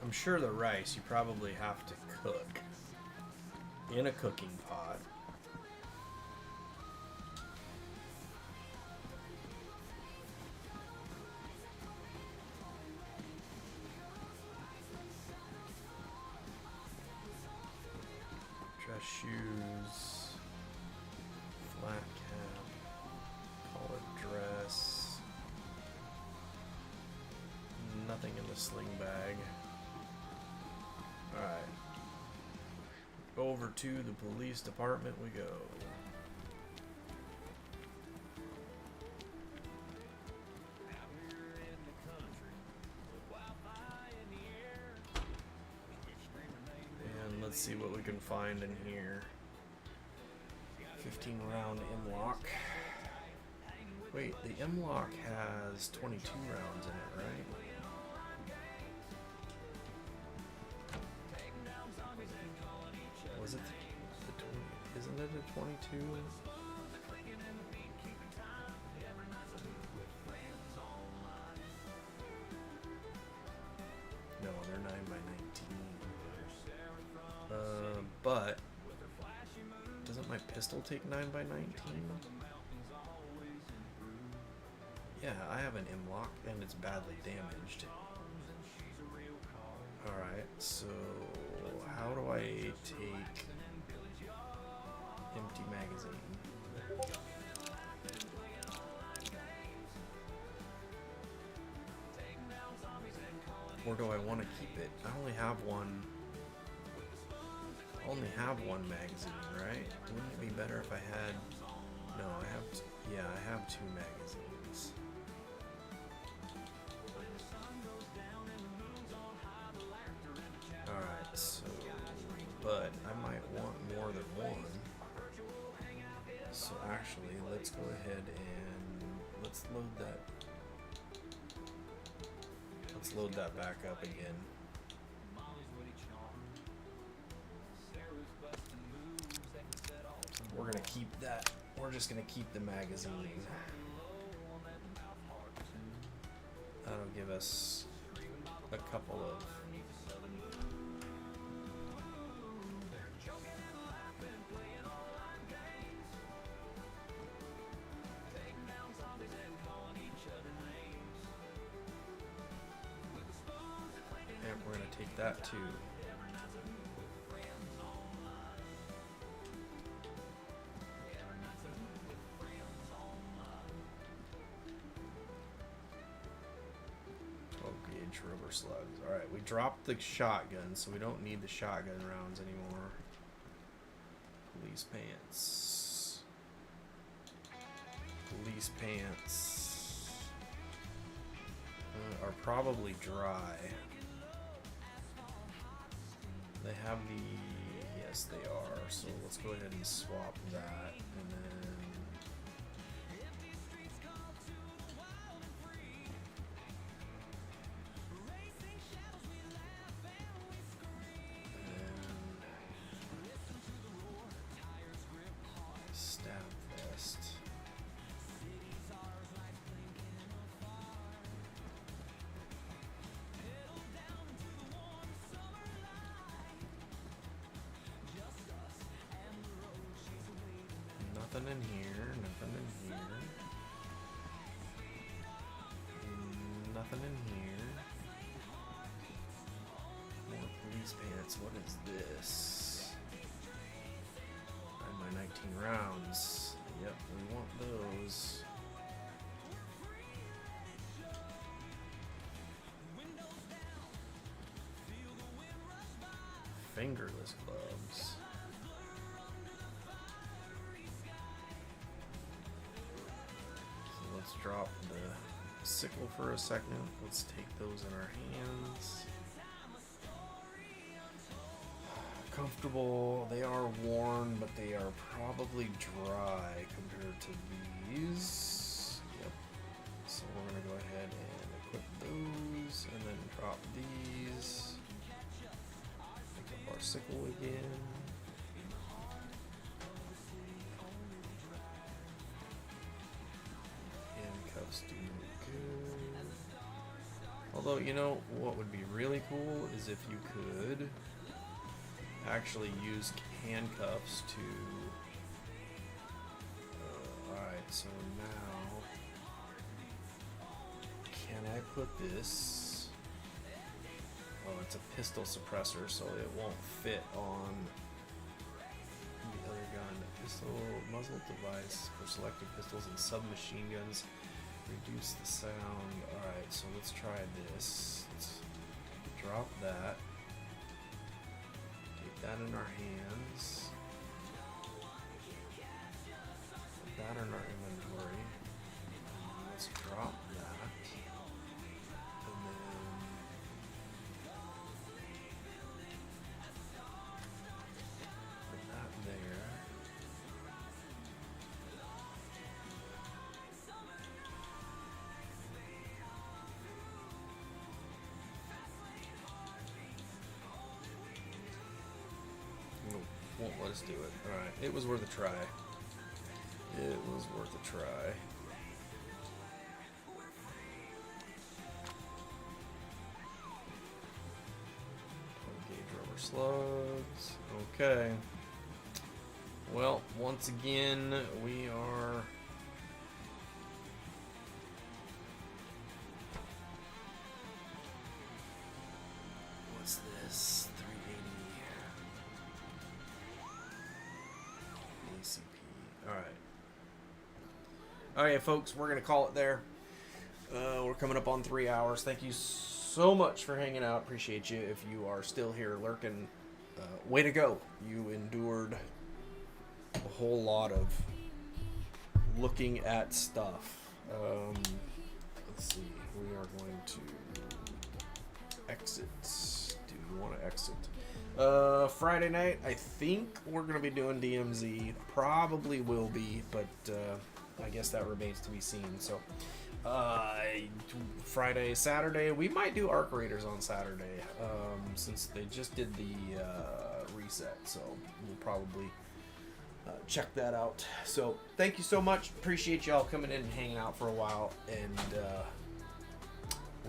I'm sure the rice you probably have to cook in a cooking pot. Dress shoes, flat cap, collared dress, nothing in the sling bag. Alright. Over to the police department we go. And let's see what we can find in here. 15 round M-lock. Wait, the M-lock has 22 rounds in it, right? Was it the 20? Isn't it a 22? No, they're 9x19. But doesn't my pistol take 9x19? Yeah, I have an M-lock and it's badly damaged. Alright, so how do I take empty magazine? Or do I want to keep it? I only have one magazine, right? Wouldn't it be better if I had... No, I have... Yeah, I have 2 magazines. Alright, so... But I might want more than one. So actually, let's go ahead and... Let's load that back up again. We're gonna keep that. We're just gonna keep the magazine. That'll give us a couple of... And we're gonna take that too. Rubber slugs. Alright, we dropped the shotgun, so we don't need the shotgun rounds anymore. Police pants. Police pants are probably dry. They have the... Yes, they are. So let's go ahead and swap that. And then... Nothing in here. Nothing in here. Nothing in here. More police pants. What is this? And my 19 rounds. Yep, we want those. Fingerless gloves. So let's drop the sickle for a second. Let's take those in our hands. Comfortable. They are worn, but they are probably dry compared to these. Yep. So we're gonna go ahead and equip those and then drop these. Pick up our sickle again. Handcuffs do good. Although, you know, what would be really cool is if you could actually use handcuffs to alright, so now can I put this, oh, it's a pistol suppressor, so it won't fit on the other gun. Pistol muzzle device for selected pistols and submachine guns, reduce the sound. Alright, so let's try this. Let's drop that. That in our hands. Put that in our inventory. Let's drop that. And then put that there. Won't let us do it. Alright, it was worth a try. It was worth a try. Gauge rubber slugs. Okay. Well, once again, we are... What's this? 380 ACP. Alright. Alright, folks, we're going to call it there. We're coming up on 3 hours. Thank you so much for hanging out. Appreciate you. If you are still here lurking, way to go. You endured a whole lot of looking at stuff. Let's see. We are going to exit. Do you want to exit? Friday night, I think we're going to be doing DMZ. Probably will be, but I guess that remains to be seen. So, Friday, Saturday, we might do Arc Raiders on Saturday, since they just did the reset. So, we'll probably check that out. So, thank you so much. Appreciate y'all coming in and hanging out for a while. And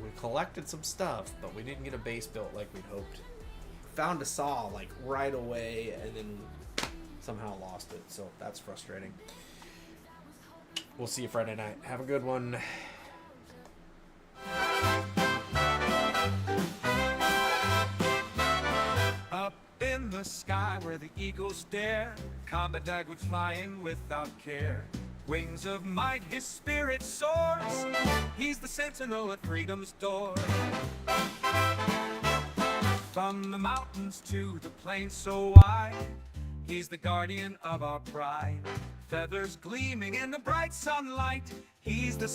we collected some stuff, but we didn't get a base built like we'd hoped. Found a saw like right away and then somehow lost it, so that's frustrating. We'll see you Friday night. Have a good one. Up in the sky where the eagles dare, combat dagwood flying without care. Wings of might, his spirit soars. He's the sentinel at freedom's door. From the mountains to the plains so wide, he's the guardian of our pride. Feathers gleaming in the bright sunlight, he's the